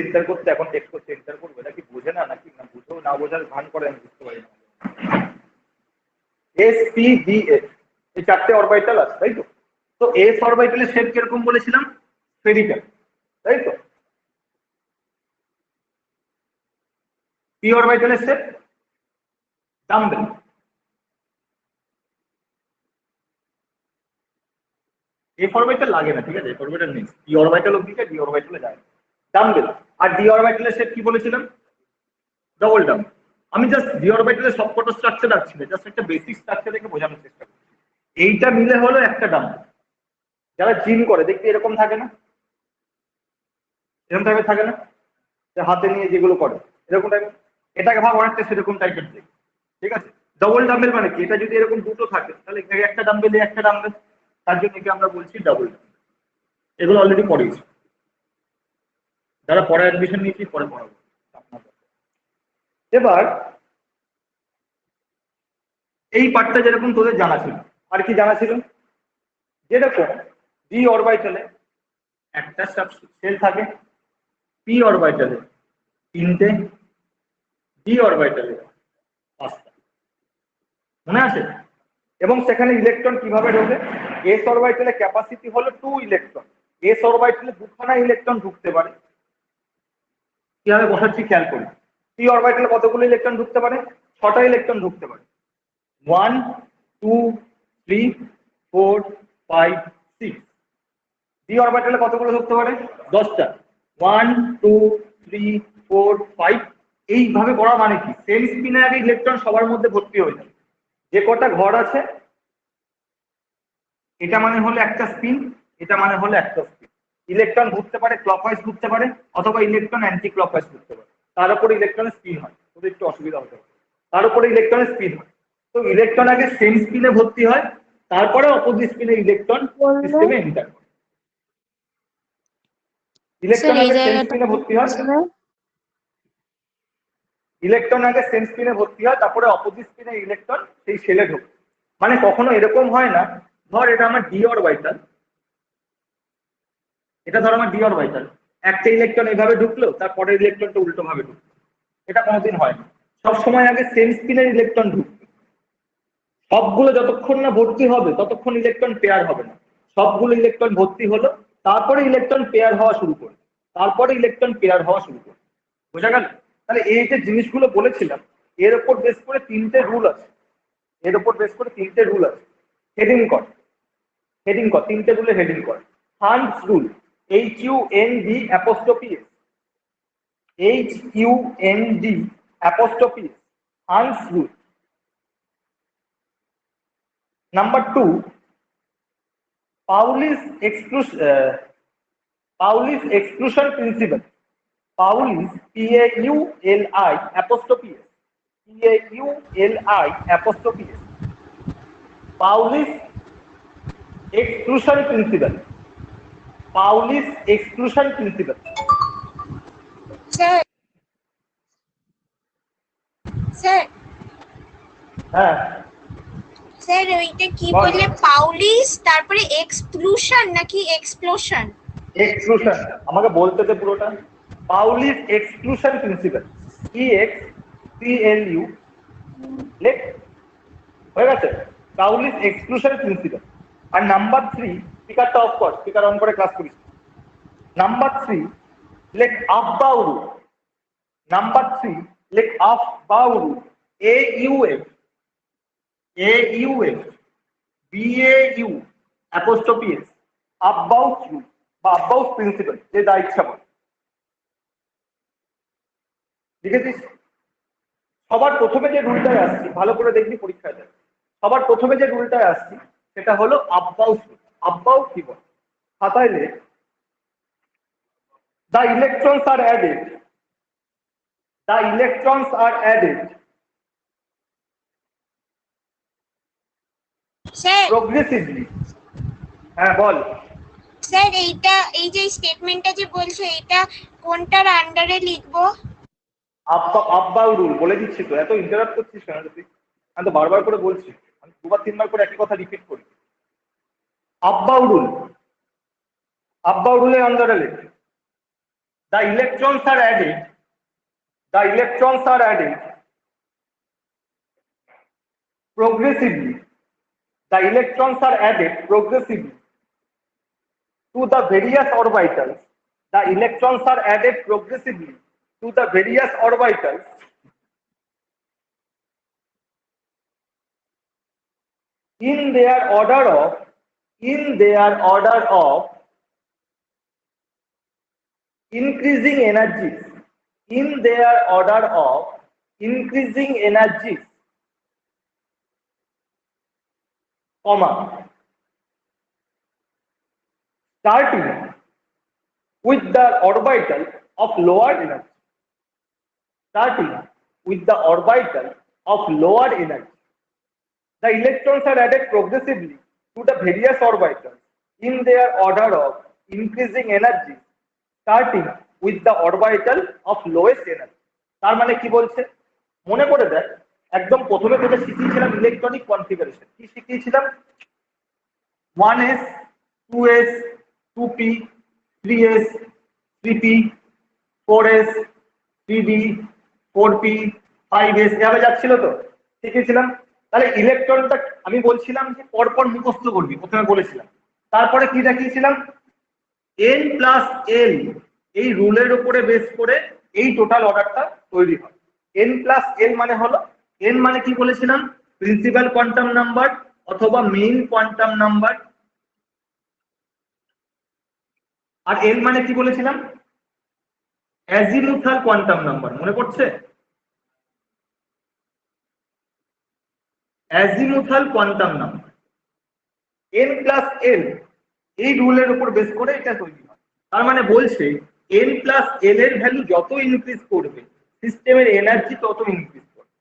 Enter করতে, এখন text করতে এন্টার করবে, নাকি বোঝে না, নাকি না বুঝেও না বোঝার ভান করে, আমি বুঝতে পারি না। এস পি ডি এস, এই চারটে অরবিটাল আছে, তাই তো? তো এস অরবিটালের শেপ কিরকম বলেছিলাম? স্ফেরিক্যাল, তাই তো? পি অরবিটালের শেপ ডাম্বেল। এফ অরবিটাল লাগে না, ঠিক আছে, এফ অরবিটাল নেই, পি অরবিটাল অব্দি ডি অরবিটালে যায় ডাম্বেল। আর ডি অরবিটালের শেপ কি বলেছিলাম? Double dumbbell. আমি জাস্ট ডি অরবিটালের সবকটা স্ট্রাকচার রাখছি না, জাস্ট একটা বেসিক স্ট্রাকচার দেখে বোঝানোর চেষ্টা করছি। এইটা মিলে হলো একটা ডাম্বেল। যারা জিম করে দেখতে এরকম থাকে না, এরকম টাইপের থাকে না, হাতে নিয়ে যেগুলো করে এরকম টাইপের, এটাকে ভাব অনেকটা সেরকম টাইপের দেখে, ঠিক আছে? ডবল ডাম্বেল মানে কি? এটা যদি এরকম দুটো থাকে তাহলে একটা ডাম্বেল একটা ডাম্বেল, তার জন্য একে আমরা বলছি ডাবল ডাম্বেল। এগুলো অলরেডি পড়েছি, যারা পরে অ্যাডমিশন নিয়েছি পরে পড়াবো। এবার এই পার্টটা যেরকম তোদের জানা ছিল, আর কি জানা ছিল? যেরকম ডি অরবিটালে একটা সেল থাকে, পি অরবিটালে তিনটে, ডি অরবিটালে পাঁচটা, মনে আছে? এবং সেখানে ইলেকট্রন কিভাবে ঢোকে? এস অরবিটালে ক্যাপাসিটি হলো 2 ইলেকট্রন, এস অরবিটালে দুখানা ইলেকট্রন ঢুকতে পারে। কিভাবে বসাচ্ছি খেয়াল করি। পি অরবিটালে কতগুলো ইলেকট্রন ঢুকতে পারে? 6টা ইলেকট্রন ঢুকতে পারে। 1 2 3 4 5 6। ডি অরবিটালে কতগুলো ঢুকতে পারে? 10টা। 1 2 3 4 5। এইভাবে করা মানে কি? সেম স্পিনের আগে ইলেকট্রন সবার মধ্যে ভর্তি হয়ে যাবে। যে কটা ঘর আছে এটা মানে হলো একটা স্পিন, এটা মানে হলো একটা স্পিন। ইলেকট্রন ঘুরতে পারে, ক্লকওয়াইজ ঘুরতে পারে, অথবা ইলেকট্রন অ্যান্টি ক্লকওয়াইজ ঘুরতে পারে। তার উপরে ইলেকট্রনের স্পিন হয়, ওদের একটু অসুবিধা হতে পারে। তার উপরে ইলেকট্রনের স্পিন হয়। তো ইলেকট্রন আগে সেম স্পিনে ভর্তি হয়, তারপরে অপোজিট স্পিনে ইলেকট্রন সিস্টেমে এন্টার করে। ইলেকট্রন আগে সেম স্পিনে ভর্তি হয়, ইলেকট্রন আগে সেম স্পিনে ভর্তি হয়, তারপরে অপোজিট স্পিনে ইলেকট্রন সেই সেলে ঢোকে। মানে কখনো এরকম হয় না, ধর এটা আমার ডি অরবিটাল, এটা ধর আমার ডি অরবিটাল, একটা ইলেকট্রন এইভাবে ঢুকলো, তারপরে ইলেকট্রনটা উল্টো ভাবে ঢুকলো, এটা কোনোদিন হয় না। সবসময় আগে সেম স্পিনের ইলেকট্রন ঢুকবে। সবগুলো যতক্ষণ না ভর্তি হবে ততক্ষণ ইলেকট্রন পেয়ার হবে না। সবগুলো ইলেকট্রন ভর্তি হলো, তারপরে ইলেকট্রন পেয়ার হওয়া শুরু করবে, তারপরে ইলেকট্রন পেয়ার হওয়া শুরু করবে। বোঝা গেল? তাহলে এই যে জিনিসগুলো বলেছিলাম, এর উপর বেস করে তিনটে রুল আছে, এর উপর বেস করে তিনটে রুল আছে। হেডিং কর, হেডিং কর, তিনটে রুলে হেডিং কর। হান্টস rule, HUND apostrophe S, HUND apostrophe S, হান্টস rule. Number 2, Pauli's exclusion principle. Pauli's PAULI apostrophe S, PAULI apostrophe S. Pauli's exclusion principle. Pauli's exclusion principle. Sir. Sir. হ্যাঁ sir ওইটা কি বললে? পাউলিস তারপরে exclusion নাকি explosion? Exclusion, আমাকে বলতে দে পুরোটা। পাউলিস exclusion principal, EXCLU, লেখ, হয়ে গেছে? Pauli's exclusion principle. আর নাম্বার 3, স্পিকারটা অফ কর, স্পিকার অন করে ক্লাস করিস। নাম্বার 3, লেখ আফবাউ রুল। নাম্বার 3, লেখ Aufbau rule, AUF, AUF, BAU apostrophe S, Aufbau rule বা আফবাউ প্রিন্সিপাল, যে যা ইচ্ছা বল। লিখেছিস? সবার প্রথমে যে রুলটায় আসছি, ভালো করে দেখবি পরীক্ষায় দেয়, সবার প্রথমে যে রুলটায় আসছি সেটা হলো আফবাউ রুল। আফবাউ কি বল? খাতায় লেখ, the electrons are added, the electrons are added sir progressively. হ্যাঁ বল। স্যার এইটা, এই যে স্টেটমেন্টটা যে বলছো, এটা কোনটার আন্ডারে লিখবো? আফবাউ রুল বলে দিচ্ছি তো, এত ইন্টারাপ্ট করছিস কেন তুই? আমি তো বারবার করে বলছি, আমি 2-3 বার করে একই কথা রিপিট করি। আফবাউ রুল, আফবাউ রুলের আন্ডারে লেখ। the electrons are added progressively to the various orbitals. The electrons are added progressively to the various orbitals in their order of increasing energies, comma, starting with the orbital of lower energy. The electrons are added progressively to the various orbitals in their order of increasing energy, starting with the orbital of lowest energy. তার মানে কি বলছে মনে করে দেখ, একদম প্রথমে যেটা শিখিয়েছিলাম ইলেকট্রনিক কনফিগারেশন, কি শিখিয়েছিলাম? 1s 2s 2p 3s 3p 4s 3d 4p 5s এভাবে যাচ্ছিল তো, শিখিয়েছিলাম। তাহলে ইলেকট্রনটা আমি বলছিলাম যে পরপর মুখস্থ করবি, প্রথমে বলেছিলাম। তারপরে কি দেখিয়েছিলাম? n প্লাস l এই রুলের উপরে বেস করে এই টোটাল অর্ডারটা তৈরি হয়। n প্লাস l মানে হলো, n মানে কি বলেছিলাম? প্রিন্সিপাল কোয়ান্টাম নাম্বার অথবা মেইন কোয়ান্টাম নাম্বার। আর l মানে কি বলেছিলাম? অ্যাজিমুথাল কোয়ান্টাম নাম্বার, মনে পড়ছে? Azimuthal quantum number. n plus l এই রুলের উপর বেস করে এটা তৈরি হয়। তার মানে বলছে n প্লাস l এর ভ্যালু যত ইনক্রিজ করবে সিস্টেমের এনার্জি তত ইনক্রিজ করবে।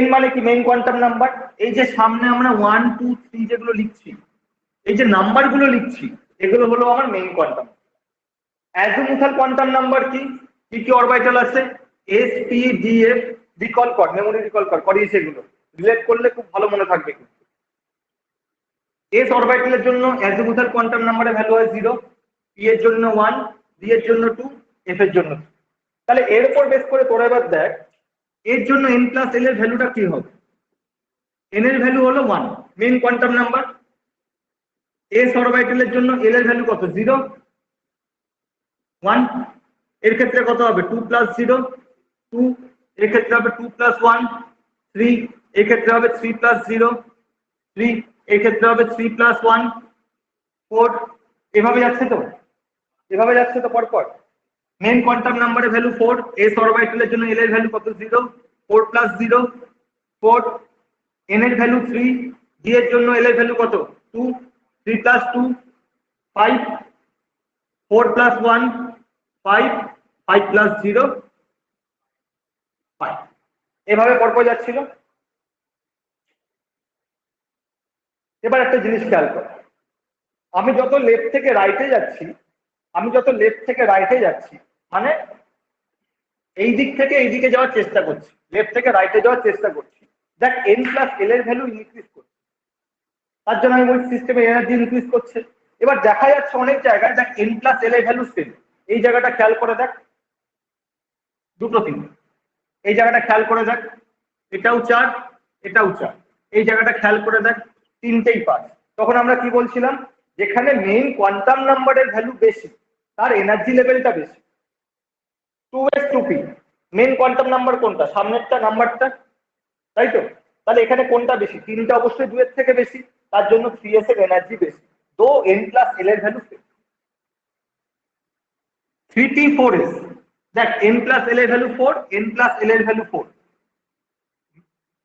n মানে কি? Main quantum number. এই যে সামনে আমরা 1 2 3 যেগুলো লিখছি, এই যে নাম্বারগুলো লিখছি, এগুলো হলো আমার main quantum. Azimuthal quantum number কি কি অরবিটাল আছে? s p d f, recall কর, মেমোরি রিকল কর, করিয়েছে এগুলো, রিলেট করলে খুব ভালো মনে থাকবে। s অরবিটালের জন্য অ্যাজিমুথাল কোয়ান্টাম নাম্বারের ভ্যালু হয় 0, p এর জন্য 1, d এর জন্য 2, f এর জন্য 3। তাহলে এর উপর বেস করে তোরা এবার দেখ এর জন্য n প্লাস l এর ভ্যালুটা কি হবে? n এর ভ্যালু হলো 1, মেইন কোয়ান্টাম নাম্বার। s অরবিটালের জন্য l এর ভ্যালু কত? 0 1। এর ক্ষেত্রে কত হবে? 2 প্লাস 0 2, এর ক্ষেত্রে হবে 2 প্লাস 1 3, এর ক্ষেত্রে হবে 3 প্লাস 0 3, এর ক্ষেত্রে হবে 3 প্লাস 1 4। এভাবে যাচ্ছে তো, পরপর। মেইন কোয়ান্টাম নাম্বারের ভ্যালু 4, s অরবিটালের জন্য l এর ভ্যালু কত? 0 4 প্লাস 0 4, n এর ভ্যালু 3, d এর জন্য l এর ভ্যালু কত? 2 3 প্লাস 2 5 4 প্লাস 1 5 5 প্লাস 0 5। এভাবে পরপর যাচ্ছিল। এবার একটা জিনিস খেয়াল কর, আমি যত লেফট থেকে রাইটে যাচ্ছি, মানে এই দিক থেকে এই দিকে যাওয়ার চেষ্টা করছি, লেফট থেকে রাইটে যাওয়ার চেষ্টা করছি, দেখ n প্লাস l এর ভ্যালু ইনক্রিজ করছে। তার জন্য আমি বলছি সিস্টেমে এনার্জি ইনক্রিজ করছে। এবার দেখা যাচ্ছে অনেক জায়গায় দেখ n প্লাস l এর ভ্যালু সেম। এই জায়গাটা খেয়াল করে দেখ, দুটো তিন, এই জায়গাটা খেয়াল করে দেখ, এটাও 4 এটাও 4, এই জায়গাটা খেয়াল করে দেখ, তিনটেই 5। তখন আমরা কি বলছিলাম? যেখানে মেইন কোয়ান্টাম নাম্বারের ভ্যালু বেশি তার এনার্জি লেভেলটা বেশি। 2s 2p main quantum number কোনটা? সামনেরটা নাম্বারটা, তাই তো? তাহলে এখানে কোনটা বেশি? তিনটা অবশ্যই 2 এর থেকে বেশি, তার জন্য 3s এর এনার্জি বেশি। তো n প্লাস l এর ভ্যালু 3p 4s, দেখ n প্লাস l এর ভ্যালু 4, n প্লাস l এর ভ্যালু 4।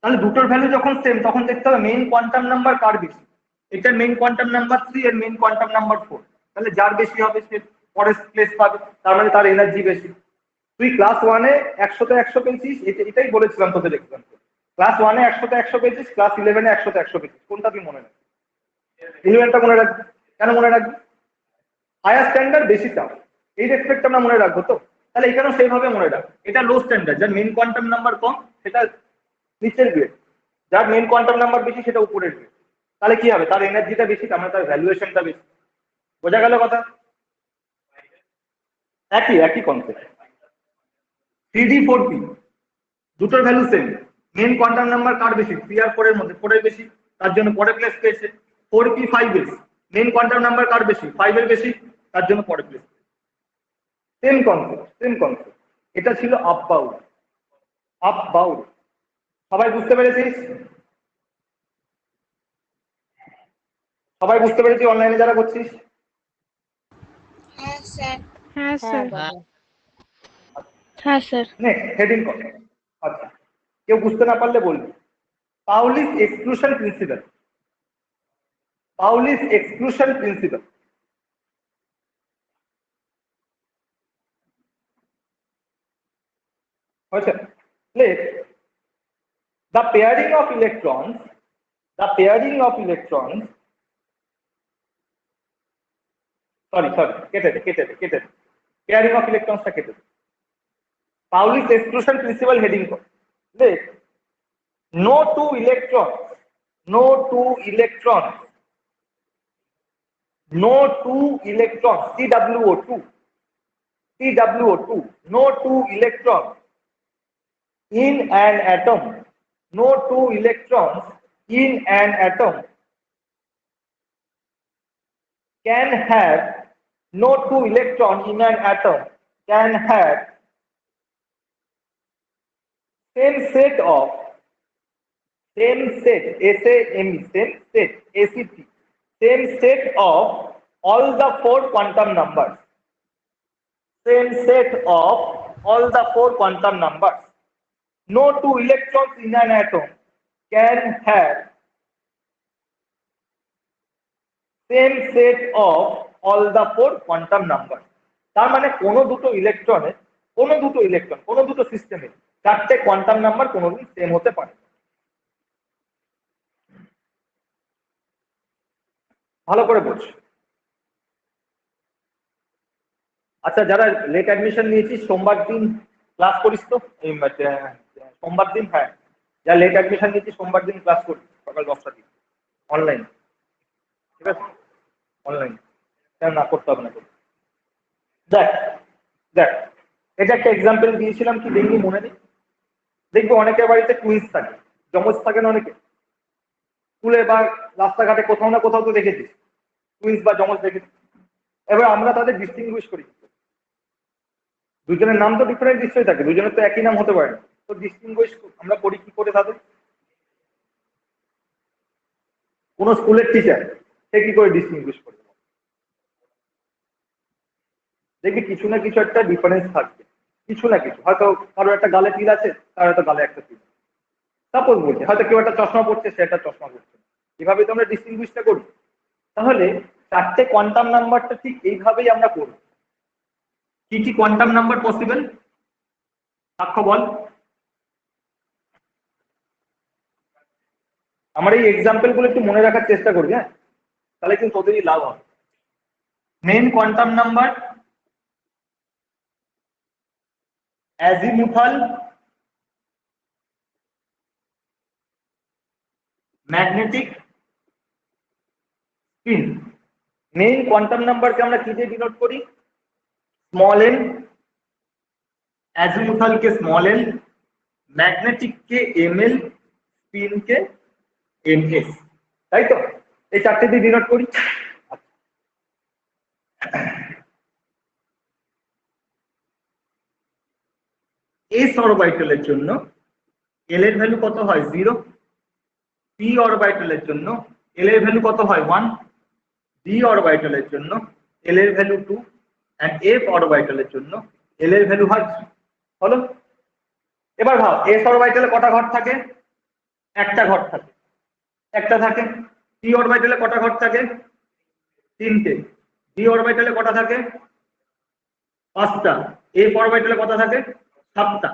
তাহলে দুটোর ভ্যালু যখন সেম তখন দেখতে হবে মেইন কোয়ান্টাম নাম্বার কার বেশি। এটা মেইন কোয়ান্টাম নাম্বার 3, এর মেইন কোয়ান্টাম নাম্বার 4। তাহলে যার বেশি হবে সে পরের প্লেস পাবে, তার মানে তার এনার্জি বেশি। তুই ক্লাস 1-এ 100-তে 100 পেয়েছিস, এটাই বলেছিলাম তোদের এক্সাম। ক্লাস 1-এ 100-তে 100 পেয়েছিস, ক্লাস 11-এ 100-তে 100 পেয়েছিস, কোনটা তুই মনে রাখবি? 11টা মনে রাখবি। কেন মনে রাখবি? হায়ার স্ট্যান্ডার্ড বেশি চাপ, এই রেসপেক্ট আমরা মনে রাখবো তো। তাহলে এখানেও সেইভাবে মনে রাখ, এটা লো স্ট্যান্ডার্ড, যার মেইন কোয়ান্টাম নাম্বার কম সেটা নিচের গ্রেড, যার মেইন কোয়ান্টাম নাম্বার বেশি সেটা উপরের গ্রেড। তাহলে কি হবে? তার এনার্জিটা বেশি, তার মানে তার ভ্যালুয়েশনটা বেশি। বোঝা গেল কথা? একই কনসেপ্ট। 3D 4P দুটোর value same. Main quantum number কার বেশি? 3 আর 4 এর মধ্যে 4 এর বেশি, তার জন্য পরে প্লেস পেয়েছে। 4P 5 এর মেন কোয়ান্টাম নাম্বার কার বেশি? 5 এর বেশি, তার জন্য পরে প্লেস। Same concept. এটা ছিল আপ বাউন্ড। সবাই বুঝতে পেরেছিস? সবাই বুঝতে পেরেছি অনলাইনে যারা করছিস? হ্যাঁ স্যার। হ্যাঁ স্যার। হ্যাঁ স্যার। নেক্সট হেডিং কর। আচ্ছা, কেউ বুঝতে না পারলে বলবি। পাউলিস এক্সক্লুশন প্রিন্সিপাল। পাউলিস এক্সক্লুশন প্রিন্সিপাল হয়েছে? Let the pairing of electrons sorry কেটে দে pairing of electrons টা কেটে দে। Pauli's exclusion principle heading কর। Let no two electrons TWO2 no two electrons in an atom can have same set of all the four quantum numbers. No two electrons in an atom can have same set of all the four quantum numbers. তার মানে কোনো দুটো সিস্টেমে চারটে quantum number কোনোদিন same হতে পারে। ভালো করে বোঝ। আচ্ছা, যারা লেট অ্যাডমিশন নিয়েছিস সোমবার দিন ক্লাস করিস তো? সোমবার দিন, হ্যাঁ, যারা লেট অ্যাডমিশন নিয়েছিস সোমবার দিন ক্লাস করিস সকাল 10টা দিন অনলাইন। ঠিক আছে, অনলাইন না করতে হবে না। দেখ এটা একটা এক্সাম্পল দিয়েছিলাম, কি দেখবি মনে নেই? দেখবো অনেকের বাড়িতে টুইন্স থাকে, যমজ থাকে না অনেকে। স্কুলে বা রাস্তাঘাটে কোথাও না কোথাও তো দেখেছিস টুইন্স বা যমজ দেখেছিস। এবার আমরা তাদের ডিস্টিংগুইশ করি। দুজনের নাম তো ডিফারেন্ট নিশ্চয়ই থাকে, দুজনের তো একই নাম হতে পারে না। তো ডিস্টিংগুইশ আমরা করি কি করে তাদের? কোন স্কুলের টিচার সে কি করে ডিস্টিংগুইশ করে? দেখবি কিছু না কিছু একটা ডিফারেন্স থাকবে, কিছু না কিছু। হয়তো কারো একটা গালে তিল আছে, কারো একটা গালে একটা তিল। সাপোজ বলছে হয়তো কেউ একটা চশমা পড়ছে, সে একটা চশমা পড়ছে। এভাবে তো আমরা ডিস্টিংগুইশটা করি। তাহলে চারটে কোয়ান্টাম নাম্বারটা ঠিক এইভাবেই আমরা করব। কি কি কোয়ান্টাম নাম্বার পসিবল সাক্ষ্য বল। আমার এই এক্সাম্পল গুলো একটু মনে রাখার চেষ্টা করবি, হ্যাঁ, তাহলে কিন্তু তোদেরই লাভ হবে। Main quantum number azimuthal, magnetic spin. Main quantum নাম্বারকে আমরা কি দিয়ে ডিনোট করি? স্মল এন, অ্যাজিমুথালকে স্মল এন, ম্যাগনেটিককে এমএল, স্পিনকে এমএস। তাই তো? এই চারটে দিয়ে ডিনোট করি। এস অরবিটালের জন্য এল এর ভ্যালু কত হয়? 0। পি অরবিটালের জন্য এল এর ভ্যালু কত হয়? 1। ডি অরবিটালের জন্য এল এর ভ্যালু 2 এন্ড এফ অরবিটালের জন্য এল এর ভ্যালু হয় 3। হলো? এবার ভাব, এস অরবিটালে কটা ঘর থাকে? একটা ঘর থাকে, একটা থাকে। পি অরবিটালে কটা ঘর থাকে? 3টে। ডি অরবিটালে কটা থাকে? 5টা। এফ অরবিটালে কটা থাকে? 7টা।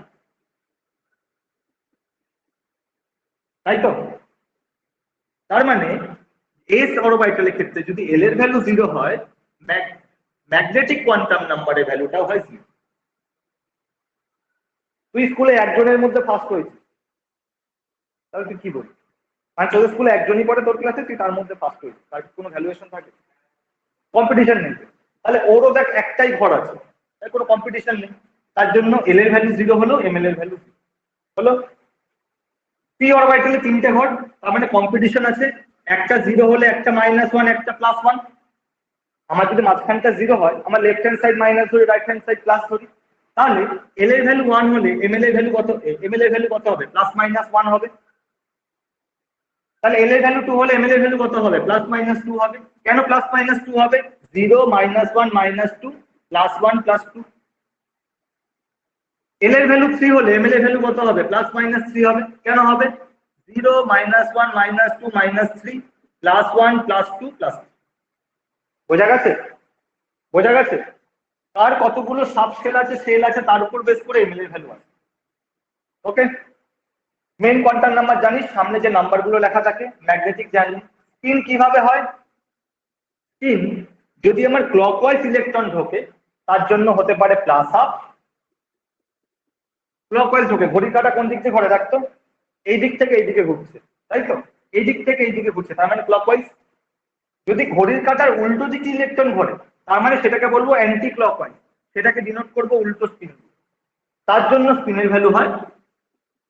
তাই তো? তার মানে এস অরবিটালের ক্ষেত্রে যদি এল এর ভ্যালু 0 হয়, ম্যাগনেটিক কোয়ান্টাম নাম্বারের ভ্যালুটাও হয় 0। তুই স্কুলে একজনের মধ্যে ফার্স্ট হয়েছিস, তাহলে তুই কি বলবি? মানে তোর স্কুলে একজনই পড়ে তোর ক্লাসে, তুই তার মধ্যে ফার্স্ট হয়েছিস, তার কোনো ভ্যালুয়েশন থাকে? কম্পিটিশন নেই। তাহলে ওরও দেখ একটাই ঘর আছে, তাই কোনো কম্পিটিশন নেই। তার জন্য এল এর ভ্যালু 0 হলো, এম এল এর ভ্যালু হলো। পি অরবিটালে 3টে ঘর, তার মানে কম্পিটিশন আছে, একটা 0 হলে একটা -1, একটা +1। আমার যদি মাঝখানটা 0 হয়, আমার লেফট হ্যান্ড সাইড মাইনাস ধরি, রাইট হ্যান্ড সাইড প্লাস ধরি, তাহলে এল এর ভ্যালু 1 হলে এম এল এর ভ্যালু কত, এম এল এর ভ্যালু কত হবে, +-1 হবে। তাহলে এল এর ভ্যালু 2 হলে এম এল এর ভ্যালু কত হবে, +-2 হবে। কেন +-2 হবে? 0 -1 -2 +1 +2। এল এর ভ্যালু 3 হলে এম এল এর ভ্যালু কত হবে, +-3 হবে। কেন হবে? 0 -1 -2 -3 +1 +2 +3। বোঝা গেছে? বোঝা গেছে? তার কতগুলো সাব সেল আছে, সেল আছে, তার উপর বেস করে এম এল এর ভ্যালু আছে। ওকে, মেইন কোয়ান্টাম নাম্বার জানিস, সামনে যে নাম্বারগুলো লেখা থাকে। ম্যাগনেটিক জানি। স্পিন কিভাবে হয়? স্পিন যদি আমার ক্লকওয়াইজ ইলেকট্রন ঢোকে, তার জন্য হতে পারে +1। ক্লকওয়াইজ ঢোকে, ঘড়ির কাঁটা কোন দিক থেকে ঘরে রাখতো, এই দিক থেকে এই দিকে ঘুরছে, তাই তো? এই দিক থেকে এই দিকে ঘুরছে, তার মানে ক্লকওয়াইজ। যদি ঘড়ির কাঁটার উল্টো দিকে ইলেকট্রন ঘোরে, তার মানে সেটাকে বলবো অ্যান্টি ক্লকওয়াইজ, সেটাকে ডিনোট করবো উল্টো স্পিন। তার জন্য স্পিনের ভ্যালু হয়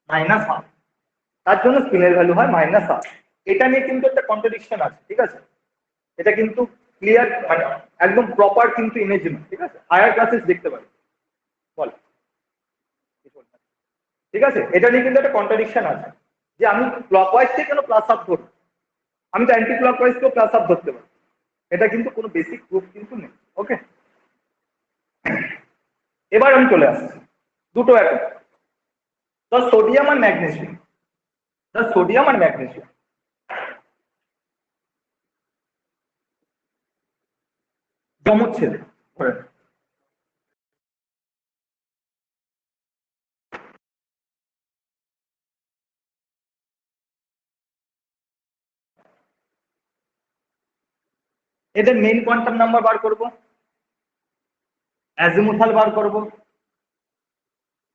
-1। তার জন্য স্পিনের ভ্যালু হয় -1। এটা নিয়ে কিন্তু একটা কন্ট্রাডিকশন আছে, ঠিক আছে? এটা কিন্তু ক্লিয়ার, মানে একদম প্রপার কিন্তু ইমেজ না, ঠিক আছে? হায়ার ক্লাসেস দেখতে পারি। বল, ঠিক আছে? এটা নিয়ে কিন্তু একটা কন্ট্রাডিকশন আছে যে আমি ক্লকওয়াইজ থেকে কেন +1 ধরব, আমি তো অ্যান্টি ক্লকওয়াইজ কেও +1 ধরতে পারি। এটা কিন্তু কোনো বেসিক প্রুফ কিন্তু নেই। ওকে, এবার আমি চলে আসছি দুটো অ্যাটম, the সোডিয়াম আর ম্যাগনেসিয়াম। the সোডিয়াম আর ম্যাগনেসিয়াম যমজ ছেলে, ধরে নে। এদের মেইন কোয়ান্টাম নাম্বার বার করব, অ্যাজিমুথাল বার করব,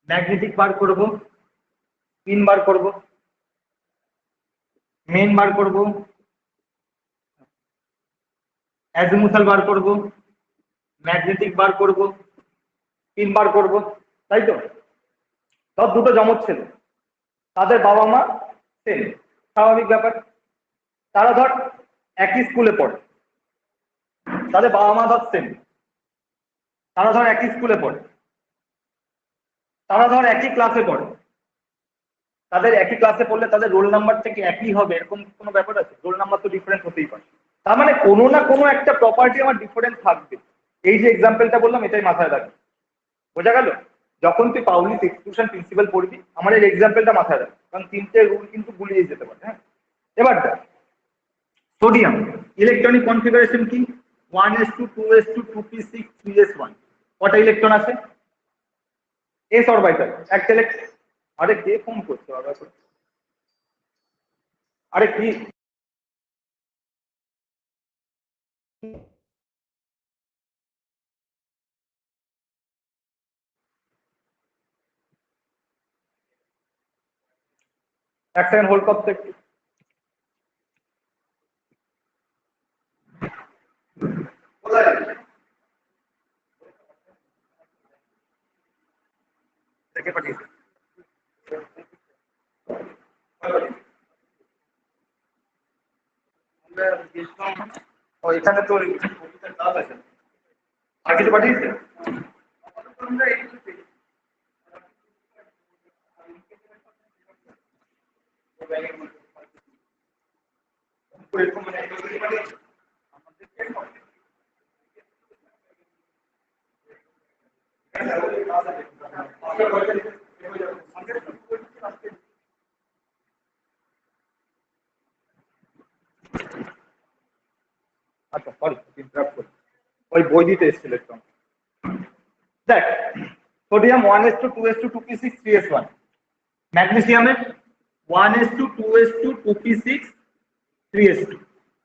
ম্যাগনেটিক বার করব, স্পিন বার করব, মেইন বার করব, অ্যাজিমুথাল বার করব, ম্যাগনেটিক বার করব, স্পিন বার করব, তাই তো? সব দুটো যমজ ছেলে, তাদের বাবা মা সেম, স্বাভাবিক ব্যাপার। তারা ধর একই স্কুলে পড়ে, তাদের বাবা মা ধর সেম, তারা ধর একই স্কুলে পড়ে, তারা ধর একই ক্লাসে পড়ে। তাদের একই ক্লাসে পড়লে তাদের রোল নাম্বার থেকে একই হবে এরকম কোনো ব্যাপার আছে? রোল নাম্বার তো ডিফারেন্ট হতেই পারে। তার মানে কোনো না কোনো একটা প্রপার্টি আমার ডিফারেন্ট থাকবে। এই যে এক্সাম্পলটা বললাম, এটাই মাথায় রাখবে। বোঝা গেল? যখন তুই পাবলিক এক্সিকিউশন প্রিন্সিপাল পড়বি, আমার এই এক্সাম্পলটা মাথায় রাখবে, কারণ 3টে রুল কিন্তু গুলিয়ে যেতে পারে। হ্যাঁ, এবার দেখ, সোডিয়াম ইলেকট্রনিক কনফিগারেশন কি? 1s2 2s2 2p6 3s1। কটা ইলেকট্রন আছে? এস অরবিটাল, একটা ইলেকট্রন। আরে কে ফোন করছে বাবা? আরে কি, এক সেকেন্ড হোল্ড করতে একটু। দেখে পাঠিয়েছে ও, এখানে তো আর কিছু পাঠিয়েছে। আচ্ছা সরি, ইন্টারাপ্ট করি, ওই বই দিতে এসেছিল একটু। দেখ, sodium 1s2 2s2 2p6 3s1, ম্যাগনেসিয়ামের 1s2 2s2 2p6 3s2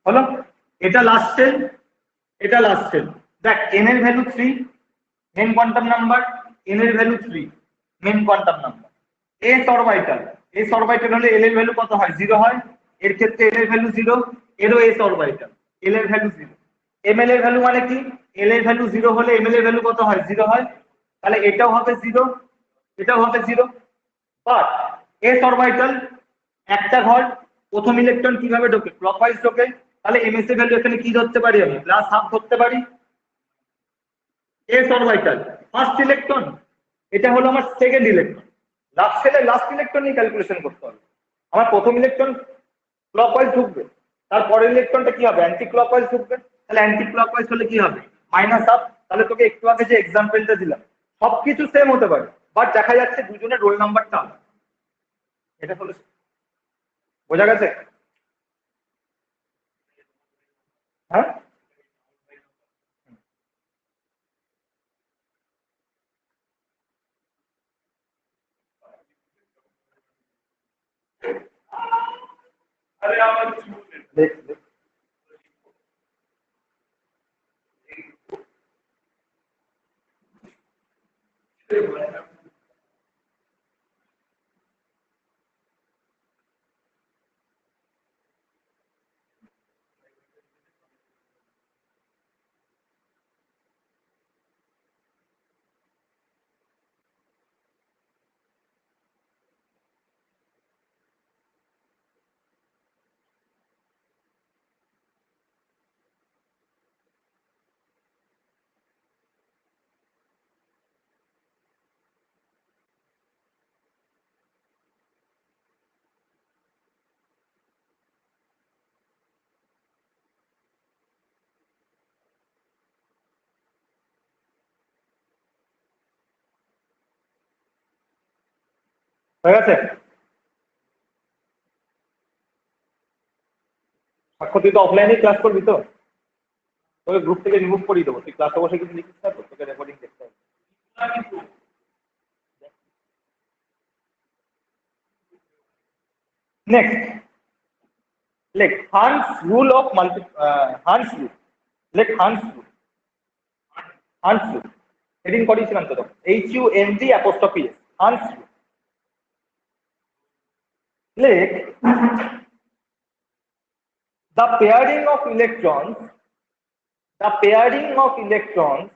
হলো। এটা লাস্ট সেল, এটা লাস্ট সেল। দেখ, n এর value 3, main quantum number, n এর value 3, main quantum number. s orbital, s orbital হলে l এর ভ্যালু কত হয়? 0 হয়। এর ক্ষেত্রে l এর ভ্যালু 0, এরও s অরবিটাল, l এর ভ্যালু 0। ml এর ভ্যালু মানে কি? l এর ভ্যালু 0 হলে ml এর ভ্যালু কত হয়? 0 হয়। তাহলে এটাও হবে 0, এটাও হবে 0। বাট এস অরবিটাল একটা ঘর, প্রথম ইলেকট্রন কিভাবে ঢোকে? ক্লকওয়াইজ ঢোকে। তাহলে এমএস এর ভ্যালু এখানে কি ধরতে পারি আমি? +½ ধরতে পারি। এস অরবিটাল ফার্স্ট ইলেকট্রন, এটা হলো আমার সেকেন্ড ইলেকট্রন। লাস্ট ইলেকট্রন নিয়ে ক্যালকুলেশন করতে হবে। আমার প্রথম ইলেকট্রন ক্লকওয়াইজ ঢুকবে, তারপরের ইলেকট্রনটা কি হবে? অ্যান্টি ক্লকওয়াইজ ঢুকবে। তাহলে অ্যান্টি ক্লকওয়াইজ হলে কি হবে? -½ তাহলে তোকে একটু আগে যে এক্সাম্পলটা দিলাম সবকিছু সেম হতে পারে, বাট দেখা যাচ্ছে দুজনের রোল নাম্বারটা আলাদা। এটা হলো, বোঝা গেছে? হ্যাঁ, দেখ দেখ। হয়ে গেছে? সাক্ষ্য, তুই তো অফলাইনে ক্লাস করবি তো? তোকে গ্রুপ থেকে রিমুভ করিয়ে দেবো, তুই ক্লাসে বসে কিছু লিখিস না তো, তোকে রেকর্ডিং দেখতে হবে। নেক্সট, লেখ Hund's rule of Hund's rule. লেখ Hund's rule, Hund's rule. Heading করিয়েছিলাম তো তখন, HUNG', হান্স রুল। লেখ the pairing of electrons, the pairing of electrons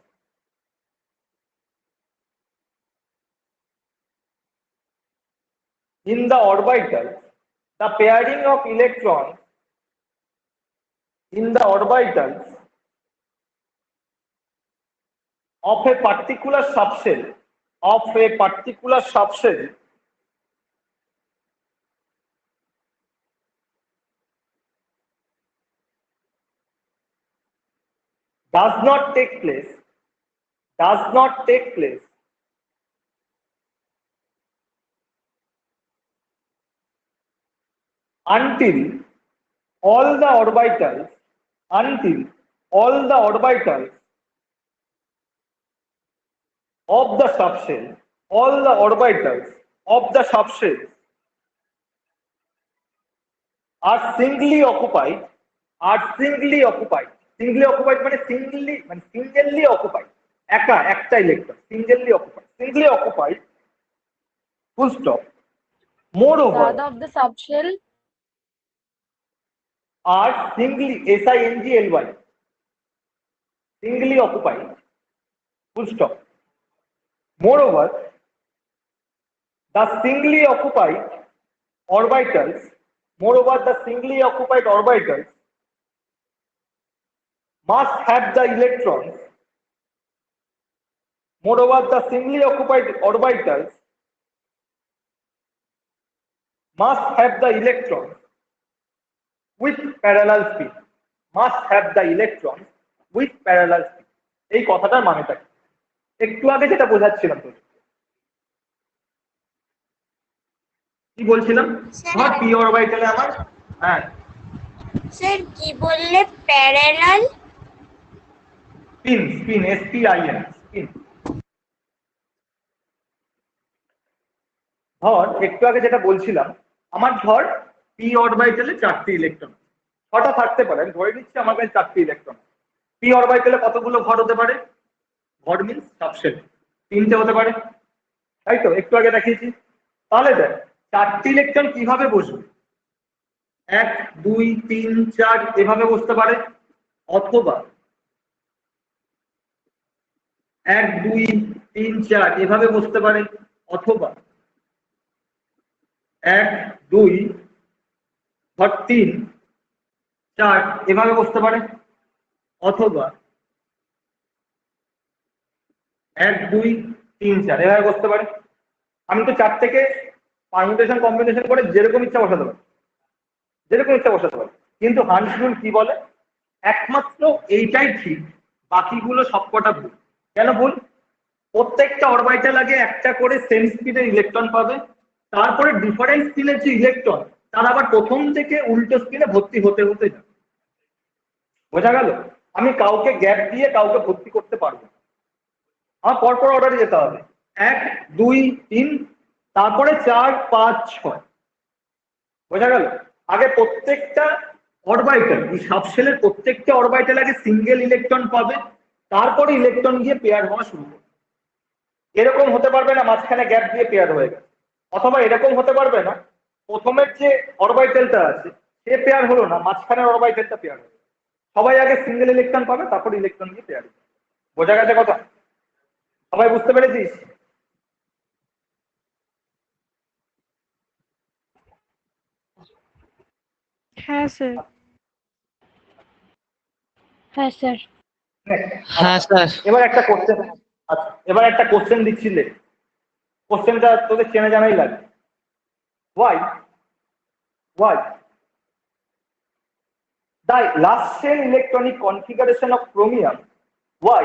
in the orbital, the pairing of electrons in the orbitals of a particular subshell, of a particular subshell does not take place, does not take place until all the orbitals, until all the orbitals of the subshell, all the orbitals of the subshell are singly occupied, are singly occupied, singly occupied মানে singly মানে singly occupied, একা একটা electron singly occupied, singly occupied, full stop. Moreover, The other of the subshell are singly, SINGLY, singly occupied, full stop. Moreover, the singly occupied orbitals, moreover the singly occupied orbitals must have the electrons, moreover the singly occupied orbitals must have the electrons with parallel spin, must have the electrons with parallel spin. এই কথাটার মানেটা কি? একটু আগে যেটা বোঝাচ্ছিলাম তো, কি বলছিলাম? ধর পি অরবিটালে আমার, হ্যাঁ স্যার কি বললে? Parallel spin, spin SPIN, spin. ধর একটু আগে যেটা বলছিলাম, আমার ধর পি অরবিটালে 4টি ইলেকট্রন, 6টা থাকতে পারে, আমি ধরে নিচ্ছি আমার কাছে 4টি ইলেকট্রন। পি অরবিটালে কতগুলো ঘর হতে পারে? ঘর মিন্স সাবশেল 3টে হতে পারে, তাই তো? একটু আগে দেখিয়েছি। তাহলে দেখ 4টি ইলেকট্রন কিভাবে বসবে? 1 2 3 4 এভাবে বসতে পারে, অথবা 1 2 3 4 এভাবে বসতে পারে, অথবা 1 2 ধর 3 4 এভাবে বসতে পারে, অথবা 1 2 3 4 এভাবে বসতে পারে। আমি তো 4 থেকে পারমুটেশন কম্বিনেশন করে যেরকম ইচ্ছা বসাতে পারি, যেরকম ইচ্ছা বসাতে পারি। কিন্তু হান্স রুল কি বলে, একমাত্র এইটাই ঠিক, বাকিগুলো সবকটা ভুল। কেন ভুল? প্রত্যেকটা অরবিটাল আগে একটা করে সেম স্পিডের ইলেকট্রন পাবে, তারপরে ডিফারেন্ট স্পিনের যে ইলেকট্রন তার আবার প্রথম থেকে উল্টো স্পিনে ভর্তি হতে হতে যাবে। বোঝা গেল? আমি কাউকে গ্যাপ দিয়ে কাউকে ভর্তি করতে পারবো না, আমার পরপর অর্ডারে যেতে হবে, 1 2 3 তারপরে 4 5 6। বোঝা গেল? আগে প্রত্যেকটা অরবিটাল, এই সাবশেলের প্রত্যেকটা অরবিটাল আগে সিঙ্গেল ইলেকট্রন পাবে, তারপরে ইলেকট্রন গিয়ে পেয়ার হওয়া শুরু করবে। এরকম হতে পারবে না মাঝখানে গ্যাপ দিয়ে পেয়ার হয়ে গেছে, অথবা এরকম হতে পারবে না প্রথমের যে অরবিটালটা আছে সে পেয়ার হলো না, মাঝখানের অরবিটালটা পেয়ার হলো। সবাই আগে সিঙ্গেল ইলেকট্রন পাবে, তারপর ইলেকট্রন গিয়ে পেয়ার হবে। বোঝা গেছে কথা? সবাই বুঝতে পেরেছিস? হ্যাঁ স্যার। হ্যাঁ স্যার। হ্যাঁ স্যার। এবার একটা কোশ্চেন, আচ্ছা এবার একটা কোশ্চেন দিচ্ছিলে, কোশ্চেনটা তোদের চেনা জানাই লাগে। Why the last shell electronic configuration of chromium, why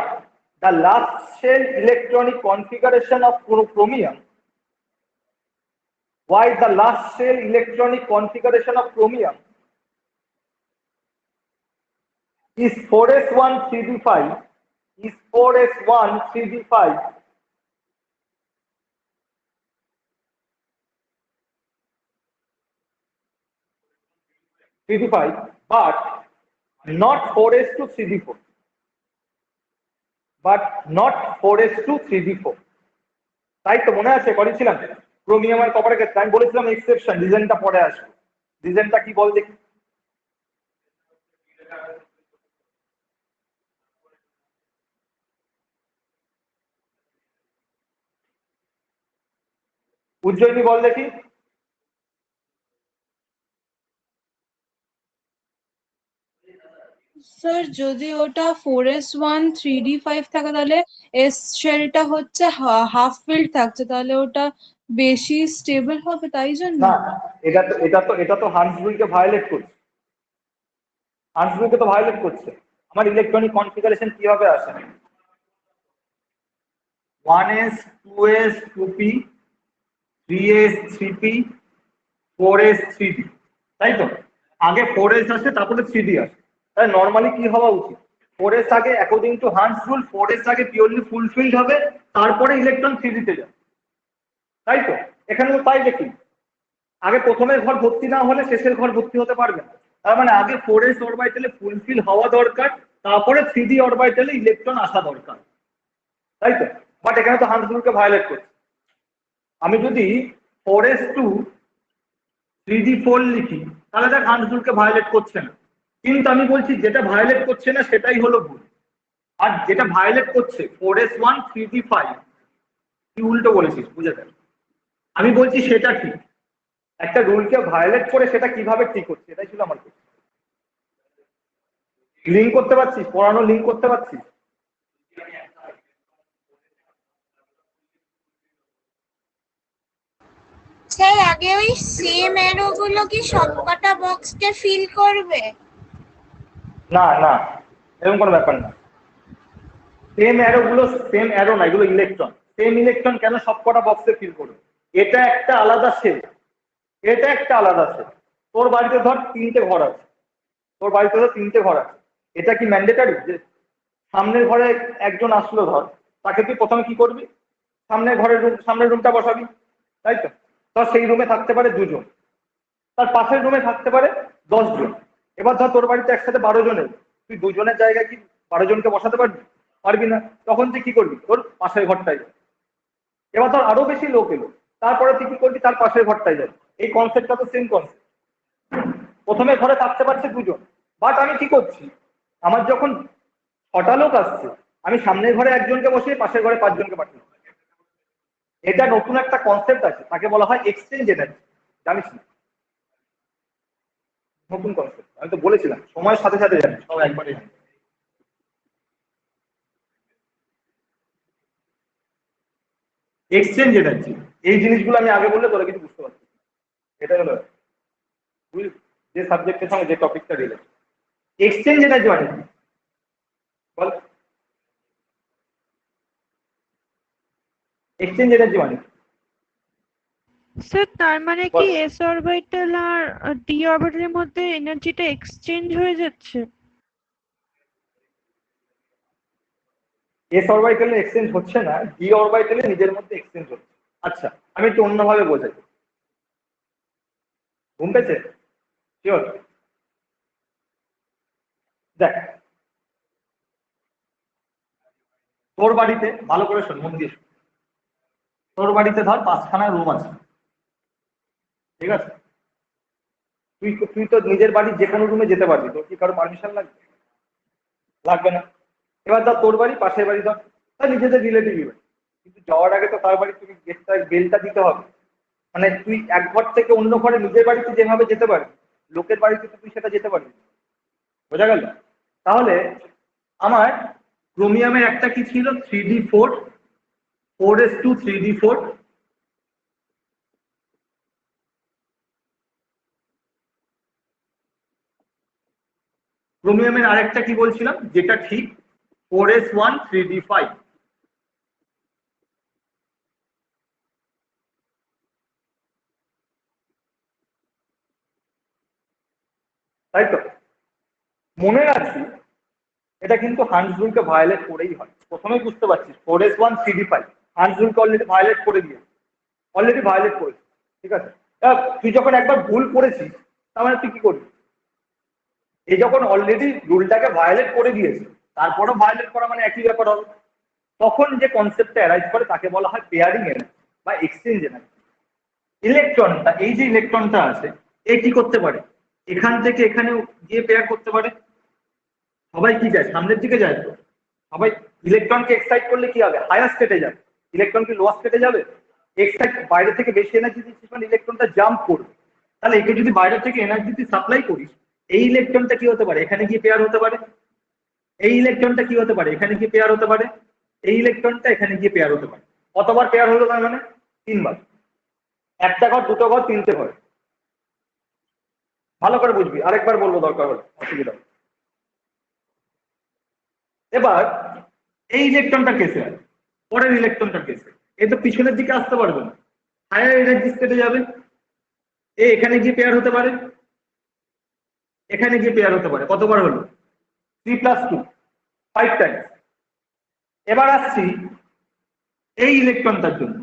the last shell electronic configuration of chromium, why the last shell electronic configuration of chromium is 4s1 3d5, is 4s1 3d5 3d5 but not 4s2 3d4, but not 4s2 3d4। তাই তো মনে আছে করেছিলাম chromium আর কপারের ক্ষেত্রে আমি বলেছিলাম exception, রিজনটা পরে আসবে। রিজনটা কি বল দেখি? উজ্জয়িনী বল দেখি। স্যার যদি ওটা 4s1 3d5 থাকে তাহলে এস শেলটা হচ্ছে হাফ ফিল্ড থাকছে, তাহলে ওটা বেশি স্টেবল হবে তাই জন্য। না, এটা তো হান্সবুলকে ভায়োলেট করছে, হান্সবুলকে তো ভায়োলেট করছে। আমার ইলেকট্রনিক কনফিগারেশন কিভাবে আসে, 1s 2s 2p 3s 3p 4s 3d, তাই তো? আগে 4s আসে তারপরে 3d আসে। তাই নর্মালি কি হওয়া উচিত, 4s আগে according to Hans rule 4s আগে পিওরলি ফুলফিলড হবে, তারপরে ইলেকট্রন 3d তে যাবে, তাই তো? এখানে তো তাই দেখি, আগে প্রথমের ঘর ভর্তি না হলে শেষের ঘর ভর্তি হতে পারবে না। তার মানে আগে 4s অরবিটালে ফুলফিল হওয়া দরকার, তারপরে 3d অরবিটালে ইলেকট্রন আসা দরকার, তাই তো? বাট এখানে তো হান্স রুলকে ভায়োলেট করছে। আমি যদি 4s2 3d4 লিখি তাহলে দেখ হান্স রুলকে ভায়োলেট করছে না, কিন্তু আমি বলছি যেটা ভায়োলেট করছে না সেটাই হলো ভুল, আর যেটা ভায়োলেট করছে 4s1 3d5 তুই উল্টো বলেছিস, বুঝে দেখ। আমি বলছি সেটা ঠিক, একটা রুলকে ভায়োলেট করে সেটা কিভাবে ঠিক হচ্ছে এটাই ছিল আমার কথা। লিঙ্ক করতে পারছিস, পড়ানো লিঙ্ক করতে পারছিস? স্যার আগে ওই সেম অ্যারো গুলো কি সবকটা বক্সকে ফিল করবে? না না, এরকম কোনো ব্যাপার না। সেম অ্যারো গুলো সেম অ্যারো না, এগুলো ইলেকট্রন। সেম ইলেকট্রন কেন সবকটা বক্সে ফিল করবে? এটা একটা আলাদা সেল, এটা একটা আলাদা সেল। তোর বাড়িতে ধর 3টে ঘর আছে, তোর বাড়িতে ধর 3টে ঘর আছে, এটা কি ম্যান্ডেটারি যে সামনের ঘরে একজন আসলো ধর, তাকে তুই প্রথমে কি করবি, সামনের রুমটা বসাবি, তাই তো? ধর সেই রুমে থাকতে পারে 2জন, তার পাশের রুমে থাকতে পারে 10জন। এবার ধর তোর বাড়িতে একসাথে 12 জন এলো, তুই 2জনের জায়গায় কি 12জনকে বসাতে পারবি? পারবি না। তখন তুই কি করবি, তোর পাশের ঘরটাই যাবে। এবার ধর আরো বেশি লোক এলো, তারপরে তুই কি করবি, তার পাশের ঘরটাই যাবে। এই কনসেপ্টটা তো সেম কনসেপ্ট। প্রথমে ঘরে থাকতে পারছে 2জন, বাট আমি কি করছি, আমার যখন 6টা লোক আসছে আমি সামনের ঘরে একজনকে বসিয়ে পাশের ঘরে 5জনকে পাঠাবো। এটা নতুন একটা কনসেপ্ট আছে, তাকে বলা হয় এক্সচেঞ্জ এনার্জি। জানিস না? নতুন কনসেপ্ট, আমি তো বলেছিলাম সময়ের সাথে সাথে জানি, সব একবারে জানি। এক্সচেঞ্জ এনার্জি, এই জিনিসগুলো আমি আগে বললে তোরা কিছু বুঝতে পারছিস না। এটা হলো বুঝলি যে সাবজেক্টের সঙ্গে যে টপিকটা রিলেটেড। এক্সচেঞ্জ এনার্জি মানে কি বল? এক্সচেঞ্জ এনার্জি মানে কি? স্যার তার মানে বল। কি এস অরবিটাল আর ডি অরবিটালের মধ্যে এনার্জিটা এক্সচেঞ্জ হয়ে যাচ্ছে? এস অরবিটালে এক্সচেঞ্জ হচ্ছে না, ডি অরবিটালে নিজের মধ্যে এক্সচেঞ্জ হচ্ছে। আচ্ছা আমি একটু অন্যভাবে বোঝাই। ঘুম পেয়েছে? শিওর? দেখ, তোর বাড়িতে ভালো করে শোন, মন দিয়ে শোন। তোর বাড়িতে ধর 5খানা রুম আছে, ঠিক আছে? তুই তুই তো নিজের বাড়ির যে কোনো রুমে যেতে পারবি, তোর কি কারো পারমিশন লাগবে? লাগবে না। এবার ধর তোর বাড়ি, পাশের বাড়ি ধর, তার নিজেদের রিলেটিভই বাড়ি, কিন্তু যাওয়ার আগে তো তার বাড়ি তুমি গেটটা বেলটা দিতে হবে। মানে তুই এক ঘর থেকে অন্য ঘরে নিজের বাড়িতে যেভাবে যেতে পারবি, লোকের বাড়িতে তো তুই সেটা যেতে পারবি না। বোঝা গেল? তাহলে আমার ক্রোমিয়ামের একটা কি ছিল, 3d4, 4s2 3d4। ক্রোমিয়ামের আরেকটা কি বলছিলাম যেটা ঠিক, 4s1 3d5। তাই তো? মনে রাখবি এটা কিন্তু হান্স রুলকে ভায়োলেট করেই হয়। প্রথমেই বুঝতে পারছিস 4s1 3d5 Hans রুলকে already violet করে দিয়েছে, অলরেডি ভায়োলেট করেছে। ঠিক আছে? এবার তুই যখন একবার ভুল করেছিস, তার মানে তুই কি করবি? এই যখন অলরেডি রুলটাকে ভায়োলেট করে দিয়েছে, তারপরও ভায়োলেট করা মানে একই ব্যাপার হবে। তখন যে কনসেপ্টটা অ্যারাইজ করে তাকে বলা হয় পেয়ারিং এনার্জি বা এক্সচেঞ্জ এনার্জি। ইলেকট্রনটা, এই যে ইলেকট্রনটা আছে, এ কি করতে পারে? এখান থেকে এখানে গিয়ে পেয়ার করতে পারে। সবাই কি যায়? সামনের দিকে যায় তো। সবাই ইলেকট্রনকে এক্সাইট করলে কি হবে? হায়ার স্টেটে যাবে। ইলেকট্রন কি লোয়ার স্টেটে যাবে? এক্সাইট, বাইরে থেকে বেশি এনার্জি দিচ্ছিস মানে ইলেকট্রনটা জাম্প করবে। তাহলে একে যদি বাইরে থেকে এনার্জি তুই সাপ্লাই করিস, এই ইলেকট্রনটা কি হতে পারে? এখানে গিয়ে পেয়ার হতে পারে। এই ইলেকট্রনটা কি হতে পারে? এখানে গিয়ে পেয়ার হতে পারে। এই ইলেকট্রনটা এখানে গিয়ে পেয়ার হতে পারে। কতবার পেয়ার হলো তার মানে? 3বার। একটা ঘর, দুটো ঘর, তিনটে ঘর। ভালো করে বুঝবি, আরেকবার বলবো দরকার হলে, অসুবিধা নেই। এবার এই ইলেকট্রনটা কেসে আছে, পরের ইলেকট্রনটা কেসে, এ তো পিছনের দিকে আসতে পারবে না, হায়ার এনার্জি স্টেটে যাবে। এ এখানে গিয়ে পেয়ার হতে পারে, এখানে গিয়ে পেয়ার হতে পারে। কতবার হলো? 3+2, 5 টাইমস। এবার আসছি এই ইলেকট্রনটার জন্য।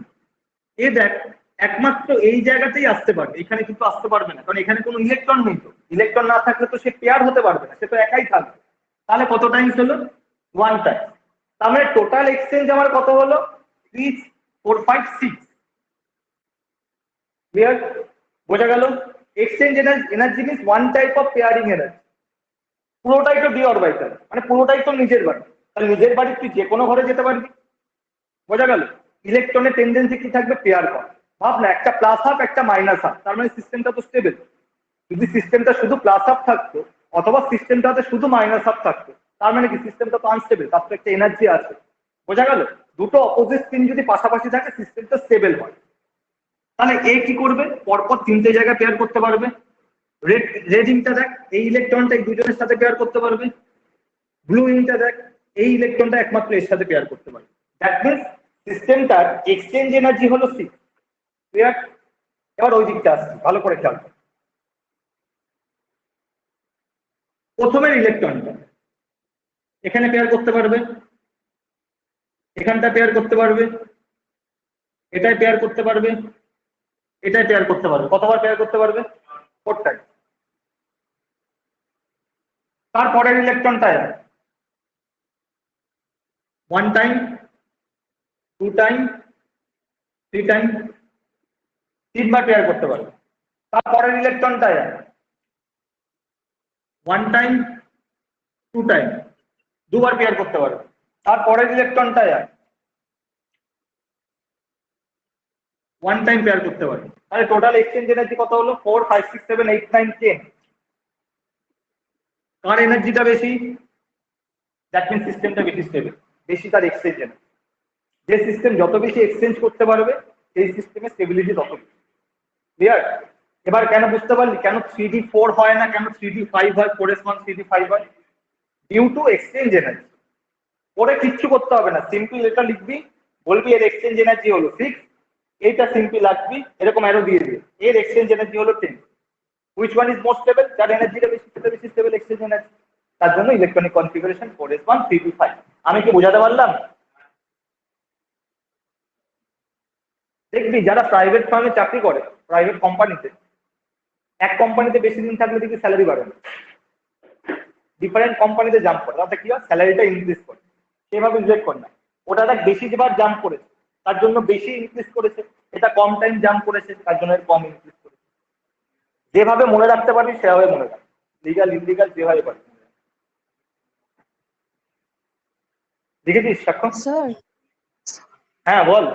এ দেখ, একমাত্র এই জায়গাতেই আসতে পারবে, এখানে কিন্তু আসতে পারবে না, কারণ এখানে কোনো ইলেকট্রন নেই। তো ইলেকট্রন না থাকলে তো সে পেয়ার হতে পারবে না, সে তো একাই থাকবে। তাহলে কত টাইমস হলো? 1 টাইম। তার মানে টোটাল এক্সচেঞ্জ আমার কত হলো? 3, 4, 5, 6। ক্লিয়ার? বোঝা গেল? Exchange energy means one type of pairing energy. পুরোটাই তো ডি অরবিটাল, মানে পুরোটাই তো নিজের বাড়ি। তাহলে নিজের বাড়ি তুই যে কোনো ঘরে যেতে পারবি। বোঝা গেল? ইলেকট্রনের টেন্ডেন্সি কি থাকবে? পেয়ার করা। ভাব না, একটা প্লাস হাফ, একটা মাইনাস হাফ, তার মানে সিস্টেমটা তো স্টেবল। যদি সিস্টেমটা শুধু প্লাস হাফ থাকতো, অথবা সিস্টেমটাতে শুধু মাইনাস হাফ থাকতো, তার মানে কি সিস্টেমটা তো আনস্টেবল, তার তো একটা এনার্জি আছে। বোঝা গেল? দুটো অপোজিট স্পিন যদি পাশাপাশি থাকে, সিস্টেমটা স্টেবল হয়। তাহলে এ কি করবে? পরপর তিনটে জায়গায় পেয়ার করতে পারবে। রেড রেড ইংটা দেখ, এই ইলেকট্রনটা এই দুজনের সাথে পেয়ার করতে পারবে। ব্লু ইংটা দেখ, এই ইলেকট্রনটা একমাত্র এর সাথে পেয়ার করতে পারবে। দ্যাট মিনস সিস্টেমটার এক্সচেঞ্জ এনার্জি হলো 6। ক্লিয়ার? এবার ওই দিকটা আসছি, ভালো করে খেয়াল করো। প্রথমের ইলেকট্রনটা এখানে পেয়ার করতে পারবে, এখানটা পেয়ার করতে পারবে, এটাই পেয়ার করতে পারবে, এটাই পেয়ার করতে পারবে। কতবার পেয়ার করতে পারবে? 4 টাইম। তারপরের ইলেকট্রনটা 1 টাইম, 2 টাইম, 3 টাইম, 3বার পেয়ার করতে পারবে। তারপরের ইলেকট্রনটা 1 টাইম, 2 টাইম, 2বার পেয়ার করতে পারবে। তারপরের ইলেকট্রনটা ওয়ান টাইম পেয়ার করতে পারে। তাহলে টোটাল এক্সচেঞ্জ এনার্জি কত হলো? 4 5 6 7 8 9 10। কার এনার্জিটা বেশি? দ্যাট মিন সিস্টেমটা বেশি স্টেবল, বেশি তার এক্সচেঞ্জ এনার্জি। যে সিস্টেম যত বেশি এক্সচেঞ্জ করতে পারবে সেই সিস্টেমের স্টেবিলিটি তত বেশি। ক্লিয়ার? এবার কেন বুঝতে পারলি কেন 3D4 হয় না, কেন 3D5 হয়, 4s1 3D5 হয়? Due to exchange energy. ওরে কিচ্ছু করতে হবে না, সিম্পল এটা লিখবি, বলবি এর এক্সচেঞ্জ এনার্জি হলো 6, এইটা সিম্পল রাখবি, এরকম অ্যারো দিয়ে দিবি, এর এক্সচেঞ্জ এনার্জি হলো 10। Which one is more stable? যার এনার্জিটা বেশি সেটা বেশি স্টেবল এক্সচেঞ্জ এনার্জি। তার জন্য ইলেকট্রনিক কনফিগারেশন 4s1 3D5। আমি কি বোঝাতে পারলাম? দেখবি যারা প্রাইভেট ফার্মে চাকরি করে, প্রাইভেট কোম্পানিতে, এক কোম্পানিতে বেশি দিন থাকলে দেখবি স্যালারি বাড়ে না, ডিফারেন্ট কোম্পানিতে জাম্প করে, তাতে কি হয় স্যালারিটা ইনক্রিজ করে। সেভাবে রিলেট কর না, ওটা দেখ বেশি যেবার জাম্প করেছে তার জন্য বেশি ইনক্রিজ করেছে, এটা কম টাইম জাম্প করেছে তার জন্য কম ইনক্রিজ করেছে। যেভাবে মনে রাখতে পারবি সেভাবে মনে রাখ, লিগাল ইলিগাল যেভাবে পারবি। লিখেছিস সাক্ষ্য? স্যার হ্যাঁ বল।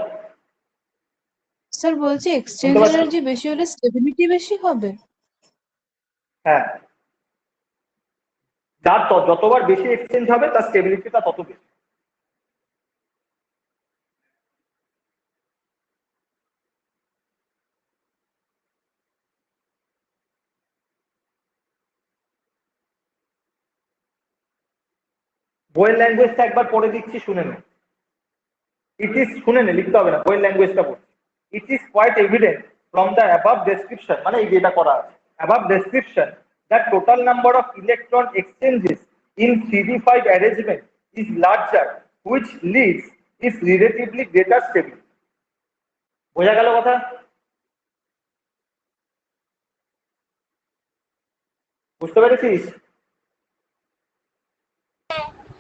স্যার বলছি এক্সচেঞ্জ শুনতে পাচ্ছি? এনার্জি বেশি হলে স্টেবিলিটি বেশি হবে। হ্যাঁ, যার যতবার বেশি এক্সচেঞ্জ হবে তার স্টেবিলিটিটা তত বেশি। বইয়ের ল্যাঙ্গুয়েজটা একবার পড়ে দিচ্ছি, শুনে নে। ইট ইজ, শুনে নে, লিখতে হবে না, বইয়ের ল্যাঙ্গুয়েজটা পড়ছি। It is quite evident from the above description, মানে এই যেটা করা আছে above description, that total number of electron exchanges in 3D5 arrangement is larger, which leads is relatively greater stability. বোঝা গেল কথা? বুঝতে পেরেছিস?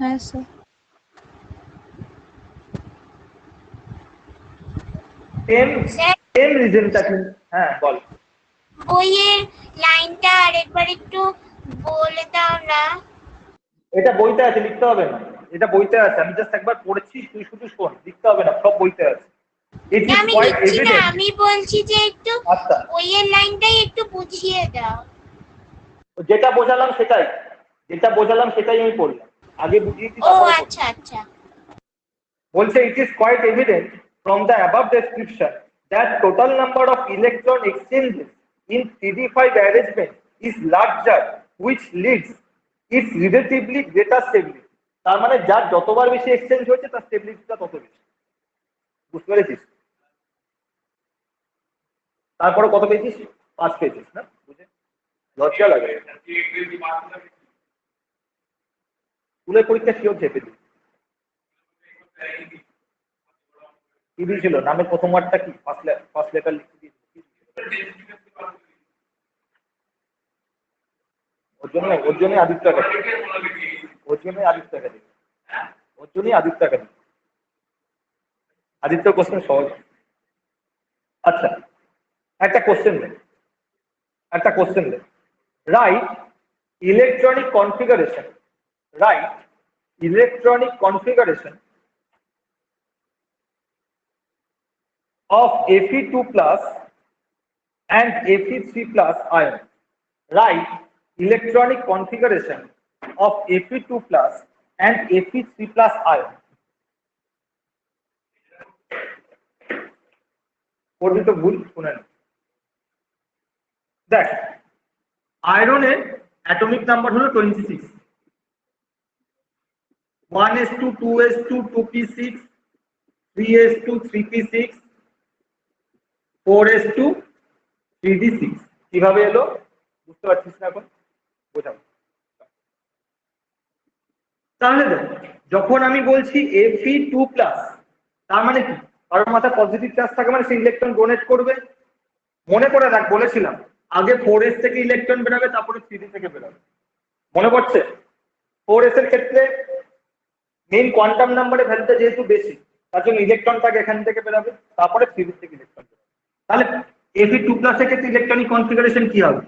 হ্যাঁ স্যার। সেম স্যার সেম রিজনটা কিন্তু, হ্যাঁ বল। বইয়ের লাইনটা আরেকবার একটু বলে দাও না। এটা বইতে আছে, লিখতে হবে না, এটা বইতে আছে, আমি জাস্ট একবার পড়েছি, তুই শুধু শোন, লিখতে হবে না, সব বইতে আছে। ইট না ইজ আমি কোয়াইট লিখছি না, এভিডেন্ট। আমি বলছি যে একটু আচ্ছা, বইয়ের লাইনটাই একটু বুঝিয়ে দাও। যেটা বোঝালাম সেটাই, যেটা বোঝালাম সেটাই আমি পড়লাম, আগে বুঝিয়েছি ও তারপরে পড়লাম। আচ্ছা আচ্ছা। বলছে it is quite evident from the above description that total number of electron exchanges in 3D5 arrangement is larger, which leads its relatively greater stability. তার মানে যার যতবার বেশি এক্সচেঞ্জ হয়েছে তার স্টেবিলিটিটা তত বেশি। বুঝতে পেরেছিস? তারপরে কত পেয়েছিস? 5 পেয়েছিস না? বুঝে লজ্জা লাগে। স্কুলের পরীক্ষা শিওর চেপে দিই। কি দিয়েছিল? নামের প্রথম ওয়ার্ডটা কি? ফার্স্ট লেটার লিখে দিয়েছিল। ওর জন্যই আদিত্য টাকা, ওর জন্যই আদিত্য টাকা দিই, ওর জন্যই আদিত্য টাকা দিই। আদিত্য কোশ্চেন সহজ। আচ্ছা, একটা কোশ্চেন দেয়, right electronic configuration, right electronic configuration of Fe2 plus and Fe3 plus ion. Write electronic configuration of Fe2 plus and Fe3 plus ion. করবি তো ভুল, শুনেন। দেখ, আয়রনের অ্যাটমিক নাম্বার হলো 26, 1s2 2s2 2p6 3s2 3p6 4s2 3d6। কিভাবে এলো বুঝতে পারছিস না এখন? বোঝাবো। তাহলে দেখ, যখন আমি বলছি Fe2 প্লাস, তার মানে কি? কারণ মাথায় পজিটিভ চার্জ থাকে মানে সে ইলেকট্রন ডোনেট করবে। মনে করে রাখ, বলেছিলাম আগে 4s থেকে ইলেকট্রন বেরোবে, তারপরে 3d থেকে বেরোবে। মনে পড়ছে? 4s এর ক্ষেত্রে মেইন কোয়ান্টাম নাম্বারের ভ্যালুটা যেহেতু বেশি, তার জন্য ইলেকট্রনটাকে এখান থেকে বেরোবে, তারপরে 3d থেকে ইলেকট্রন বেরোবে। তাহলে Fe2 প্লাস এর ক্ষেত্রে ইলেকট্রনিক কনফিগারেশন কি হবে?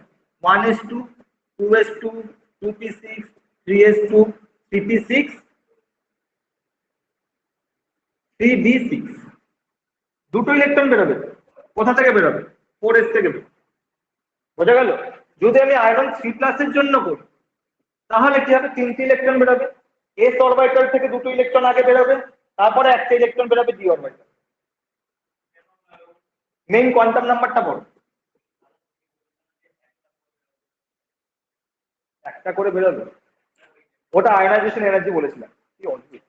1s2 2s2 2p6 3s2 3p6 3d6, দুটো ইলেকট্রন বেরোবে। কোথা থেকে বেরোবে? 4s থেকে বেরোবে। বোঝা গেল? যদি আমি আয়রন 3+ এর জন্য করি তাহলে কি হবে? 3টে ইলেকট্রন বেরোবে, s অরবিটাল থেকে 2টো ইলেকট্রন আগে বেরোবে, তারপরে একটা ইলেকট্রন বেরোবে d অরবিটাল। মেইন কোয়ান্টাম নাম্বারটা বলো। একটা করে বেরোবে, ওটা আয়নাইজেশন এনার্জি বলেছিলাম। কি অদ্ভুত!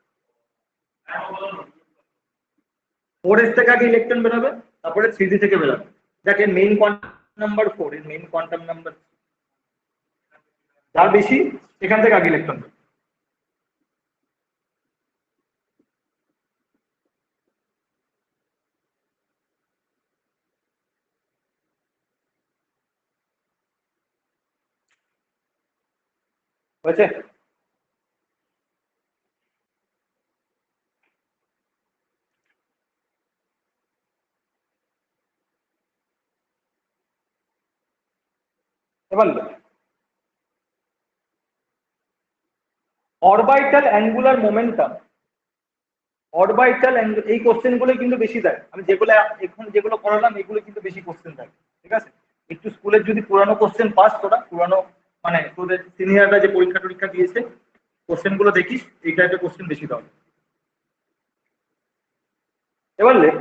4s থেকে আগে ইলেকট্রন বেরোবে, তারপরে 3d থেকে বেরোবে। যাকে মেইন কোয়ান্টাম নাম্বার 4, এর মেইন কোয়ান্টাম নাম্বার যার বেশি সেখান থেকে আগে ইলেকট্রন বেরোবে। হয়েছে? এবার অরবিটাল অ্যাঙ্গুলার মোমেন্টাম, অরবিটাল এই কোশ্চেন গুলো কিন্তু বেশি দেয়। আমি যেগুলো এখন যেগুলো করালাম এগুলো কিন্তু বেশি কোশ্চেন দেয়, ঠিক আছে? একটু স্কুলের যদি পুরানো কোশ্চেন পাস তোরা, পুরানো মানে তোদের সিনিয়ররা যে পরীক্ষা টরীক্ষা দিয়েছে কোশ্চেন গুলো দেখিস, এই টাইপের কোশ্চেন বেশি দাও। এবার লেখ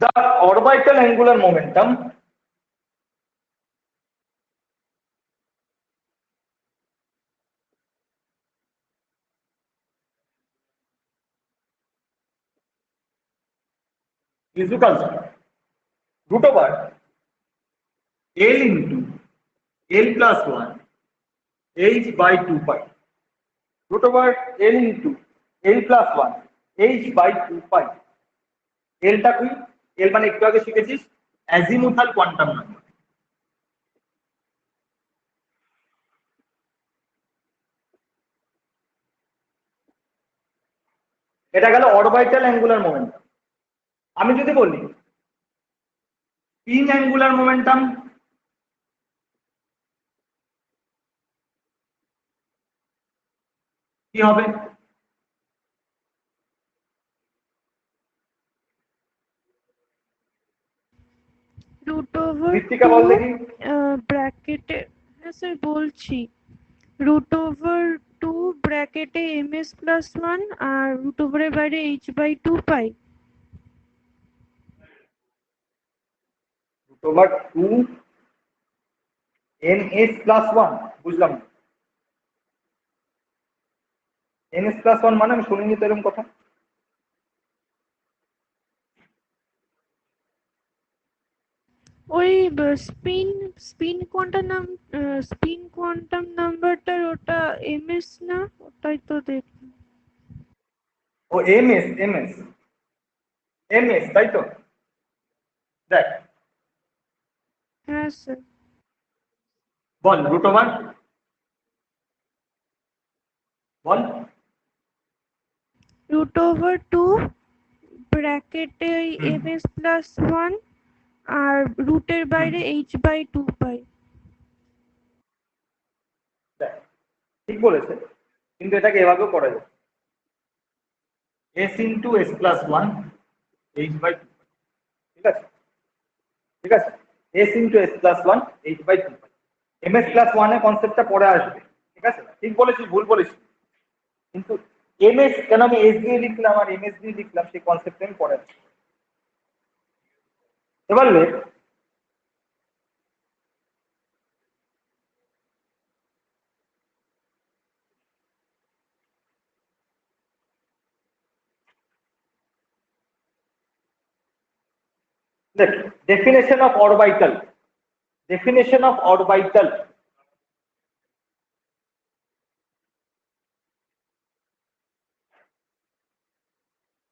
the orbital angular momentum is equals to root over L into L plus 1 h by 2 pi, root over L into L plus 1 h by 2 pi। এলটা কি? এল মানে একটু আগে শিখেছিস অ্যাজিমুথাল কোয়ান্টাম নাম্বার। এটা গেল অরবিটাল অ্যাঙ্গুলার মোমেন্টাম। আমি যদি বলি spin angular momentum, কি হবে? রুট ওভার ঋত্বিকা বল দেখি। ব্র্যাকেটে, হ্যাঁ স্যার বলছি, রুট ওভার 2 ব্র্যাকেটে ms প্লাস 1 আর রুট ওভারের বাইরে h by 2 pi. Root over 2 ns plus 1, বুঝলাম না। ns প্লাস 1 মানে আমি শুনিনি তো এরকম কথা। ওই স্পিন কোয়ান্টাম নাম্বারটার ওটা ms না, ওটাই তো দেখ। ও ms তাই তো? দেখ হ্যাঁ স্যার। বল রুট ওভার, বল। রুট ওভার 2 ব্র্যাকেটে ms প্লাস 1 আর রুটের বাইরে h বাই 2 পাই। দেখ ঠিক বলেছে, কিন্তু এটাকে এভাবেও করা যায় s into s plus 1 h by 2, ঠিক আছে? ঠিক আছে, s into s plus 1 h by 2 ms plus 1 এর কনসেপ্টটা পরে আসবে, ঠিক আছে? ঠিক বলেছিস, ভুল বলেছিস, কিন্তু ms কেন আমি s দিয়ে লিখলাম আর ms দিয়ে লিখলাম সেই কনসেপ্ট আমি পরে আসবে। এবার লেখ definition of orbital, definition of orbital।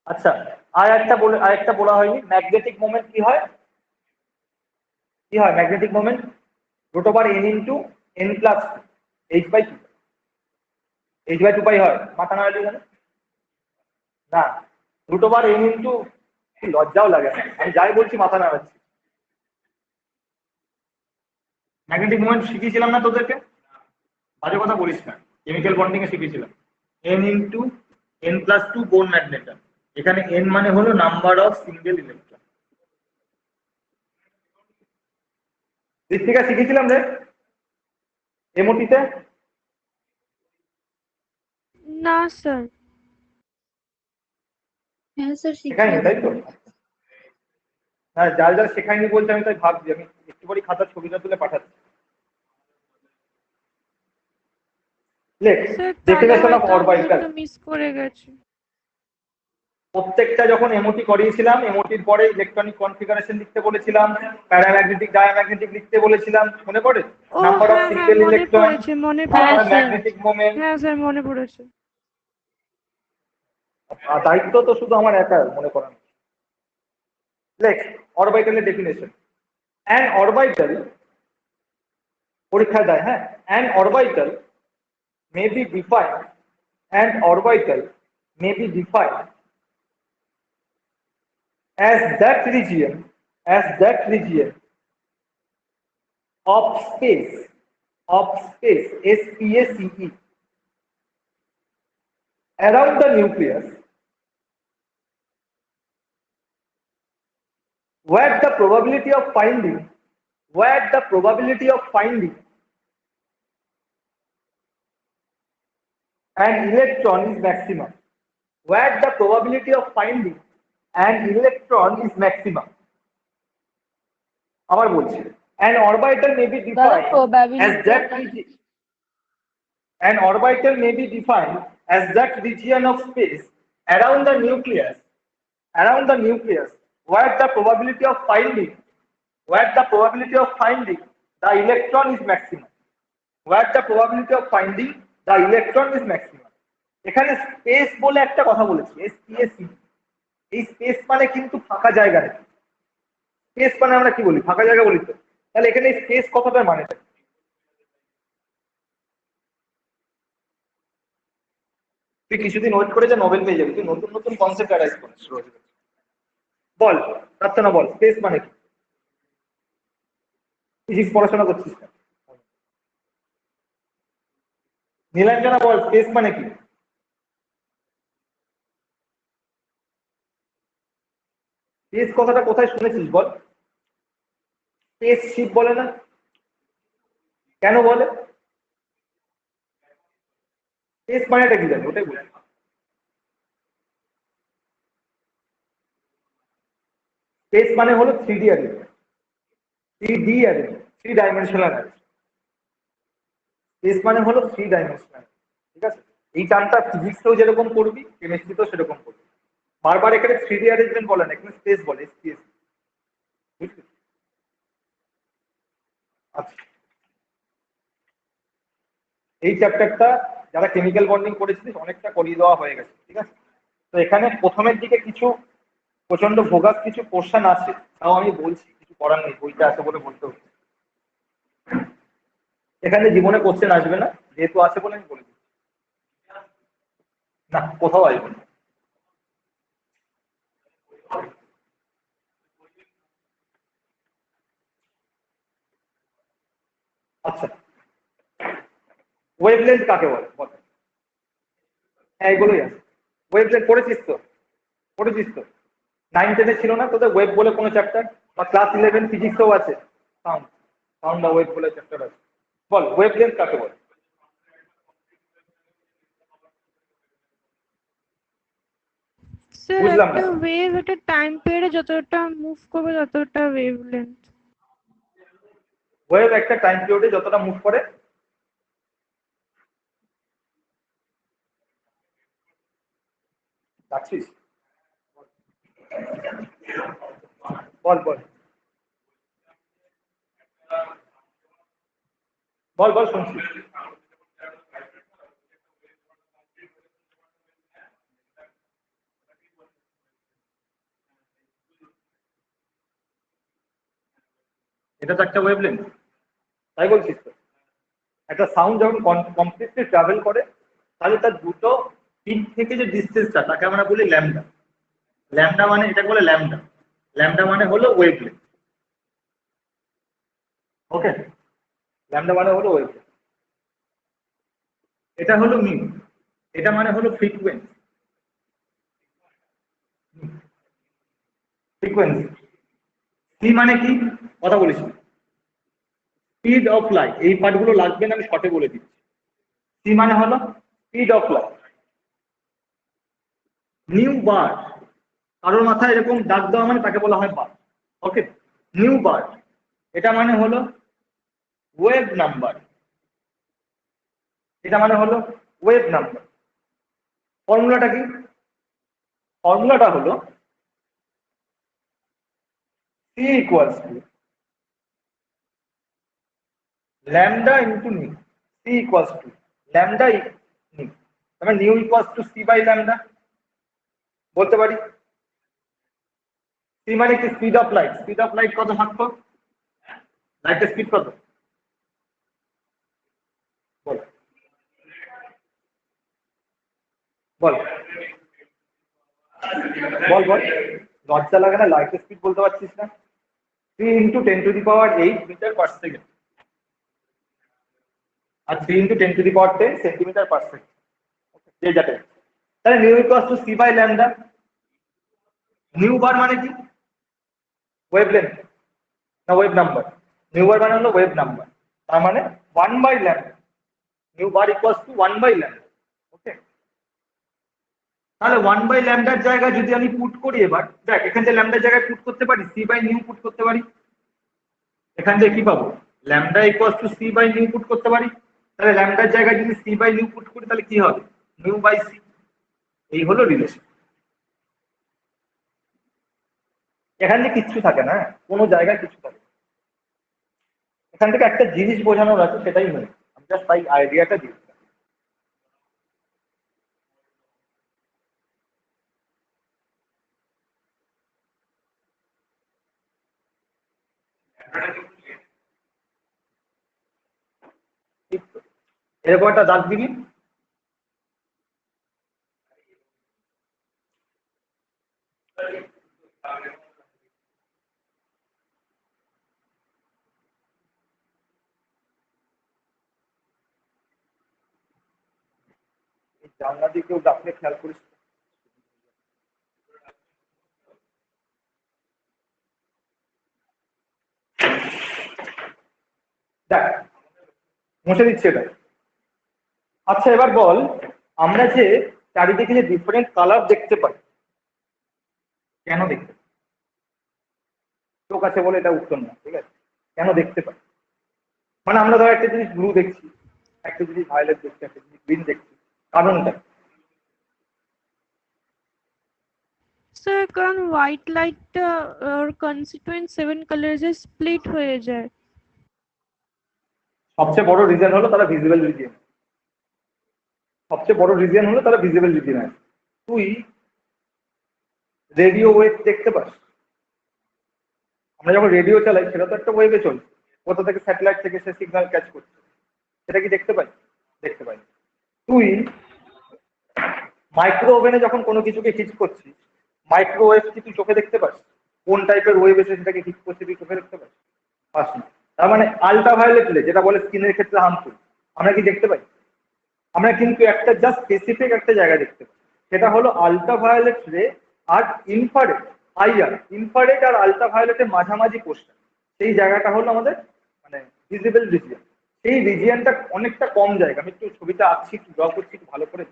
আচ্ছা, আর একটা বলা হয়নি, ম্যাগনেটিক মোমেন্ট কি হয়? কি হয় magnetic moment? Root over n into n plus h by 2, h by 2 pi হয়। মাথা নাড়ালি কেন? না, রুট ওভার n ইন্টু, লজ্জাও লাগে না, আমি যাই বলছি মাথা নাড়াচ্ছি। ম্যাগনেটিক মোমেন্ট শিখিয়েছিলাম না তোদেরকে? বাজে কথা বলিস না, কেমিক্যাল বন্ডিং এ শিখিয়েছিলাম। n ইন্টু n প্লাস 2 বোন ম্যাগনেটাম। এখানে n মানে হলো number of single electron, Ritwika শিখেছিলাম রে এমওটিতে? না স্যার। হ্যাঁ স্যার শেখায়নি তাই তো? হ্যাঁ, যার যার শেখায়নি বলতে আমি তাই ভাবছি, আমি একটুখানি খাতার ছবিটা তুলে পাঠাচ্ছি। লেখ স্যার তাহলে ডেফিনেশন অফ হয়তো আমি অরবাইটাল। একটু মিস করে গেছি। প্রত্যেকটা যখন এমওটি করিয়েছিলাম, এমওটির পরে ইলেকট্রনিক কনফিগারেশন লিখতে বলেছিলাম, প্যারাম্যাগনেটিক ডায়াম্যাগনেটিক লিখতে বলেছিলাম, মনে পড়ে? ও নাম্বার অফ হ্যাঁ হ্যাঁ, সিঙ্গেল মনে ইলেকট্রন, পড়েছে মনে হ্যাঁ পড়েছে। স্যার। Magnetic moment. হ্যাঁ স্যার মনে পড়েছে। আর দায়িত্ব তো শুধু আমার একা মনে করানো। লেখ অরবাইটালের ডেফিনেশন। অ্যান অরবাইটাল, পরীক্ষায় দেয়, হ্যাঁ, an orbital may be defined, and orbital may be defined as that region of space, space around the nucleus where the probability of finding an electron is maximum, where the probability of finding an electron is maximum. আবার বলছি, an orbital may be defined as that region, an orbital may be defined as that region of space around the nucleus where the probability of finding the electron is maximum, where the probability of finding the electron is maximum. এখানে space বলে একটা কথা বলেছি, এসপিএসি। এই space মানে কিন্তু ফাঁকা জায়গা নেই। স্পেস মানে আমরা কি বলি? ফাঁকা জায়গা বলি তো। তাহলে এখানে স্পেস কথাটার মানে তুই কিছুদিন ওয়েট করে যা, নোবেল পেয়ে যাবি। তুই নতুন নতুন কনসেপ্ট অ্যারাইজ করিস রোজ। বল প্রার্থনা, বল স্পেস মানে কি? ফিজিক্স পড়াশোনা করছিস না? নীলাঞ্জনা বল স্পেস মানে কি? স্পেস কথাটা কোথায় শুনেছিস বল? স্পেস শিপ বলে না? কেন বলে? স্পেস মানেটা কি জানি, ওটাই বলি। স্পেস মানে হলো 3D array, 3 dimensional array. Space মানে হলো 3 ডাইমেনশনাল, ঠিক আছে? এই টার্মটা ফিজিক্সেও যেরকম পড়বি, কেমিস্ট্রিতেও সেরকম পড়বি। বারবার এখানে 3D অ্যারেঞ্জমেন্ট বলে না, এখানে স্পেস বলে, এসপিএস। বুঝলি? আচ্ছা, এই চ্যাপ্টারটা যারা কেমিক্যাল বন্ডিং করেছিস অনেকটা করিয়ে দেওয়া হয়ে গেছে, ঠিক আছে? তো এখানে প্রথমের দিকে কিছু প্রচন্ড ভোগাস কিছু কোশ্চেন আছে, তাও আমি বলছি, কিছু করার নেই, বইটা আছে বলে বলতে হচ্ছে। এখানে জীবনে কোশ্চেন আসবে না, যেহেতু আছে বলে আমি বলে দিচ্ছি। না, কোথাও আসবে না। আচ্ছা, ওয়েভলেন্থ কাকে বলে বল? হ্যাঁ, এগুলোই আছে। ওয়েভলেন্থ পড়েছিস তো 9-10 ছিল না তোদের ওয়েভ বলে কোনো চ্যাপ্টার? বা ক্লাস 11 ফিজিক্সেও আছে, সাউন্ড বা ওয়েভ বলে চ্যাপ্টার আছে। বল ওয়েভলেন্থ কাকে বলে? স্যার বুঝলাম একটা না। ওয়েভ একটা টাইম পিরিয়ডে যতটা মুভ করবে ততটা ওয়েভলেন্থ। ওয়েভ একটা টাইম পিরিয়ডে যতটা মুভ করে। রাখছিস? বল বল বল বল শুনছি। এটা তো একটা ওয়েভলেন্থ, তাই বলছিস তো? একটা সাউন্ড যখন কমপ্লিটলি ট্রাভেল করে, তাহলে তার দুটো পিক থেকে যে ডিস্টেন্সটা তাকে আমরা বলি ল্যামডা। ল্যামডা মানে, এটাকে বলে ল্যামডা। ল্যামডা মানে হলো ওয়েভলেন্থ। ওকে, ল্যামডা মানে হলো ওয়েভলেন্থ। এটা হলো মিউ, এটা মানে হলো ফ্রিকোয়েন্সি। ফ্রিকোয়েন্সি। সি মানে কি কথা বলিস? স্পিড অফ লাইট, এই পার্টগুলো লাগবে না, আমি শর্টে বলে দিচ্ছি। সি মানে হলো স্পিড অফ লাইট। নিউ বার, কারোর মাথায় এরকম দাগ দেওয়া মানে তাকে বলা হয় বার। ওকে, নিউ বার এটা মানে হলো ওয়েভ নাম্বার, এটা মানে হলো ওয়েভ নাম্বার। ফর্মুলাটা কি? ফর্মুলাটা হলো C equals to lambda into nu. C equals to lambda nu, তাহলে nu equals to C by lambda বলতে পারি। সি মানে কি? Speed of light. Speed of light কত থাকতো? লাইটের স্পিড কত বল, বল বল বল, লজ্জা লাগে না? লাইটের স্পিড বলতে পারছিস না? 3 ইন্টু 10⁸ মিটার পার সেকেন্ড, আর 3 ইন্টু 10⁻10 সেন্টিমিটার পার সেকেন্ড, যে যাতে। তাহলে nu equals to C by lambda. Nu bar মানে কি? ওয়েভ লেন্থ না ওয়েভ নাম্বার? নিউ বার মানে হলো ওয়েভ নাম্বার, তার মানে 1 by lambda. Nu bar equals to 1 by lambda. Okay, তাহলে 1 বাই ল্যামডার জায়গায় যদি আমি পুট করি, এবার দেখ এখান থেকে ল্যামডার জায়গায় পুট করতে পারি, সি বাই নিউ পুট করতে পারি। এখান থেকে কি পাবো? Lambda equals to C by nu put করতে পারি। তাহলে ল্যামডার জায়গায় যদি সি বাই নিউ পুট করি তাহলে কি হবে? Nu by c. এই হলো রিলেশন। এখান থেকে কিচ্ছু থাকে না, কোনো জায়গায় কিছু থাকে না। এখান থেকে একটা জিনিস বোঝানোর আছে, সেটাই নয়, আমি জাস্ট তাই আইডিয়াটা দিই। এরকম একটা দাগ দিবি, জানলা দিয়ে কেউ ডাকলে খেয়াল করিস। দেখ মুছে দিচ্ছি এটা। আচ্ছা এবার বল, আমরা যে চারিদিকে যে ডিফারেন্ট কালার দেখতে পাই, কেন দেখতে পাই? চোখ আছে বলে এটা উত্তর না, ঠিক আছে? কেন দেখতে পাই? মানে আমরা ধর একটা জিনিস ব্লু দেখছি, একটা জিনিস ভায়োলেট দেখছি, একটা জিনিস গ্রিন দেখছি, কারণটা? স্যার কারণ হোয়াইট লাইটটা ওর কনস্টিটুয়েন্ট 7 কালার্সে স্প্লিট হয়ে যায়। সবচেয়ে বড় রিজন হলো তারা ভিজিবল রিজিয়ন। সবচেয়ে বড় রিজন হলো তারা ভিজিবল রিজিয়ন আছে। তুই রেডিও ওয়েভ দেখতে পাস? আমরা যখন রেডিও চালাই সেটা তো একটা ওয়েভে চলছে, কোথা থেকে স্যাটেলাইট থেকে সে সিগন্যাল ক্যাচ করছে, সেটা কি দেখতে পাই? দেখতে পাই। তুই মাইক্রো ওভেনে যখন কোনো কিছুকে হিট করছিস, মাইক্রোওয়েভ কি তুই চোখে দেখতে পাস? কোন টাইপের ওয়েভ এসে সেটাকে হিট করছে তুই চোখে দেখতে পাস? পাস না। তার মানে আলট্রাভায়োলেট রে, যেটা বলে স্কিনের ক্ষেত্রে হার্মফুল, আমরা কি দেখতে পাই? আমরা কিন্তু একটা জাস্ট স্পেসিফিক একটা জায়গা দেখতে পাই, সেটা হলো আলট্রাভায়োলেট রে আর ইনফ্রারেড। আইআর ইনফ্রারেড আর আলট্রাভায়োলেটের মাঝামাঝি পোর্শন, সেই জায়গাটা হলো আমাদের মানে ভিজিবল রিজিয়ন। সেই রিজিয়নটা অনেকটা কম জায়গা। আমি একটু ছবিটা আঁকছি, একটু ড্র করছি, একটু ভালো করে।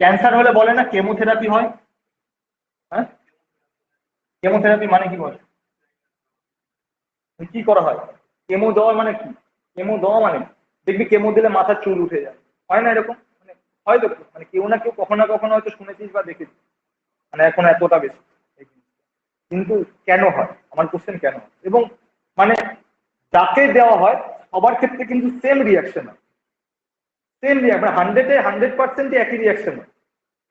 ক্যান্সার হলে বলে না কেমোথেরাপি হয়? হ্যাঁ, কেমোথেরাপি মানে কি বলে? কি করা হয়? কেমো দেওয়া মানে কি? কেমো দেওয়া মানে দেখবি কেমো দিলে মাথার চুল উঠে যায়, হয় না এরকম? মানে হয় তো, মানে কেউ না কেউ কখনো না কখনো হয়তো শুনেছিস বা দেখেছিস, মানে এখন এতটা বেশি এই জিনিসটা। কিন্তু কেন হয়, আমার কোশ্চেন কেন হয়? এবং মানে যাকে দেওয়া হয় সবার ক্ষেত্রে কিন্তু সেম রিয়াকশন হয়, সেম রিয়াকশন, মানে 100% একই রিয়াকশন হয়।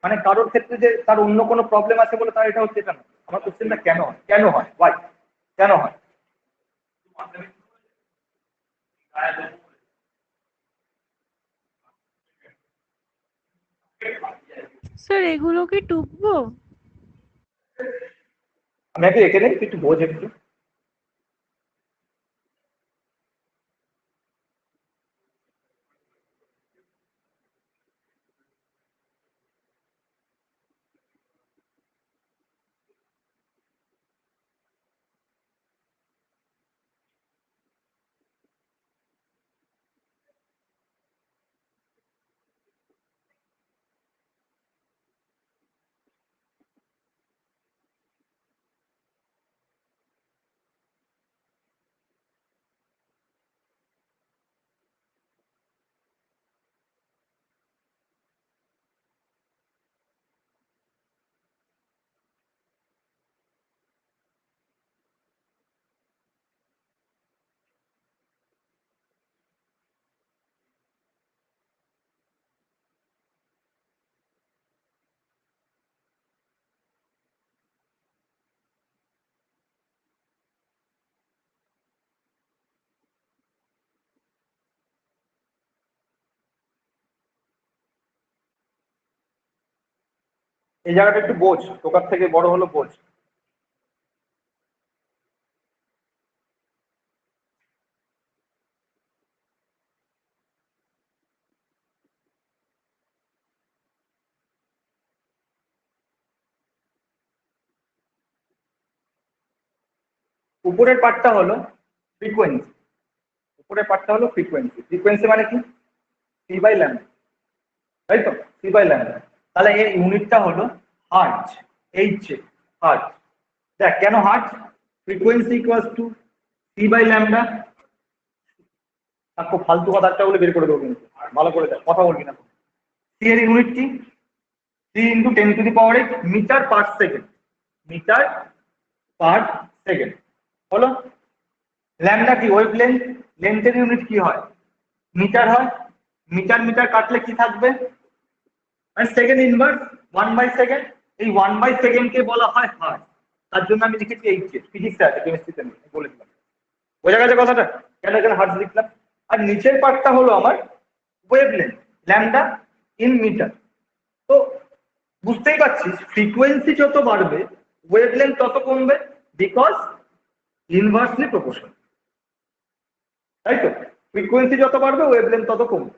মানে কারোর ক্ষেত্রে যে তার অন্য কোনো প্রবলেম আছে বলে তার এটা হচ্ছে, এটা না। আমার কোশ্চেনটা কেন হয়, কেন হয়, ওয়াই, কেন হয়? স্যার এগুলো কি টুকবো? আমি আগে এঁকে নেই, তুই একটু বোঝ একটু। এই জায়গাটা একটু বোঝ, টোকার থেকে বড় হলো বোঝ। উপরের পার্টটা হলো ফ্রিকোয়েন্সি, উপরের পার্টটা হলো ফ্রিকোয়েন্সি। ফ্রিকোয়েন্সি মানে কি? সি বাই ল্যাম্ডা, তাই তো? C by lambda. তাহলে এর ইউনিটটা হলো হার্টজ, এইচ হার্টজ। দেখ কেন hertz? Frequency equals to C by lambda. খুব ফালতু কথাটা বলে বের করে দেবো কিন্তু, ভালো করে দেখ, কথা বলবি না। সি এর ইউনিট কি? C into 10⁻⁸ metre per second, metre per second হলো। ল্যাম্ডা কি? Wavelength. লেন্থের ইউনিট কি হয়? মিটার হয়। মিটার মিটার কাটলে কি থাকবে? সেকেন্ড ইনভার্স 1/সেকেন্ড। এই 1/সেকেন্ডকে বলা হয় হার্টজ। তার জন্য আমি লিখেছি এইচ, ফিজিক্সে আছে, কেমিস্ট্রিতে নেই, বলে দিলাম। বোঝা গেছে কথাটা? কেন এখানে হার্টজ লিখলাম? আর নিচের পার্টটা হলো আমার wave length, lambda in metre. তো বুঝতেই পারছিস ফ্রিকোয়েন্সি যত বাড়বে ওয়েভ লেন্থ তত কমবে, বিকজ ইনভার্সলি প্রপোর্শনাল, তাই তো? ফ্রিকোয়েন্সি যত বাড়বে ওয়েভ লেন্থ তত কমবে।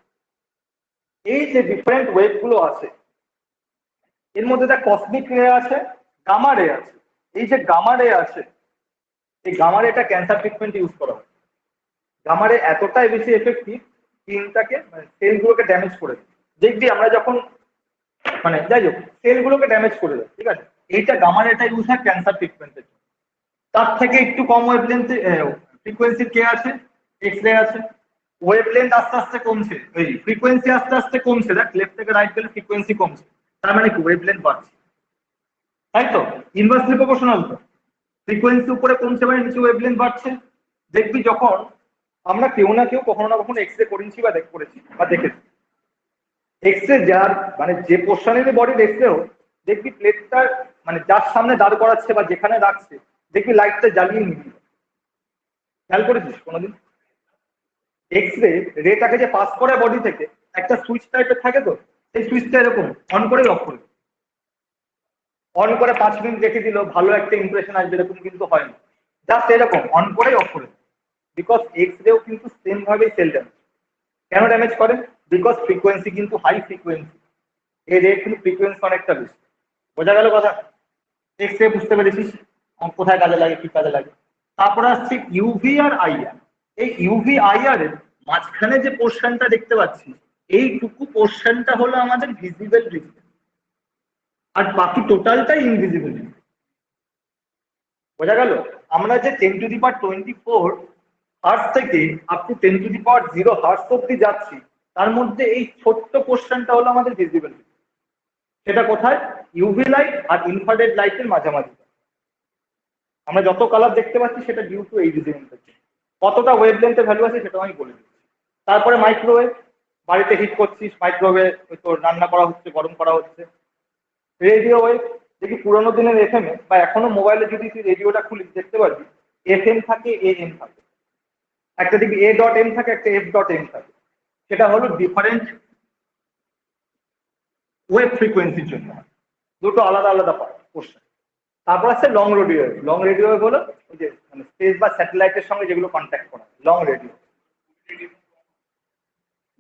এই যে ডিফারেন্ট ওয়েভ গুলো আছে, এর মধ্যে দেখ কসমিক রে আছে, গামা রে আছে। এই যে গামা রে আছে, এই গামা রেটা ক্যান্সার ট্রিটমেন্ট ইউজ করা হয়। গামা রে এতটাই বেশি এফেক্টিভ, স্কিনটাকে মানে সেলগুলোকে ড্যামেজ করে দেয়। দেখবি আমরা যখন মানে যাই হোক সেলগুলোকে ড্যামেজ করে দেয়, ঠিক আছে? এইটা গামা রেটা ইউজ হয় ক্যান্সার ট্রিটমেন্টের। তার থেকে একটু কম ওয়েভ লেন্থ ফ্রিকোয়েন্সি কে আছে? এক্স রে আছে। ওয়েভ লেন্থ আস্তে আস্তে কমছে, এই ফ্রিকোয়েন্সি আস্তে আস্তে কমছে। দেখ লেফট থেকে রাইট গেলে ফ্রিকোয়েন্সি কমছে, তার মানে কি? ওয়েভ লেন্থ বাড়ছে, তাই তো? ইনভার্সলি প্রপোর্শনাল তো। ফ্রিকোয়েন্সি উপরে কমছে মানে নিচে ওয়েভ লেন্থ বাড়ছে। দেখবি যখন আমরা কেউ না কেউ কখনো না কখনো এক্স রে করেছি বা করেছি বা দেখেছি। এক্স রে যার মানে যে পোর্শনের বডির এক্স রে হোক, দেখবি প্লেটটার মানে যার সামনে দাঁড় করাচ্ছে বা যেখানে রাখছে, দেখবি লাইটটা জ্বালিয়ে নিবি। খেয়াল করেছিস কোনোদিন? এক্স রে রেটাকে যে পাস করে বডি থেকে, একটা সুইচ টাইপের থাকে, তো সেই সুইচটা এরকম অন করে অফ করে, অন করে 5 মিনিট রেখে দিল, ভালো একটা ইমপ্রেশন আসবে, এরকম কিন্তু হয় না। জাস্ট এরকম অন করে অফ করে, বিকজ এক্স রেও কিন্তু সেম ভাবেই সেল ড্যামেজ। কেন ড্যামেজ করে? বিকজ ফ্রিকোয়েন্সি কিন্তু হাই ফ্রিকোয়েন্সি, এই রে কিন্তু ফ্রিকোয়েন্সি অনেকটা বেশি। বোঝা গেল কথা? এক্স রে বুঝতে পেরেছিস কোথায় কাজে লাগে, কি কাজে লাগে। তারপরে আসছে ইউভি আর আইআর। এই ইউভি আইআর এর মাঝখানে যে পোর্শনটা দেখতে পাচ্ছি, এইটুকু পোর্শনটা হলো আমাদের ভিজিবল রিজন, আর বাকি টোটালটাই ইনভিজিবল। বোঝা গেল? আমরা যে 10⁻24 হার্টজ থেকে আপ টু 10⁻0 হার্টজ অব্দি যাচ্ছি, তার মধ্যে এই ছোট্ট পোর্শনটা হলো আমাদের ভিজিবল। সেটা কোথায়? ইউভি লাইট আর ইনফ্রারেড লাইটের মাঝামাঝি। আমরা যত কালার দেখতে পাচ্ছি সেটা ডিউ টু এই রিজনটা। কতটা ওয়েভ লেন্থের ভ্যালু আছে সেটাও আমি বলে দিচ্ছি। তারপরে মাইক্রোওয়েভ, বাড়িতে হিট করছিস, মাইক্রোওয়েভে তো রান্না করা হচ্ছে, গরম করা হচ্ছে। রেডিও ওয়েভ, দেখি পুরোনো দিনের এফএম এ বা এখনো মোবাইলে যদি তুই রেডিওটা খুলিস দেখতে পারবি এফএম থাকে, এএম থাকে। একটা দেখবি A.M থাকে, একটা F.M থাকে। সেটা হলো ডিফারেন্ট ওয়েভ ফ্রিকোয়েন্সির জন্য, দুটো আলাদা আলাদা পোর্শন। তারপর আছে long radio wave. Long radio wave হলো ওই যে মানে স্পেস বা স্যাটেলাইটের সঙ্গে যেগুলো কন্ট্যাক্ট করা, লং রেডিও।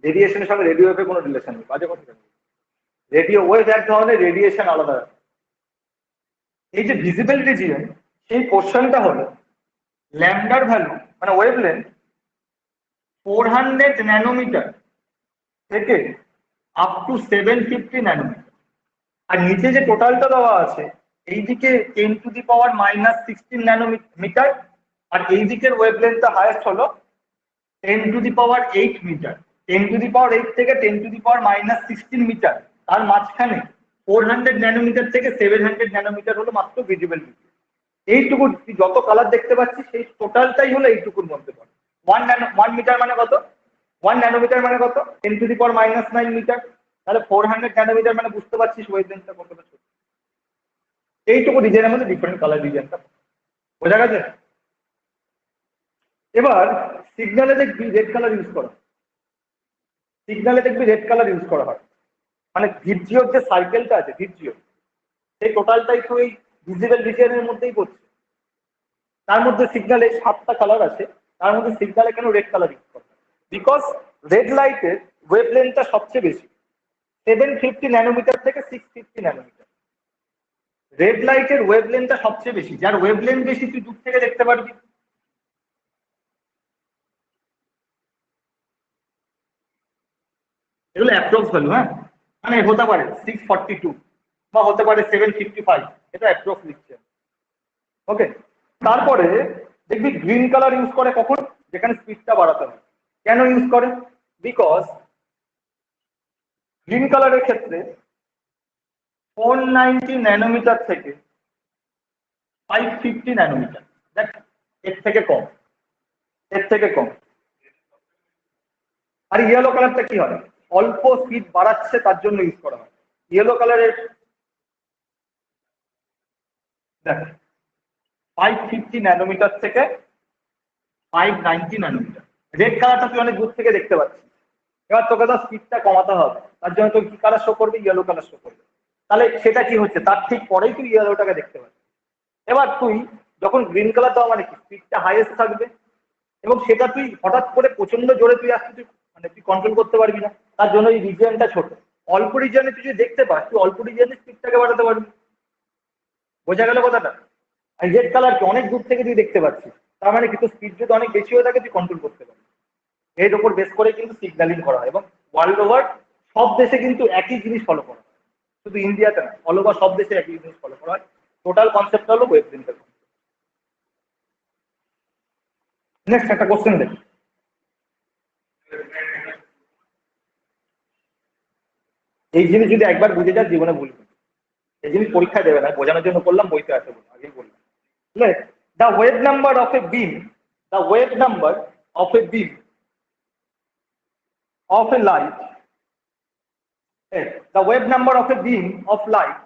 রেডিয়েশনের সঙ্গে রেডিও ওয়েভের কোনো রিলেশন নেই, বাজে কথা। রেডিও ওয়েভ এক ধরনের, রেডিয়েশন আলাদা। এই যে ভিজিবল রিজিয়ন, সেই পোর্শনটা হলো ল্যামডার ভ্যালু মানে ওয়েভ লেন্থ 400 ন্যানোমিটার থেকে আপ টু 750 ন্যানোমিটার। আর নিচে যে টোটালটা দেওয়া আছে, এইদিকে 10⁻⁻16 ন্যানোমিটার, আর এই দিকের ওয়েভ লেন্থটা হাইয়েস্ট হলো 10⁻8 মিটার। 10⁻8 থেকে 10⁻16 মিটার, তার মাঝখানে 400 ন্যানোমিটার থেকে 700 ন্যানোমিটার হলো মাত্র ভিজিবল। এইটুকু যত কালার দেখতে পাচ্ছি সেই টোটালটাই হলো এইটুকুর মধ্যে পড়ে। 1 মিটার মানে কত? 1 ন্যানোমিটার মানে কত? 10⁻⁹ মিটার। তাহলে 400 ন্যানোমিটার মানে বুঝতে পারছিস ওয়েভ লেন্থটা কতটা ছোট। এইটুকু ডিজাইনের মধ্যে ডিফারেন্ট কালার ডিজাইনটা। বোঝা গেছে? এবার সিগন্যালে দেখবি রেড কালার ইউজ করা, সিগন্যালে দেখবি রেড কালার ইউজ করা হয়। মানে ভিজিওর যে সার্কেলটা আছে, ভিজিও সেই টোটালটাই তো এই ভিজিবল রিজিয়নের মধ্যেই পড়ছে। তার মধ্যে সিগন্যালে 7টা কালার আছে, তার মধ্যে সিগন্যালে কেন রেড কালার ইউজ করে? বিকজ রেড লাইটের ওয়েভলেন্থটা সবচেয়ে বেশি, 750 ন্যানোমিটার থেকে 650 ন্যানোমিটার। রেড লাইটের ওয়েভলেন্থটা সবচেয়ে বেশি, যার ওয়েভলেন্থ বেশি তুই দূর থেকে দেখতে পারবি। এগুলো অ্যাপ্রক্স ভ্যালু, হ্যাঁ, মানে হতে পারে 642 বা হতে পারে 755, এটা অ্যাপ্রক্স লিখছে। ওকে, তারপরে দেখবি গ্রিন কালার ইউজ করে কখন? যেখানে স্পিডটা বাড়াতে হয়। কেন ইউজ করে? বিকজ গ্রিন কালারের ক্ষেত্রে 490 ন্যানোমিটার থেকে 550 ন্যানোমিটার, দেখ এর থেকে কম, এর থেকে কম। আর ইয়েলো কালারটা কি হয়? অল্প স্পিড বাড়াচ্ছে তার জন্য ইউজ করা হয়। ইয়েলো কালারের দেখ 550 ন্যানোমিটার থেকে 590 ন্যানোমিটার। রেড কালারটা তুই অনেক দূর থেকে দেখতে পাচ্ছিস, এবার তোকে তো স্পিডটা কমাতে হবে, তার জন্য তোর কি কালার শো করবে? ইয়েলো কালার শো করবে। তাহলে সেটা কি হচ্ছে? তার ঠিক পরেই তুই ইয়েলোটাকে দেখতে পাচ্ছিস। এবার তুই যখন গ্রিন কালার দেওয়া মানে কি, স্পিডটা হাইয়েস্ট থাকবে এবং সেটা তুই হঠাৎ করে প্রচন্ড জোরে তুই আসতে তুই মানে তুই কন্ট্রোল করতে পারবি না, তার জন্য এই রিজিয়নটা ছোট। অল্প রিজিয়নে তুই যদি দেখতে পাস, তুই অল্প রিজিয়নে স্পিডটাকে বাড়াতে পারবি। বোঝা গেল কথাটা? আর রেড কালারকে অনেক দূর থেকে তুই দেখতে পাচ্ছিস, তার মানে কিন্তু স্পিড যদি অনেক বেশি হয়ে থাকে তুই কন্ট্রোল করতে পারবি। এর উপর বেস করে কিন্তু সিগন্যালিং করা হয় এবং ওয়ার্ল্ড ওভার সব দেশে কিন্তু একই জিনিস ফলো করা হয়, শুধু ইন্ডিয়াতে না, অল ওভার সব দেশে একই জিনিস ফলো করা হয়। টোটাল কনসেপ্টটা হলো ওয়েভলেন্থের। নেক্সট একটা কোশ্চেন দেখ। এই জিনিস যদি একবার বুঝে যাস জীবনে ভুলবি, এই জিনিস পরীক্ষায় দেবে না, বোঝানোর জন্য করলাম, বইতে আছে বলে আগেই বললাম। The wave number of A beam, the wave number of A beam of a light, the wave number of a beam of light,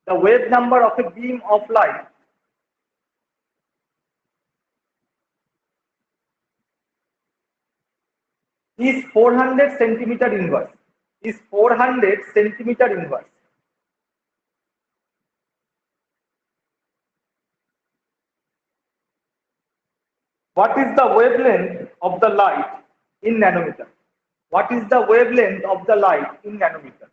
the wave number of a beam of light is 400 centimeter inverse, is 400 centimeter inverse. What is the wavelength of the light in nanometer? What is the wavelength of the light in nanometer?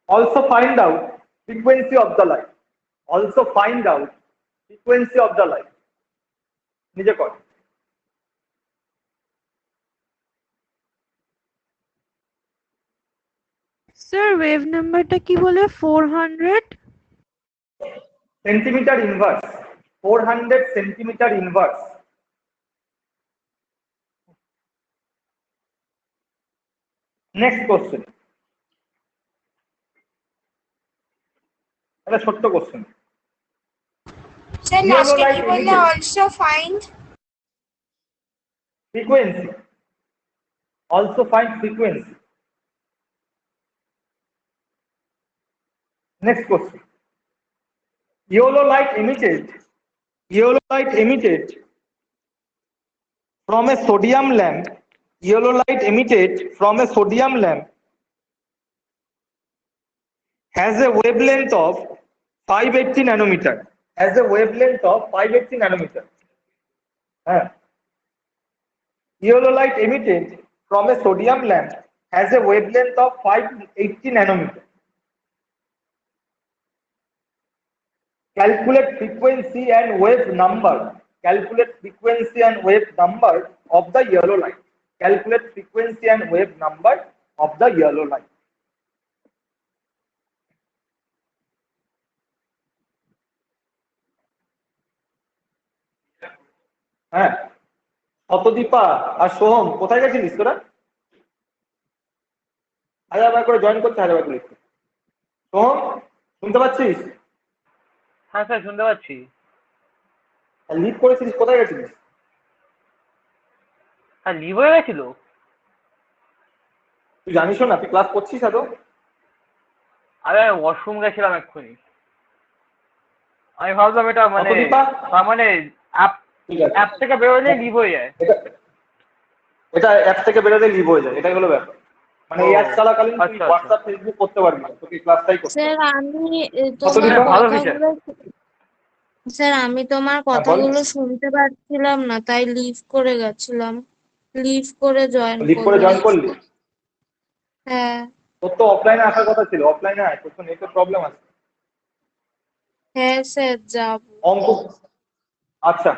Also find out frequency of the light. Also find out frequency of the light. নিজে কর। Sir wave নাম্বারটা কি বলে? 400 centimetre inverse, 400 centimetre inverse. Next question, একটা ছোট্ট question. Sir লাস্টে কি বললে? Also find frequency, also find frequency. Next question, yellow light emitted from a sodium lamp, yellow light emitted from a sodium lamp has a wavelength of 580 nanometer, has a wavelength of 580 nanometer. Yellow light emitted from a sodium lamp has a wavelength of 580 nanometer. Calculate frequency and wave number. Calculate frequency and wave number of the yellow light. Calculate frequency and wave number of the yellow light. হ্যাঁ, শতদীপা আর সোহম কোথায় গেছিলিস তোরা? হাজার করে join করতে, হাজার করে লিখতে। সোহম শুনতে পাচ্ছিস? হ্যাঁ স্যার শুনতে পাচ্ছি। লিভ করেছিলিস, কোথায় গেছিলিস? হ্যাঁ লিভ হয়ে গেছিল। তুই জানিস না তুই ক্লাস করছিস এত? আরে ওয়াশরুম গেছিলাম এক্ষুনি। আমি ভাবলাম এটা মানে শতদীপা? তার মানে ঠিক আছে, অ্যাপ থেকে বেরোলে লিভ হয়ে যায়। এটা এটা অ্যাপ থেকে বেরোতে লিভ হয়ে যায়, এটাই হলো ব্যাপার। মানে এই ও, অ্যাপ চলাকালীন তুই আচ্ছা আচ্ছা। হোয়াটসঅ্যাপ ফেসবুক করতে পারবি না, তোকে ক্লাসটাই করতে স্যার হবে। আমি কত তোমার দিন ভালো ফিচার। কথাগুলো স্যার আমি তোমার হ্যাঁ বল। কথাগুলো শুনতে পাচ্ছিলাম না, তাই লিভ করে গেছিলাম, লিভ করে জয়েন লিভ করে করলাম। জয়েন করলি? হ্যাঁ। তোর তো অফলাইনে আসার কথা ছিল, অফলাইনে আয়, তোর তো নেটের প্রবলেম আছে। হ্যাঁ স্যার যাব। অঙ্ক, আচ্ছা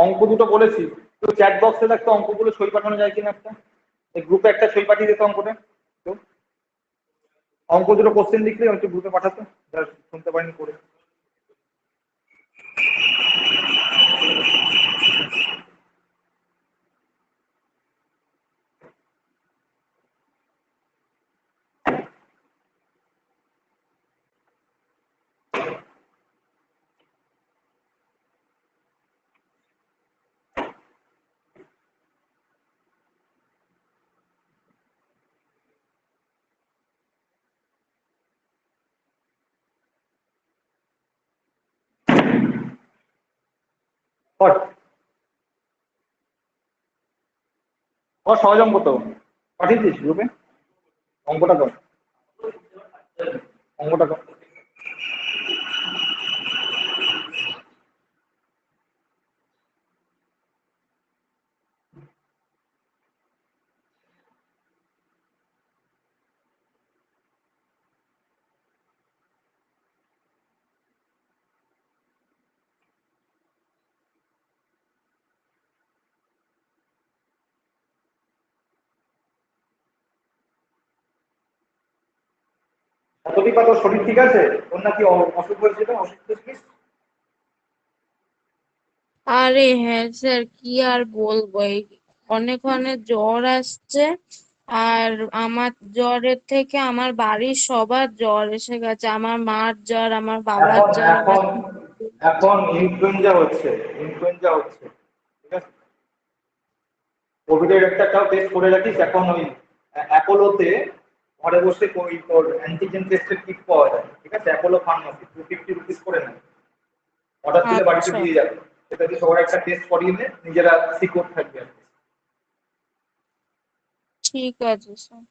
অঙ্ক দুটো বলেছি, তো চ্যাট বক্সে দেখতো অঙ্কগুলো সই পাঠানো যায় কিনা একটা, এই গ্রুপে একটা সই পাঠিয়ে দিত অঙ্কটা। তো অঙ্ক দুটো কোশ্চেন লিখলে একটু গ্রুপে পাঠাতো, যারা শুনতে পারিনি করে। কর, কর সহজ অঙ্ক তো পাঠিয়েছিস গ্রুপে, অঙ্কটা কর, অঙ্কটা কর। প্রদীপা তোর শরীর ঠিক আছে? তোর নাকি অসুখ হয়েছিল, অসুখ হয়েছিলিস? আরে হ্যাঁ স্যার, কি আর বলবো, এই অনেক অনেক জ্বর আসছে। আর আমার জ্বরের থেকে আমার বাড়ির সবার জ্বর এসে গেছে, আমার মার জ্বর, আমার বাবার এখন জ্বর, আমার এখন এখন ইনফ্লুয়েঞ্জা হচ্ছে, ইনফ্লুয়েঞ্জা হচ্ছে, ঠিক আছে? কোভিডের একটাও টেস্ট করে রাখিস, এখন ওই অ্যাপোলোতে ঘরে বসে ওই তোর অ্যান্টিজেন টেস্টের কিট পাওয়া যায়, ঠিক আছে? অ্যাপোলো ফার্মাসি 250 রুপিস করে নেয়, অর্ডার দিলে বাড়িতে আচ্ছা দিয়ে যাবে। সেটা দিয়ে সবার একটা টেস্ট করিয়ে নে, নিজেরা সিকিউর থাকবে আর কি। ঠিক আছে স্যার।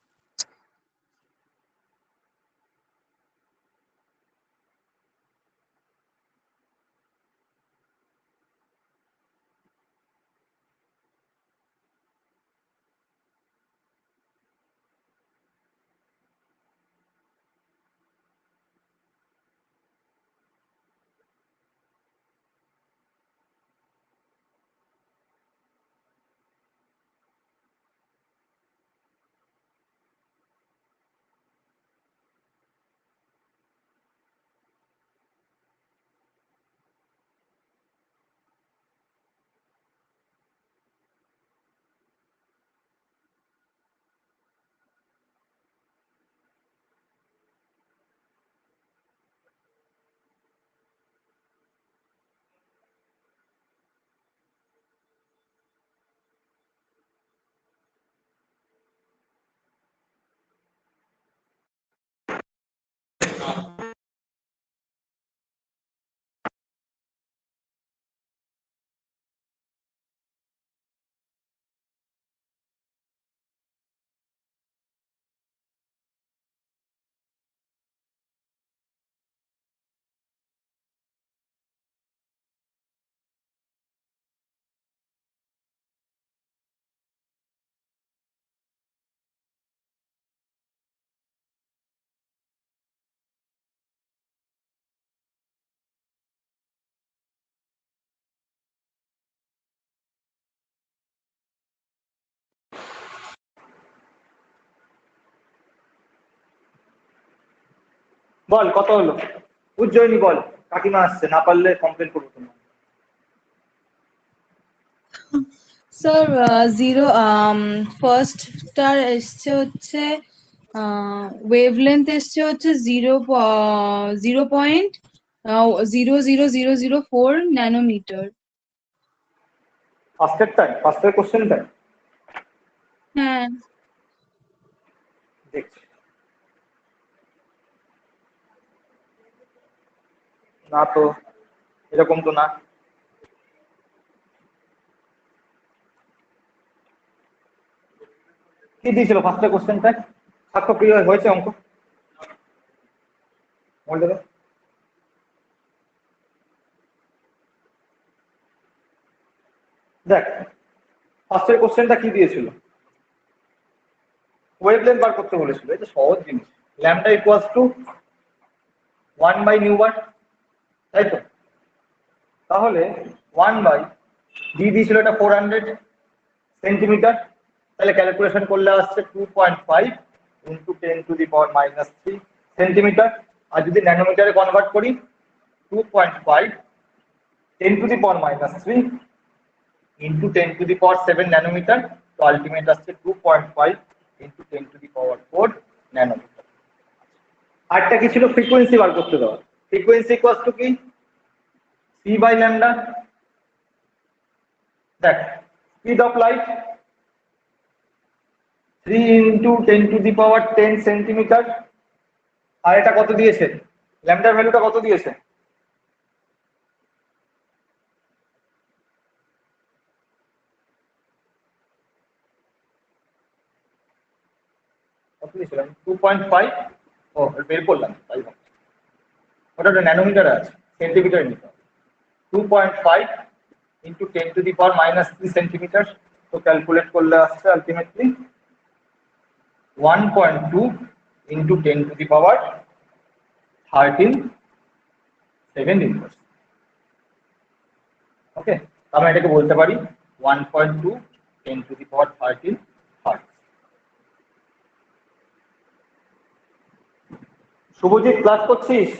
বল কত হলো? উজ্জয়িনী বল, কাকিমা আসছে, না পারলে কমপ্লেন করবো তোমার। স্যার জিরো ফার্স্টটার এসছে হচ্ছে ওয়েভলেন্থ এসছে হচ্ছে 0.00004 ন্যানোমিটার। ফার্স্টের কোশ্চেনটা হ্যাঁ। দেখছি, না তো, এরকম তো না। কি দিয়েছিল ফার্স্টের কোশ্চেনটা? সাক্ষ্য কি হয়েছে অঙ্ক? বলতে দেবে? দেখ ফার্স্টের কোশ্চেনটা কি দিয়েছিল? ওয়েভলেন্থ বার করতে বলেছিল। এটা সহজ জিনিস। Lambda equals to 1 by nu bar, তাই তো? তাহলে 1 বাই ডি দিয়েছিল এটা 400 সেন্টিমিটার, তাহলে ক্যালকুলেশন করলে আসছে 2.5 ইন্টু 10⁻³ সেন্টিমিটার। আর যদি ন্যানোমিটারে কনভার্ট করি 2.5 10⁻³ ইন্টু 10⁻7 ন্যানোমিটার, তো আলটিমেট আসছে 2.5 ইন্টু 10⁻4 ন্যানোমিটার। আরটা কি ছিল? ফ্রিকোয়েন্সি বার করতে দেওয়া। ফ্রিকোয়েন্সি ইকুয়ালস টু কি? C by lambda. দেখ speed of light 3 into 10⁻10 centimetre. আর এটা কত দিয়েছে? ল্যামডার ভ্যালুটা কত দিয়েছে? কত দিয়েছিল? 2.5। ও বের করলাম, তাই না? ওটা ন্যানোমিটারে আছে, সেন্টিমিটারে নিতে হবে। 2.5 ইন্টু 10⁻³ সেন্টিমিটার, তো ক্যালকুলেট করলে আসছে আলটিমেটলি 1.2 ইন্টু 10⁻13 সেকেন্ড ইনভার্স। ওকে, আমরা এটাকে বলতে পারি 1.2 10⁻13 হার্টজ। শুভজিৎ ক্লাস করছিস?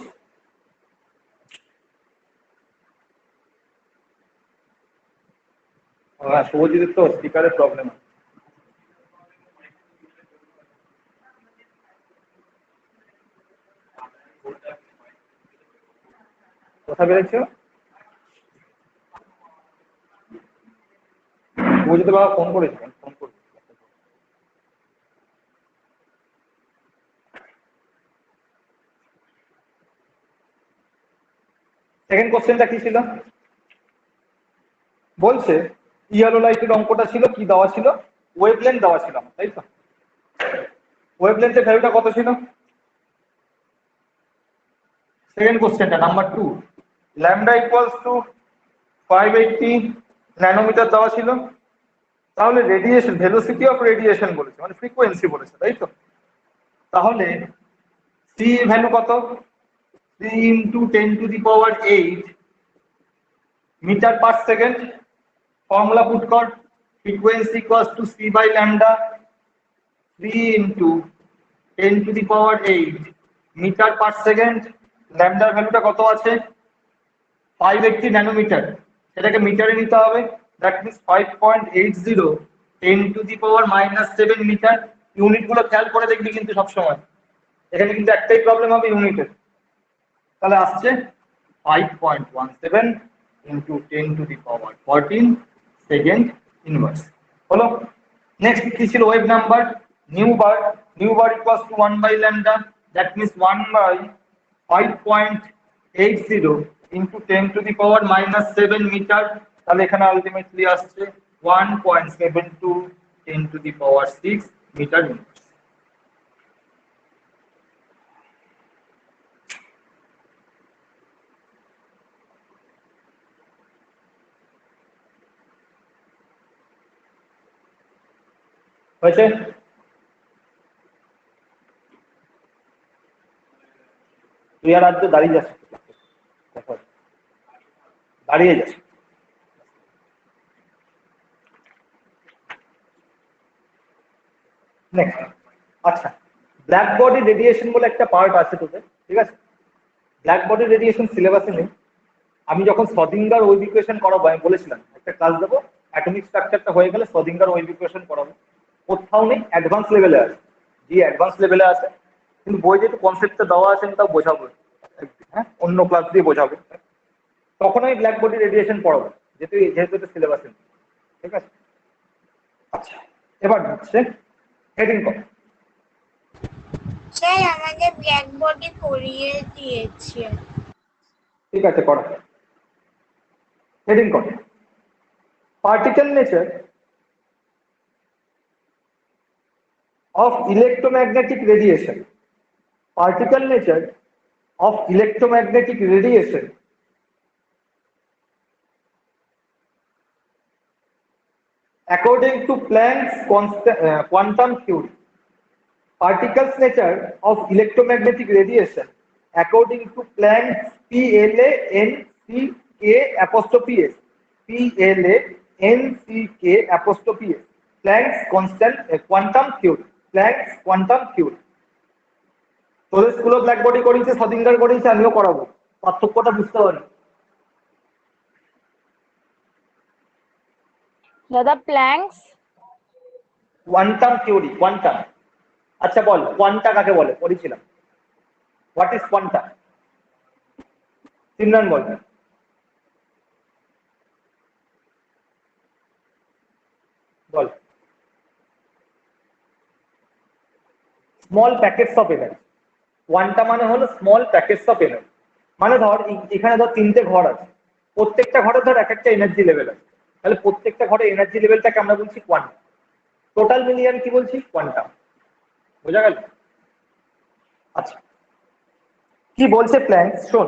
হ্যাঁ, শুভজিতের তো স্পিকারের প্রবলেম। কোথা বেরোচ্ছ? শুভজিৎ বাবা ফোন করেছিলেন, ফোন করছি। সেকেন্ড কোশ্চেনটা কি ছিল? বলছে ইয়েলো লাইটের অঙ্কটা ছিল কি দেওয়া ছিল? ওয়েভলেন্থ দেওয়া ছিল, তাই তো? ওয়েভলেন্থের ভ্যালুটা কত ছিল? সেকেন্ড কোশ্চেনটা number 2, lambda equals to 580 nanometre দেওয়া ছিল। তাহলে রেডিয়েশন, ভেলোসিটি অফ রেডিয়েশন বলেছে, মানে ফ্রিকোয়েন্সি বলেছে, তাই তো? তাহলে সি ভ্যালু কত? 3 into 10⁸ metre per second. Formula put কর, frequency equals to C by lambda 3 into 10⁸ metre per second. ল্যামডার ভ্যালুটা কত আছে? 580 ন্যানোমিটার, সেটাকে মিটারে নিতে হবে। That means 5.80 10⁻⁻7 metre. ইউনিটগুলো খেয়াল করে দেখবি কিন্তু সবসময়, এখানে কিন্তু একটাই প্রবলেম হবে ইউনিটের। তাহলে আসছে 5.17 ইন্টু 10⁻14 সেকেন্ড ইনভার্স। হলো। নেক্সট কি ছিল? Wave number nu bar. Nu bar equals to 1 by lambda, that means 1 by 5.80 into 10⁻⁻7 metre. তাহলে এখানে আলটিমেটলি আসছে 1.72 10⁻6 মিটার ইনভার্স। হয়েছে? তুই আর আজ দাঁড়িয়ে যাচ্ছে, দাঁড়িয়ে যাচ্ছে। নেক্সট, আচ্ছা, ব্ল্যাক বডি রেডিয়েশন বলে একটা পার্ট আছে তোদের, ঠিক আছে? ব্ল্যাক বডি রেডিয়েশন সিলেবাসে নেই। আমি যখন শ্রোডিঙ্গার ওয়েভ ইকুয়েশন করাবো, আমি বলেছিলাম একটা ক্লাস দেবো, অ্যাটমিক স্ট্রাকচারটা হয়ে গেলে শ্রোডিঙ্গার ওয়েভ ইকুয়েশন করাবো। কোথাও নেই, অ্যাডভান্স লেভেলে আছে। যে অ্যাডভান্স লেভেলে আছে, কিন্তু বই যেহেতু কনসেপ্টটা দেওয়া আছে, তাও বোঝাবো। হ্যাঁ, অন্য ক্লাস দিয়ে বোঝাবো। তখন আমি ব্ল্যাক বডি রেডিয়েশন পড়াবো, যেহেতু এটা সিলেবাসে নেই, ঠিক আছে? আচ্ছা, এবার হচ্ছে হেডিং কর। স্যার আমাকে ব্ল্যাক বডি পড়িয়ে দিয়েছে। ঠিক আছে, করা। হেডিং কর, particle nature of electromagnetic radiation. Particle nature of electromagnetic radiation according to Planck's quantum theory. Particles nature of electromagnetic radiation according to Planck's PLANCK'(S). PLANCK'(S). Planck's quantum theory. Planck's quantum theory. তোদের স্কুলে ব্ল্যাকবোর্ডে করিয়েছে, স্বাধীনকার করিয়েছে, আমিও করাবো, পার্থক্যটা বুঝতে পারি। দাদা প্ল্যাঙ্কস কোয়ান্টাম থিওরি, কোয়ান্টাম। আচ্ছা বল, কোয়ান্টা কাকে বলে? পড়েছিলাম। What is quanta? সিমরান বল। বল। Small packets of energy. Quanta মানে হলো স্মল প্যাকেটস অফ এনার্জি। মানে ধর এখানে ধর 3টে ঘর আছে, প্রত্যেকটা ঘরে ধর এক একটা এনার্জি লেভেল আছে, তাহলে প্রত্যেকটা ঘরে এনার্জি লেভেলটাকে আমরা বলছি কোয়ান্টাম। টোটাল মিলিয়ে আমি কি বলছি? কোয়ান্টাম। বোঝা গেল? আচ্ছা, কি বলছে প্ল্যাঙ্ক? শোন,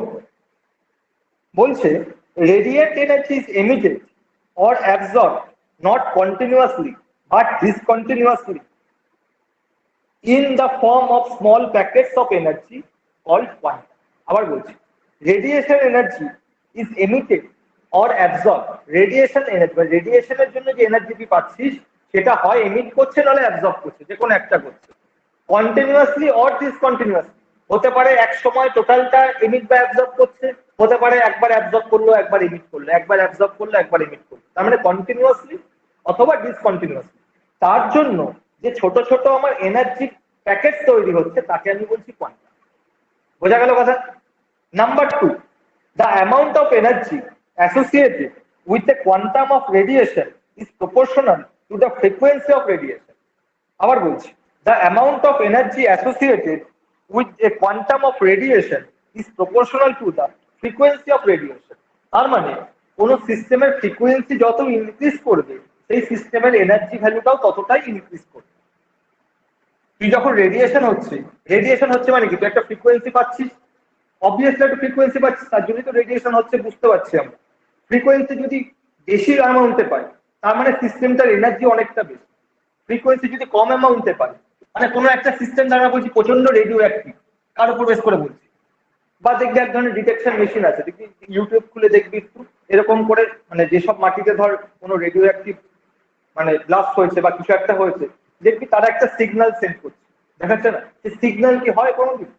বলছে radiant energy is emitted or absorb not continuously but discontinuously in the form of small packets of energy called quantum. আবার বলছি, radiation energy is emitted or absorbed. Radiation energy বা রেডিয়েশনের জন্য যে এনার্জিটি পাচ্ছিস সেটা হয় এমিট করছে নাহলে অ্যাবজর্ব করছে, যে কোনো একটা করছে। কন্টিনিউয়াসলি অর ডিসকন্টিনিউয়াসলি হতে পারে, এক সময় টোটালটা এমিট বা অ্যাবজর্ব করছে, হতে পারে একবার অ্যাবজর্ব করলো একবার এমিট করলো, একবার অ্যাবজর্ব করলো একবার এমিট করলো, তার মানে কন্টিনিউয়াসলি অথবা ডিসকন্টিনিউয়াসলি। তার জন্য যে ছোট ছোট আমার এনার্জি প্যাকেট তৈরি হচ্ছে তাকে আমি বলছি কোয়ান্টাম। বোঝা গেল কথা? Number 2, the amount of energy associated with the quantum of radiation is proportional to the frequency of radiation. আবার বলছি, the amount of energy associated with a quantum of radiation is proportional to the frequency of radiation. তার মানে কোন সিস্টেমের frequency যত increase করবে সেই সিস্টেমের এনার্জি ভ্যালুটাও ততটাই ইনক্রিজ করবে। তুই যখন রেডিয়েশন হচ্ছে মানে কি, তুই একটা ফ্রিকোয়েন্সি পাচ্ছিস, অবভিয়াসলি একটা ফ্রিকোয়েন্সি পাচ্ছিস, তার জন্যই তো রেডিয়েশন হচ্ছে, বুঝতে পারছি আমরা। ফ্রিকোয়েন্সি যদি বেশি অ্যামাউন্টে পাই তার মানে সিস্টেমটার এনার্জি অনেকটা বেশি। ফ্রিকোয়েন্সি যদি কম অ্যামাউন্টে পাই, মানে কোনো একটা সিস্টেম দ্বারা বলছি প্রচন্ড রেডিও অ্যাক্টিভ, কার উপর বেস করে বলছি, বা দেখবি এক ধরনের ডিটেকশন মেশিন আছে, দেখবি ইউটিউব খুলে দেখবি একটু এরকম করে, মানে যেসব মাটিতে ধর কোনো রেডিও অ্যাক্টিভ মানে ব্লাস্ট হয়েছে বা কিছু একটা হয়েছে, দেখবি তারা একটা সিগন্যাল সেন্ড করছে, দেখাচ্ছে না? সেই সিগন্যাল কি হয় কোনোদিন?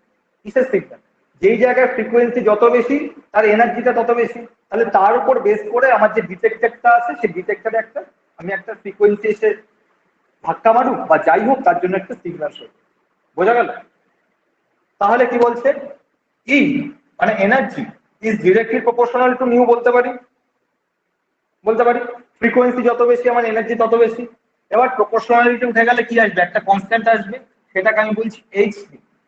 কিসের সিগন্যাল? যেই জায়গায় ফ্রিকোয়েন্সি যত বেশি তার এনার্জিটা তত বেশি, তাহলে তার উপর বেস করে আমার যে ডিটেক্টরটা আছে সেই ডিটেক্টরে আমি একটা ফ্রিকোয়েন্সি এসে ধাক্কা মারুক বা যাই হোক তার জন্য একটা সিগন্যাল শো। বোঝা গেল? তাহলে কি বলছে? ই মানে energy is directly proportional to new বলতে পারি। ফ্রিকোয়েন্সি যত বেশি আমার এনার্জি তত বেশি। এবার প্রপোর্শনালিটি উঠে গেলে কি আসবে? একটা কনস্ট্যান্ট আসবে, সেটাকে আমি বলছি এইচ।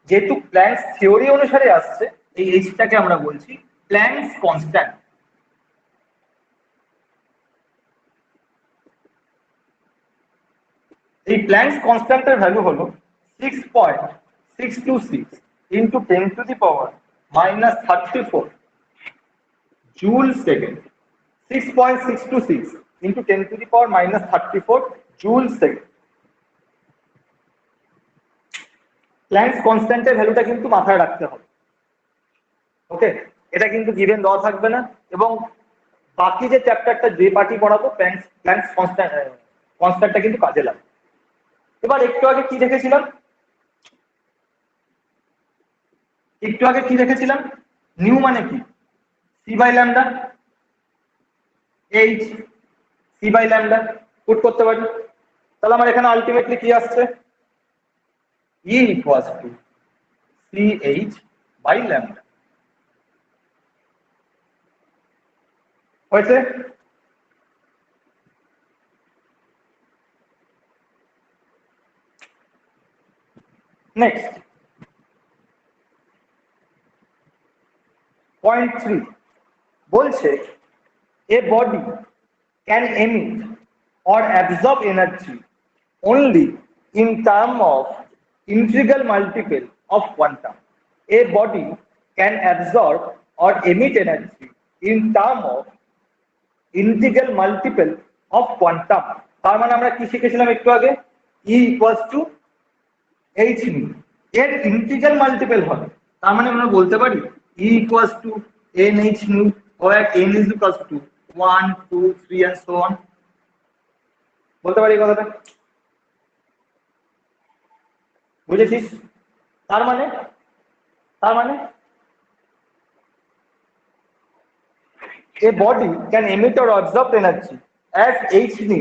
যেহেতু প্ল্যাঙ্কস থিওরি অনুসারে আসছে, এই এইচটাকে আমরা বলছি প্ল্যাঙ্কস কনস্ট্যান্ট। এই প্ল্যাঙ্কস কনস্ট্যান্টের ভ্যালু হলো 6.626 into 10 to the power minus 34 joule second. 6.626 into 10 to the power minus 34 joule second. Planck's কনস্ট্যান্টের ভ্যালুটা কিন্তু মাথায় রাখতে হবে। ওকে, এটা কিন্তু গিভেন দেওয়া থাকবে না, এবং বাকি যে চ্যাপ্টারটা যে পার্টি পড়াবো প্ল্যাঙ্কস কনস্ট্যান্টটা কিন্তু কাজে লাগবে। এবার একটু আগে কি দেখেছিলাম? নিউ মানে কি? C by lambda, h c by lambda put করতে পারি। তাহলে আমার এখানে আলটিমেটলি কি আসছে? E equals to c h by lambda. হয়েছে? নেক্সট পয়েন্ট 3 বলছে a body can emit or absorb energy only in term of integral multiple of quantum. A body can absorb or emit energy in term of integral multiple of quantum. তার মানে আমরা কি শিখেছিলাম একটু আগে, E equals to h nu, এর integral multiple হবে। তার মানে আমরা বলতে পারি E equals to nh nu, or n is equals to 1 2 3 and so on, বলতে পারি কথাটা, বুঝেছিস? তার মানে a body can emit or absorb energy as h nu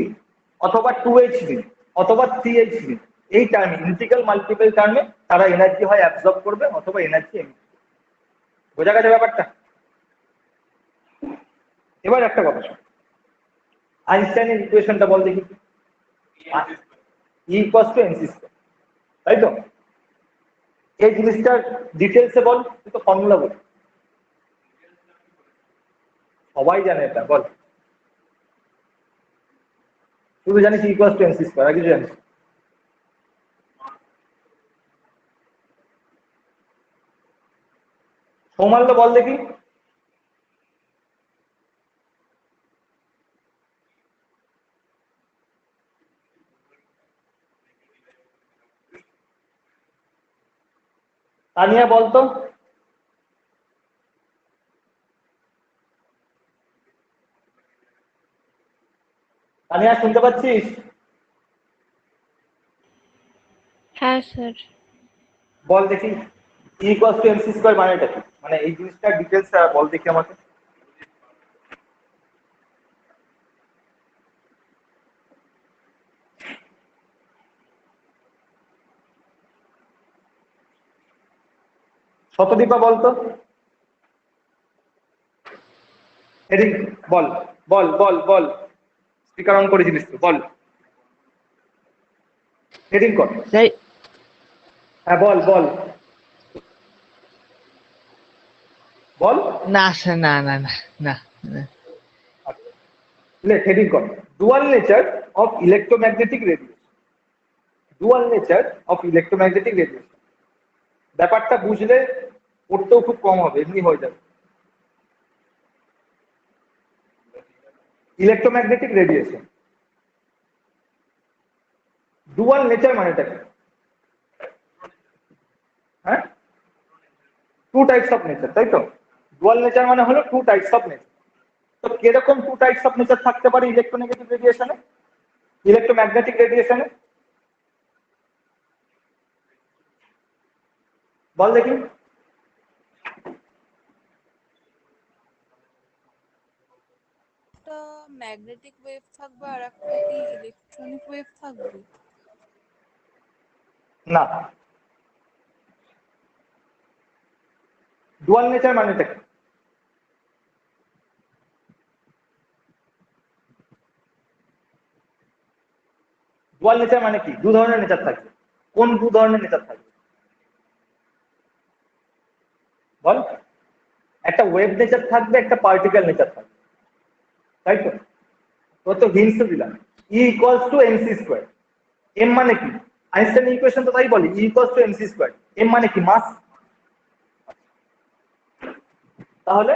অথবা 2h nu অথবা 3h nu, এই টার্মে ইন্টিগ্রাল মাল্টিপল টার্মে তারা এনার্জি হয় অ্যাবজর্ব করবে অথবা এনার্জি এমিট করবে। বোঝা গেছে ব্যাপারটা? এবার একটা কথা শোন, আইনস্টাইনের ইকুয়েশনটা বল দেখি। E equals to mc square, তাই তো? এই জিনিসটার ডিটেলসে বল, তুই তো ফর্মুলা বল, সবাই জানে এটা, বল। তুই জানিস E equals to mc square, আর কিছু জানিস? সৌমাল্য বল দেখি। তানিয়া বলতো। তানিয়া শুনতে পাচ্ছিস? হ্যাঁ স্যার। বল দেখি E equals to mc square মানেটা কি, মানে এই জিনিসটার ডিটেলস বল দেখি আমাকে। শতদীপা বলতো, এদিক বল বল বল বল, স্পিকার অন করেছিলিস তো, বল, হেডিং কর। হ্যাঁ বল বল বল। না স্যার, না না না না না। লেট হেডিং কর, dual nature of electromagnetic radiation. Dual nature of electromagnetic radiation, ব্যাপারটা বুঝলে পড়তেও খুব কম হবে, এমনি হয়ে যাবে। ইলেকট্রোম্যাগনেটিক রেডিয়েশন, ডুয়াল নেচার মানেটা কি? হ্যাঁ, টু টাইপস অফ নেচার, তাই তো? ডুয়াল নেচার মানে হলো টু টাইপস অফ নেচার। তো কিরকম টু টাইপস অফ নেচার থাকতে পারে ইলেকট্রোনেগেটিভ রেডিয়েশনে, ইলেকট্রোম্যাগনেটিক রেডিয়েশনে? বল দেখি। একটা ম্যাগনেটিক ওয়েভ থাকবে আর একটা কি ইলেকট্রনিক ওয়েভ থাকবে? না, ডুয়াল নেচার মানেটা কি? ডুয়াল নেচার মানে কি? দু ধরনের নেচার থাকবে। কোন দু ধরনের নেচার থাকবে বল? একটা ওয়েভ নেচার থাকবে, একটা পার্টিকেল নেচার থাকবে, তাই তো? তোর তো হিন্টস দিলাম, E equals to mc square. m মানে কি? আইনস্টাইন ইকুয়েশন তো তাই বলে, E equals to mc square. m মানে কি? মাস। তাহলে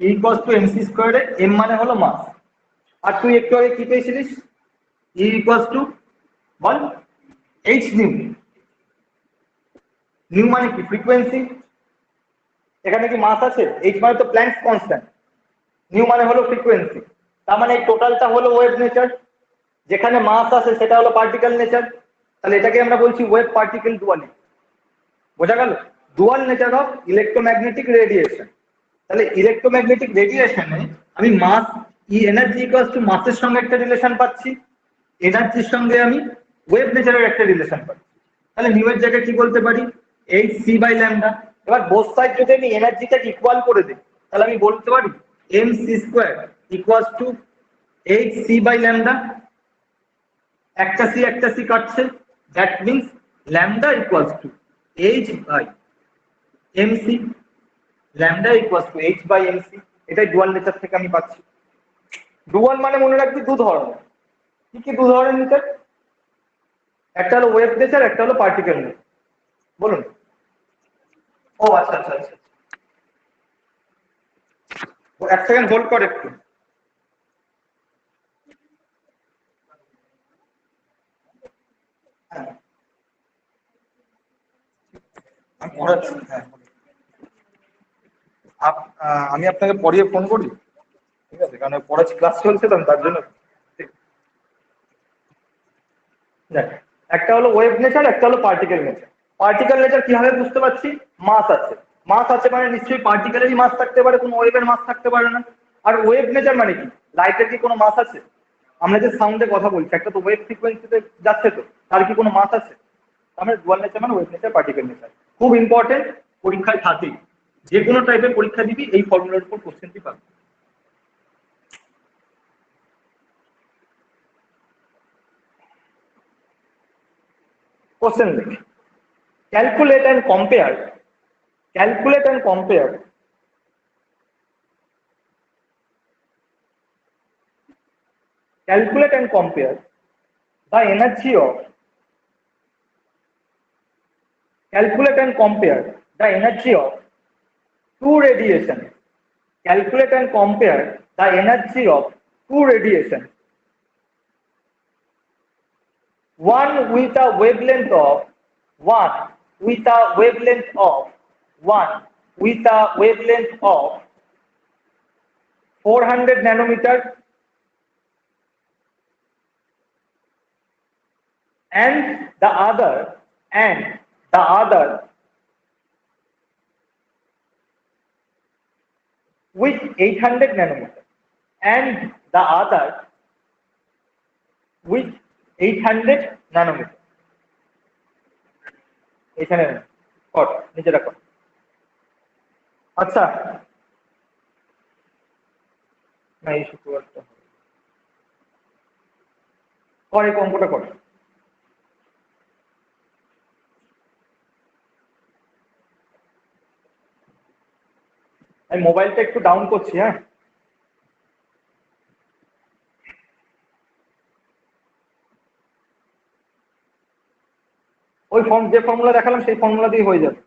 E equals to mc স্কয়ারে m মানে হলো মাস। আর তুই একটু আগে কি পেয়েছিলিস? E equals to ball h nu। New মানে কি? ফ্রিকোয়েন্সি। এখানে কি মাস আছে? h মানে তো প্ল্যাঙ্কস কনস্ট্যান্ট, নিউ মানে হলো ফ্রিকোয়েন্সি। তার মানে এই টোটালটা হলো ওয়েভ নেচার, যেখানে মাস আছে সেটা হলো পার্টিকেল নেচার। তাহলে এটাকে আমরা বলছি ওয়েভ পার্টিকেল ডুয়ালিটি। বোঝা গেল? Dual nature of electromagnetic radiation. তাহলে ইলেকট্রোম্যাগনেটিক রেডিয়েশনে আমি মাস ই এনার্জি ইকুয়ালস টু মাসের সঙ্গে একটা রিলেশন পাচ্ছি, এনার্জির সঙ্গে আমি ওয়েভ নেচারের একটা রিলেশন পাচ্ছি। তাহলে নিউ এর জায়গায় কি বলতে পারি? H c by lambda. এবার বোথ সাইড যদি আমি এনার্জিটাকে ইকুয়াল করে দিই, তাহলে আমি বলতে পারি m c square equals to h c by lambda. একটা সি কাটছে, that means lambda equals to h by m c. Lambda equals to h by m c. এটাই ডুয়াল নেচার থেকে আমি পাচ্ছি। ডুয়াল মানে মনে রাখবি দু ধরনের, কি কি দু ধরনের নেচার? একটা হলো ওয়েভ নেচার, একটা হলো পার্টিকেল নেচার। বলুন। ও আচ্ছা আচ্ছা আচ্ছা, এক সেকেন্ড হোল্ড কর একটু। হ্যাঁ, আমি পড়াচ্ছি। হ্যাঁ, আমি আপনাকে পরে ফোন করি, ঠিক আছে? কারণ পড়াচ্ছি, ক্লাস চলছে তো, তার জন্য। ঠিক। দেখ, একটা হলো ওয়েভ নেচার, একটা হলো পার্টিকেল নেচার। পার্টিকেল নেচার কিভাবে বুঝতে পারছি? মাস আছে। মাস আছে মানে নিশ্চয়ই পার্টিকেলেরই মাস থাকতে পারে, কোনো ওয়েভের মাস থাকতে পারে না। আর ওয়েভ নেচার মানে কি? লাইটের কি কোনো মাস আছে? আমরা যে সাউন্ডে কথা বলছি, একটা তো ওয়েভ ফ্রিকোয়েন্সিতে যাচ্ছে, তো তার কি কোনো মাস আছে? আমরা ডুয়াল নেচার মানে ওয়েভ নেচার, পার্টিকেল নেচার। খুব ইম্পর্টেন্ট, পরীক্ষায় থাকেই। যে কোনো টাইপের পরীক্ষা দিবি এই ফর্মুলার উপর কোশ্চেনটি পাবি। কোশ্চেন দেখি। Calculate and compare. Calculate and compare. Calculate and compare the energy of. Calculate and compare the energy of two radiation. Calculate and compare the energy of two radiation. One with a wavelength of one with a wavelength of one with a wavelength of 400 nanometer, and the other with 800 nanometer, and the other with 800 nanometer. এখানে কর, নিচে রাখো। আচ্ছা, না এই শুক্রবারটা কর, এই অঙ্কটা কর। আমি মোবাইলটা একটু ডাউন করছি, হ্যাঁ। ওই ফর্ম, যে ফর্মুলা দেখালাম সেই ফর্মুলা দিয়ে হয়ে যাবে।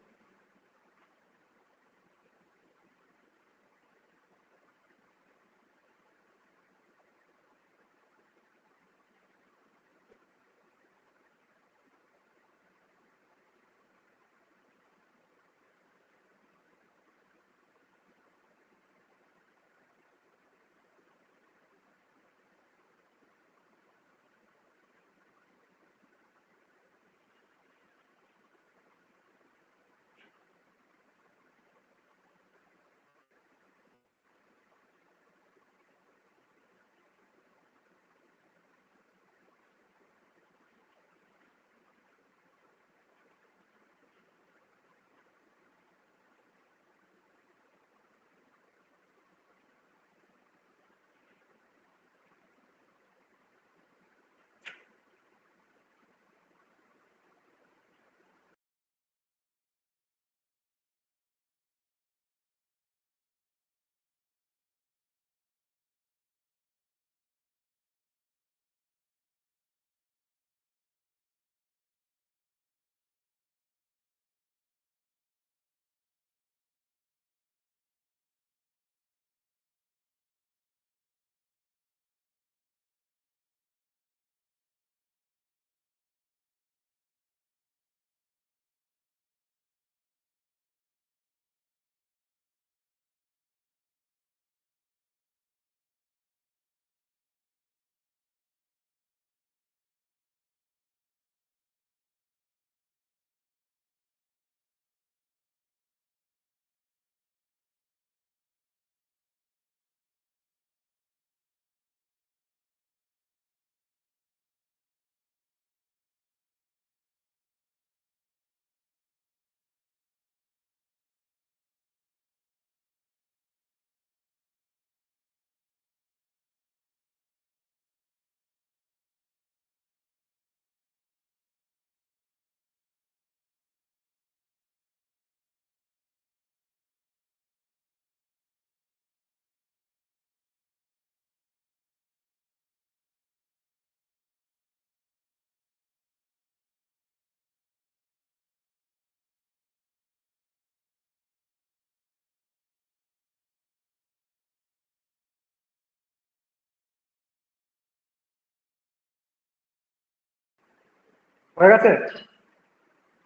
হয়ে গেছে?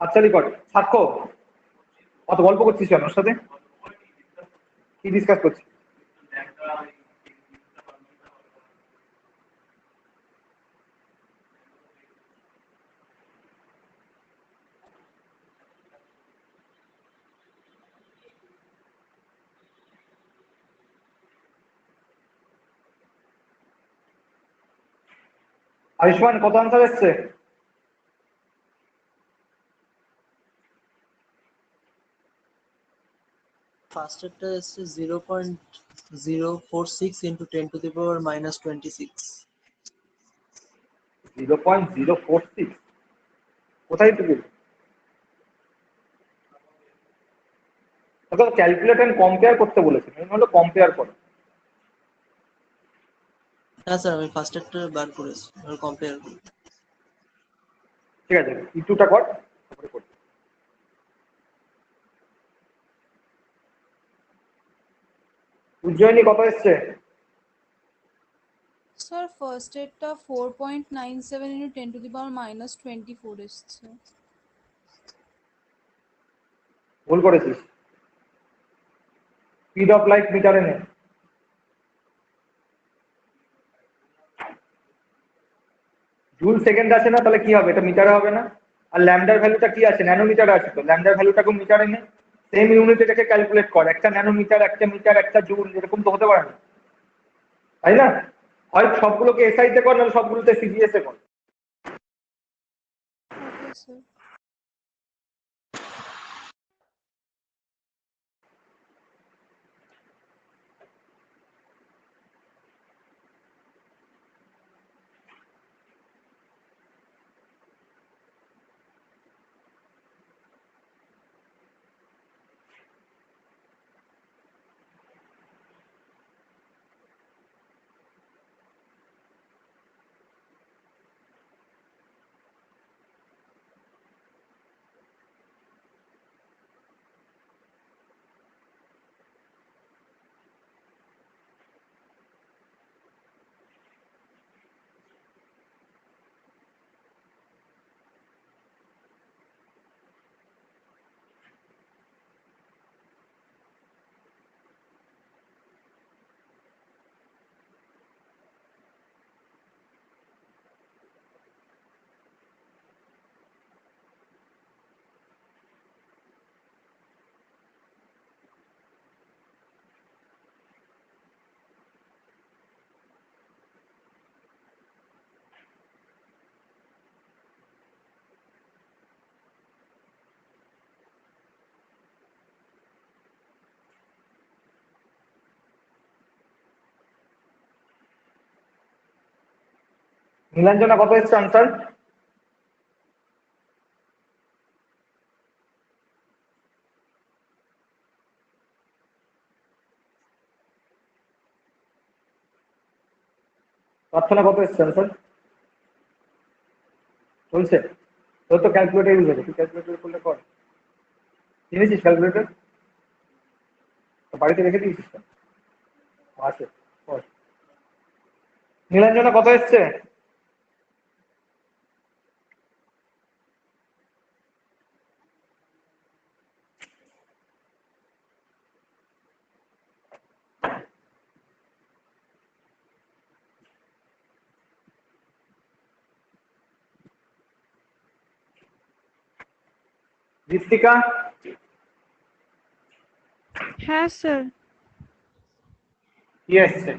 আচ্ছা লিখট সাক্ষ্য কত গল্প করছিস কেন ওর সাথে? কি ডিসকাস করছিস? আয়ুষ্মান কত আনসার এসছে? ফার্স্টেরটা এসছে 0.046 ইন্টু 10⁻⁻26। 0.046 কোথায় থেকে? তোকে ক্যালকুলেট এন্ড কম্পেয়ার করতে বলেছে, মেন হলো কম্পেয়ার করো। হ্যাঁ স্যার, আমি ফার্স্টেরটা বার করেছি, কম্পেয়ার করি। ঠিক আছে, ইটুটা কর তারপরে কর। উজ্জয়িনী কত এসছে? স্যার ফার্স্ট এডটা 4.97 ইন্টু 10⁻⁻24 এসছে। ভুল করেছিস, স্পিড অফ লাইট মিটারে নেই। জুল সেকেন্ড আছে না, তাহলে কি হবে? এটা মিটারে হবে না। আর ল্যামডার ভ্যালুটা কি আছে? ন্যানোমিটারে আছে, তো ল্যামডার ভ্যালুটাকে মিটারে নে। সেম ইউনিট এটাকে ক্যালকুলেট কর, একটা ন্যানোমিটার, একটা মিটার, একটা জুল, এরকম তো হতে পারে না, তাই না? হয় সবগুলোকে এসআই তে কর, নাহলে সবগুলোতে সিজিএস এ কর। Okay sir. নীলাঞ্জনা কত এসছে আনসার? প্রার্থনা কত এসছে আনসার? চলছে? তোর তো ক্যালকুলেটর ইউজ হবে, তুই ক্যালকুলেটর করলে কর। কিনেছিস ক্যালকুলেটর? বাড়িতে রেখে দিয়েছিস? আছে, কর। নীলাঞ্জনা কত এসছে? ঋত্বিকা? হ্যাঁ স্যার, কি এসছে?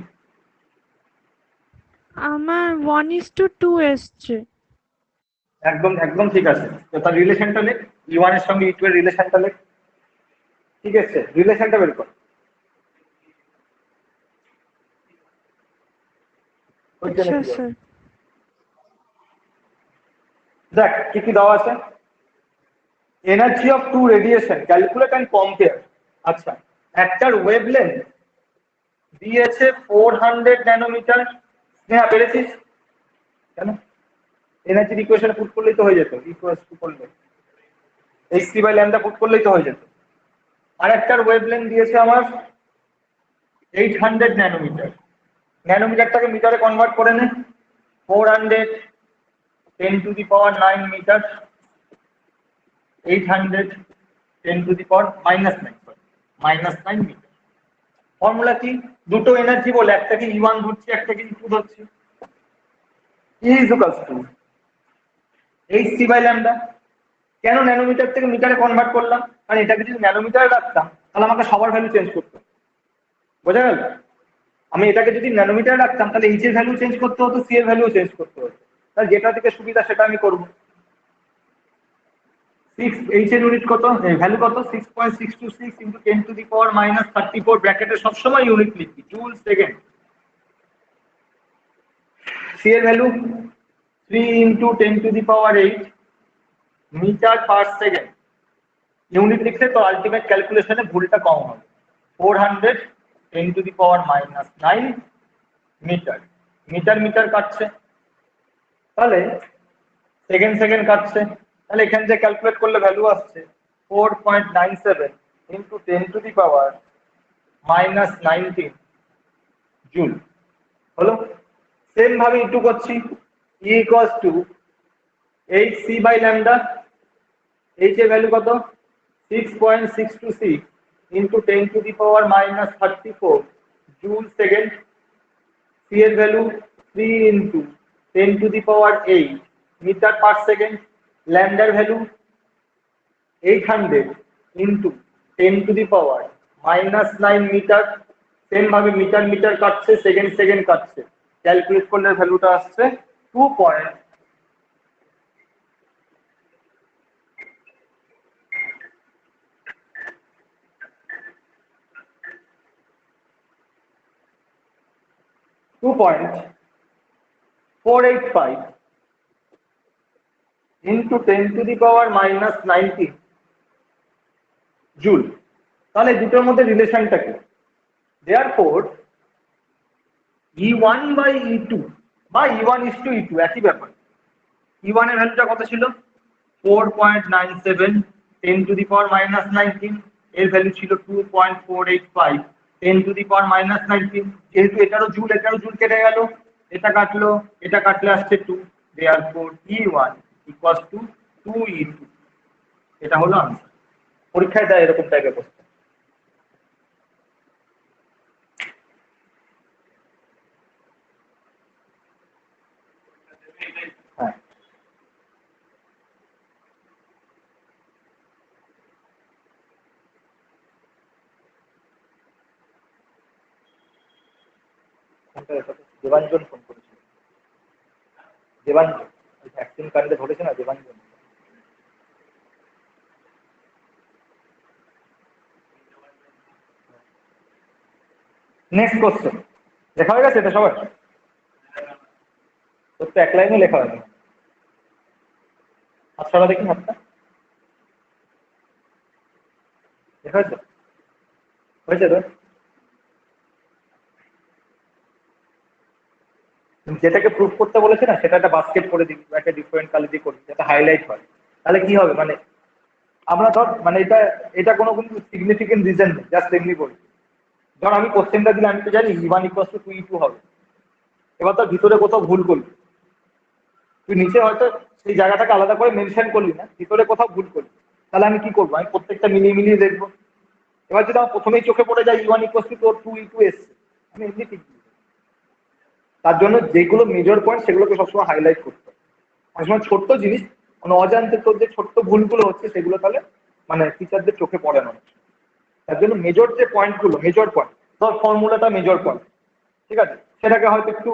আমার 1:2 এসছে। একদম একদম ঠিক আছে, তো তার রিলেশনটা লেখ, ই1 এর সঙ্গে ই2 এর রিলেশনটা লেখ। ঠিক আছে, রিলেশনটা বের কর। ওই জন্য আচ্ছা কি হবে? স্যার। দেখ কি কি দেওয়া আছে। Energy of two radiation calculate and compare. আচ্ছা, একটার ওয়েভলেন্থ দিয়েছে 400 ন্যানোমিটার। স্নেহা পেরেছিস? কেন? এনার্জির ইকুয়েশনে পুট করলেই তো হয়ে যেত, ইকুয়ালস টু করলে hc বাই ল্যামডা পুট করলেই তো হয়ে যেত। আর একটার ওয়েভলেন্থ দিয়েছে আমার 800 ন্যানোমিটার। ন্যানোমিটারটাকে মিটারে কনভার্ট করে নে। 400 10⁹ মিটার, 800 10⁻⁹ -9 মিটার। ফর্মুলা কি? দুটো এনার্জি বলে, একটাকে E1 ধরছি, একটাকে E2 ধরছি। E is equals to hc/λ। কেন ন্যানোমিটার থেকে মিটারে কনভার্ট করলাম? কারণ এটাকে যদি ন্যানোমিটারে রাখতাম তাহলে আমাকে সবার ভ্যালু চেঞ্জ করতে হতো। বোঝা গেল? আমি এটাকে যদি ন্যানোমিটারে রাখতাম তাহলে এইচ এর ভ্যালু চেঞ্জ করতে হতো, সি এর ভ্যালু চেঞ্জ করতে হতো। তাহলে যেটা থেকে সুবিধা সেটা আমি করবো। 6 এইচ এর ইউনিট কত, ভ্যালু কত? 6.626 × 10⁻⁻34 ব্র্যাকেটে সবসময় ইউনিট লিখি, জুল সেকেন্ড। সি এর value 3 × 10⁸ metre per second. Unit লিখলে তো আলটিমেট ক্যালকুলেশনে ভুলটা কম হবে। 400 10⁻⁹ মিটার। মিটার মিটার কাটছে, তাহলে সেকেন্ড সেকেন্ড কাটছে, তাহলে এখান থেকে ক্যালকুলেট করলে ভ্যালু আসছে 4.97 × 10⁻⁻19 জুল। হলো? সেম ভাবে E2 করছি, E equals to hc/λ। h এর ভ্যালু কত? 6.626 × 10⁻⁻34 জুল সেকেন্ড। c এর ভ্যালু 3 × 10⁸ মিটার পার সেকেন্ড। ল্যামডার ভ্যালু 800 × 10⁻⁻9 মিটার। সেম ভাবে মিটার মিটার কাটছে, সেকেন্ড সেকেন্ড কাটছে, ক্যালকুলেট করলে ভ্যালুটা আসছে 2.485 × 10⁻⁻19 জুল। তাহলে দুটোর মধ্যে রিলেশনটা কি? Therefore E1/E2 বা E1:E2 একই ব্যাপার। E1 এর ভ্যালুটা কত ছিল? 4.97 10⁻⁻19। এর ভ্যালু ছিল 2.485 10⁻⁻19। যেহেতু এটারও জুল কেটে গেল, এটা কাটলো, এটা কাটলে আসছে 2। Therefore E1 equals to 2E2। এটা হলো আনসার। পরীক্ষায় দেয় এরকম টাইপের প্রশ্ন। হ্যাঁ, দেবাঞ্জন ফোন করেছিল। দেবাঞ্জন, ওই ভ্যাকসিন কার্ডে ধরেছে না, দেবাঞ্জন। Next question. লেখা হয়ে গেছে এটা সবার? তোর তো এক লাইনও লেখা হয়নি। হাতটা দেখি, হাতটা লেখা হয়েছে? হয়েছে তো? যেটাকে প্রুফ করতে বলেছে না, সেটা একটা বাস্কেট করে দিবি, একটা ডিফারেন্ট কালার দিয়ে করবি, যাতে হাইলাইট হয়। তাহলে কি হবে, মানে আমরা ধর, মানে এটা কোনো কিন্তু সিগনিফিকেন্ট রিজন নেই, জাস্ট এমনি বলছি। ধর আমি কোশ্চেনটা দিলে আমি তো জানি E1 = 2E2 হবে। এবার তোর ভিতরে কোথাও ভুল করলি, তুই নিচে হয়তো সেই জায়গাটাকে আলাদা করে মেনশন করলি না, ভিতরে কোথাও ভুল করলি, তাহলে আমি কি করবো? আমি প্রত্যেকটা মিলিয়ে মিলিয়ে দেখবো। এবার যদি আমার প্রথমেই চোখে পড়ে যায় E1 = তোর 2E2 এসছে, আমি এমনি ঠিক দিই। তার জন্য যেগুলো মেজর পয়েন্ট সেগুলোকে সবসময় হাইলাইট করতে হবে। অনেক সময় ছোট্ট জিনিস, মানে অজান্তে তোর যে ছোট্ট ভুলগুলো হচ্ছে সেগুলো তাহলে মানে টিচারদের চোখে পড়ে না। তার জন্য মেজর যে পয়েন্টগুলো, মেজর পয়েন্ট, ধর ফর্মুলাটা মেজর পয়েন্ট, ঠিক আছে, সেটাকে হয়তো একটু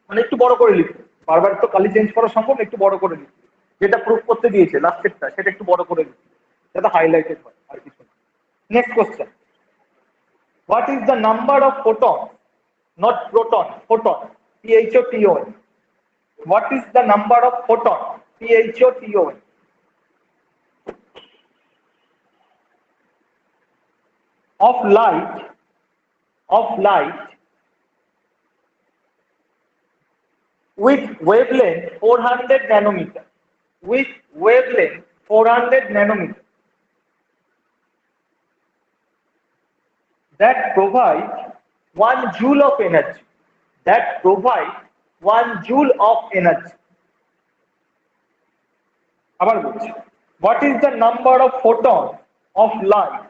মানে একটু বড় করে লিখতে, বারবার তো কালি চেঞ্জ করা সম্ভব, একটু বড় করে লিখতে। যেটা প্রুফ করতে দিয়েছে লাস্টেরটা, সেটা একটু বড় করে লিখতে, যাতে হাইলাইটেড হয়, আর কিছু না। Next question, what is the number of photon, not proton, photon, PHOTON, what is the number of photon, PHOTON, of light with wavelength 400 nanometer, with wavelength 400 nanometer, that provide 1 joule of energy, that provide 1 joule of energy. আবার বলছি, what is the number of photons of light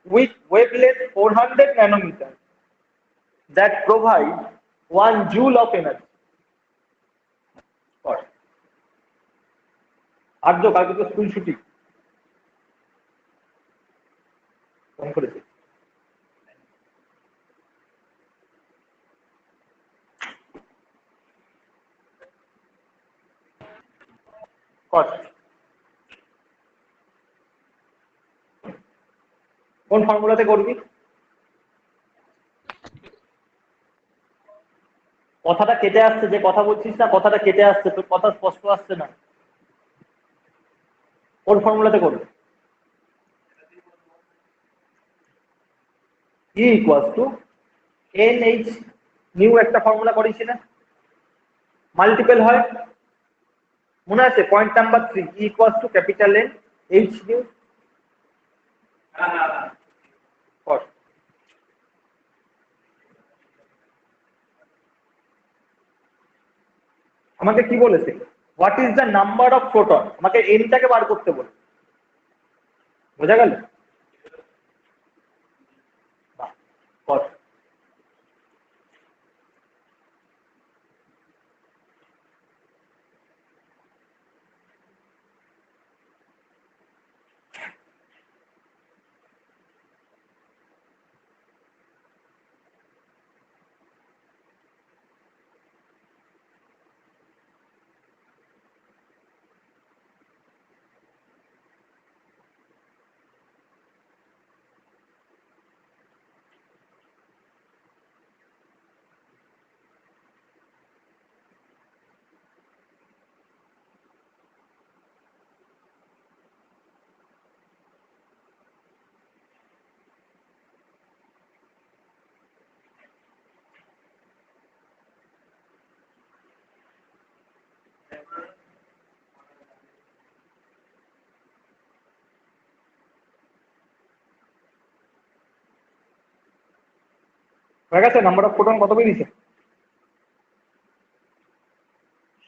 with wavelength 400 nanometer that provide 1 joule of energy? কর। আর্য কালকে তো school ছুটি, phone করেছে। কর। কোন ফর্মুলাতে করবি? কথাটা কেটে আসছে, যে কথা বলছিস না কথাটা কেটে আসছে, তোর কথা স্পষ্ট আসছে না। কোন ফর্মুলাতে করবে? E equals to NH new একটা ফর্মুলা করেছি না, মাল্টিপল হয়, মনে আছে? Point number 3, E equals to capital N H new. কর। আমাকে কি বলেছে? What is the number of proton, আমাকে এনটাকে বার করতে বলে। বোঝা গেল? বাহ, কর। হয়ে গেছে? নাম্বার অফ প্রোটন কত বেরিয়েছে?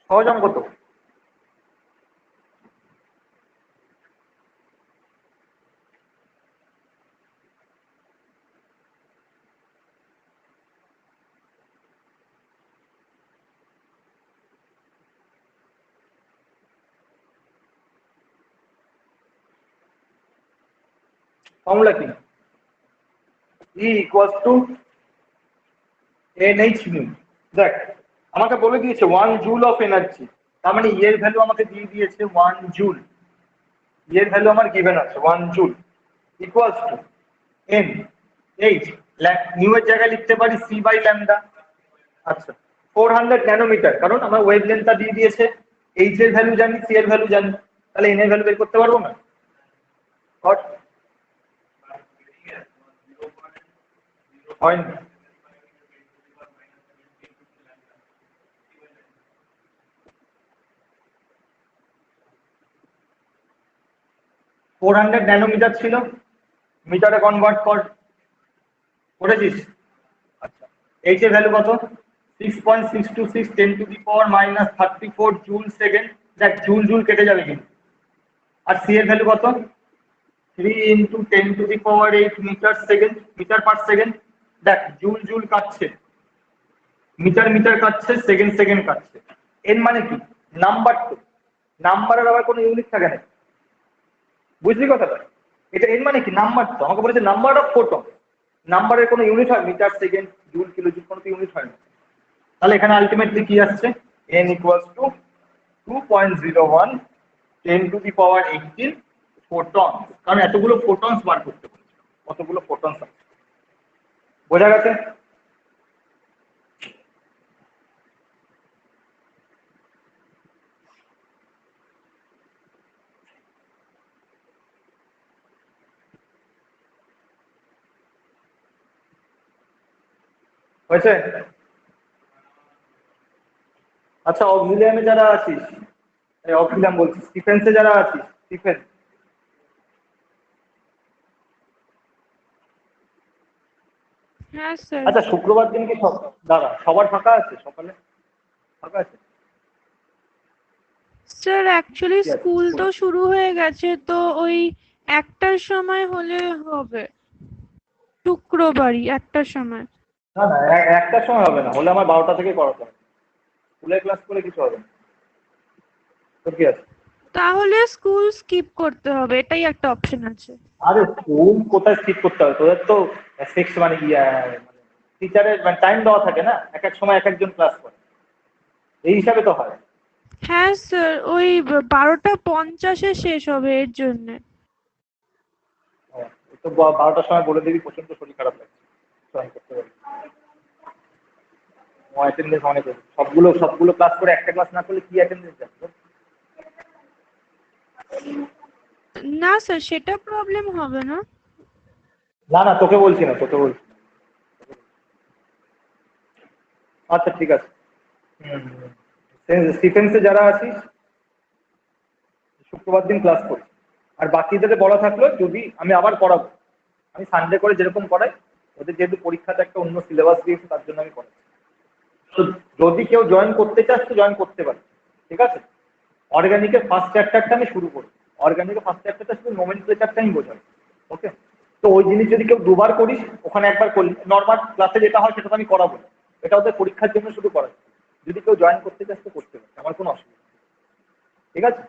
সহজ অঙ্ক তো। ফর্মুলা কি? E equals to NH new. দেখ, আমাকে বলে দিয়েছে 1 জুল অফ এনার্জি, তার মানে এর ভ্যালু আমাকে দিয়ে দিয়েছে 1 জুল। এর ভ্যালু আমার গিভেন আছে 1 joule equals to N H, new এর জায়গায় লিখতে পারি সি বাই ল্যামডা। আচ্ছা, 400 ন্যানোমিটার, কারণ আমার ওয়েভলেন্থটা দিয়ে দিয়েছে, এইচ এর ভ্যালু জানি, সি এর ভ্যালু জানি, তাহলে এন এর ভ্যালু বের করতে পারবো না? হট হয় না। ফোর 400 ন্যানোমিটার ছিল, মিটারে কনভার্ট করেছিস? আচ্ছা, এইচ এর ভ্যালু কত? 6.626 10⁻⁻34 জুল সেকেন্ড। দেখ, জুল জুল কেটে যাবে কিন্তু। আর সি এর ভ্যালু কত? 3 × 10⁸ metre second, metre per second. দেখ, জুল জুল কাটছে, মিটার মিটার কাটছে, সেকেন্ড সেকেন্ড কাটছে। এন মানে কি? নাম্বার তো, নাম্বারের আবার কোনো ইউনিট থাকে না, বুঝলি কথাটা? এটা এন মানে কি? নাম্বার তো। আমাকে বলেছে নাম্বার অফ ফোটন, নাম্বারের কোনো ইউনিট হয়? Metre second joule kilo joule, কোনো ইউনিট হয় না। তাহলে এখানে আলটিমেটলি কি আসছে? n ইকুয়ালস টু 2.01 10⁻18 ফোটন, কারণ এতগুলো ফোটনস বার করতে বলেছে, কতগুলো ফোটনস আছে। বোঝা গেছে? হয়েছে? আচ্ছা, অক্সিলিয়ামে যারা আছিস, অক্সিলিয়াম বলছি, স্টিফেন্সে যারা আছিস, স্টিফেন্স, হ্যাঁ স্যার। আচ্ছা শুক্রবার দিন কি দাঁড়া, সবার ফাঁকা আছে? সকালে ফাঁকা আছে? স্যার অ্যাকচুয়ালি Yes, স্কুল তো বলুন। শুরু হয়ে গেছে, তো ওই 1টার সময় হলে হবে, শুক্রবারই 1টার সময়। না না, একটার সময় হবে না, হলে আমার 12টা থেকে করাতে হবে। স্কুলের ক্লাস করে কিছু হবে না। তোর কি আছে? তাহলে স্কুল স্কিপ করতে হবে, এটাই একটা অপশন আছে। আরে স্কুল কোথায় স্কিপ করতে হবে, তোদের তো সিক্স মানে টিচারের মানে টাইম দেওয়া থাকে না, এক এক সময় এক একজন ক্লাস করে, এই হিসাবে তো হয়। হ্যাঁ স্যার, ওই 12টা 50-এ শেষ হবে এর জন্য। হ্যাঁ, এই তো 12টার সময় বলে দিবি প্রচন্ড শরীর খারাপ লাগছে, জয়েন করতে পারবি। অ্যাটেন্ডেন্স অনেক হয়েছে, সবগুলো ক্লাস করে একটা ক্লাস না করলে কি অ্যাটেন্ডেন্স যাবে? না স্যার, সেটা প্রবলেম হবে না। না না, তোকে বলছি না, তোকে বলছি না। আচ্ছা ঠিক আছে। স্টিফেন্সে যারা আছিস শুক্রবার দিন ক্লাস করি, আর বাকিদের বলা থাকলো যদি আমি আবার পড়াবো, আমি সানডে করে যেরকম পড়াই, ওদের যেহেতু পরীক্ষাতে একটা অন্য সিলেবাস দিয়েছে তার জন্য আমি পড়াই। তো যদি কেউ জয়েন করতে চাস তো জয়েন করতে পারে, ঠিক আছে। অর্গানিকের ফার্স্ট চ্যাপ্টারটা আমি শুরু করি, অর্গানিকের ফার্স্ট চ্যাপ্টারটা শুধু নোমেনক্লেচারটা আমি বোঝাই, ওকে। তো ওই জিনিস যদি কেউ দুবার করিস, ওখানে একবার করলি, নর্মাল ক্লাসে যেটা হয় সেটা তো আমি করাবো না, এটা ওদের পরীক্ষার জন্য শুধু করাই। যদি কেউ জয়েন করতে চাস তো করতে পারে, আমার কোনো অসুবিধা নেই, ঠিক আছে।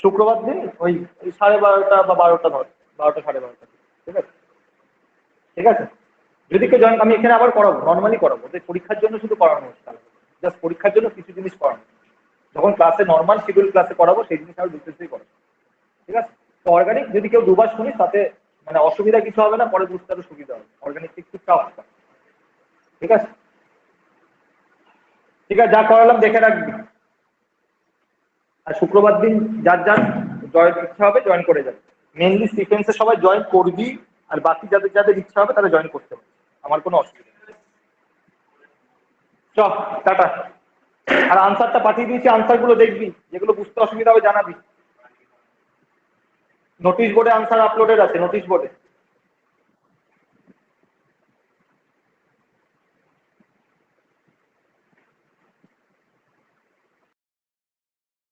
শুক্রবার দিন ওই 12:30 বা 12টা ধর, 12টা 12:30, ঠিক আছে, ঠিক আছে। যদি কেউ জয়েন, আমি এখানে আবার করাবো, নর্মালি করাবো, ওদের পরীক্ষার জন্য শুধু করানো হচ্ছে, জাস্ট পরীক্ষার জন্য কিছু জিনিস করানো। যখন ক্লাসে নর্মাল শিডিউল ক্লাসে করাবো সেই জিনিস আরো ডিটেলসেই করাবো, ঠিক আছে। তো অর্গানিক যদি কেউ দুবার শুনিস তাতে মানে অসুবিধা কিছু হবে না, পরে বুঝতে আরো সুবিধা হবে, অর্গানিক একটু টাফ, ঠিক আছে। ঠিক আছে, যা করালাম দেখে রাখবি। আর শুক্রবার দিন যার যার জয়েন ইচ্ছা হবে জয়েন করে যাবে, মেনলি সিকোয়েন্সে সবাই জয়েন করবি, আর বাকি যাদের যাদের ইচ্ছা হবে তারা জয়েন করতে হবে, আমার কোনো অসুবিধা নেই। চ, টাটা। আর আনসারটা পাঠিয়ে দিয়েছি, আনসারগুলো দেখবি, যেগুলো বুঝতে অসুবিধা হবে জানাবি। নোটিশ বোর্ডে আনসার আপলোডেড আছে, নোটিশ বোর্ডে।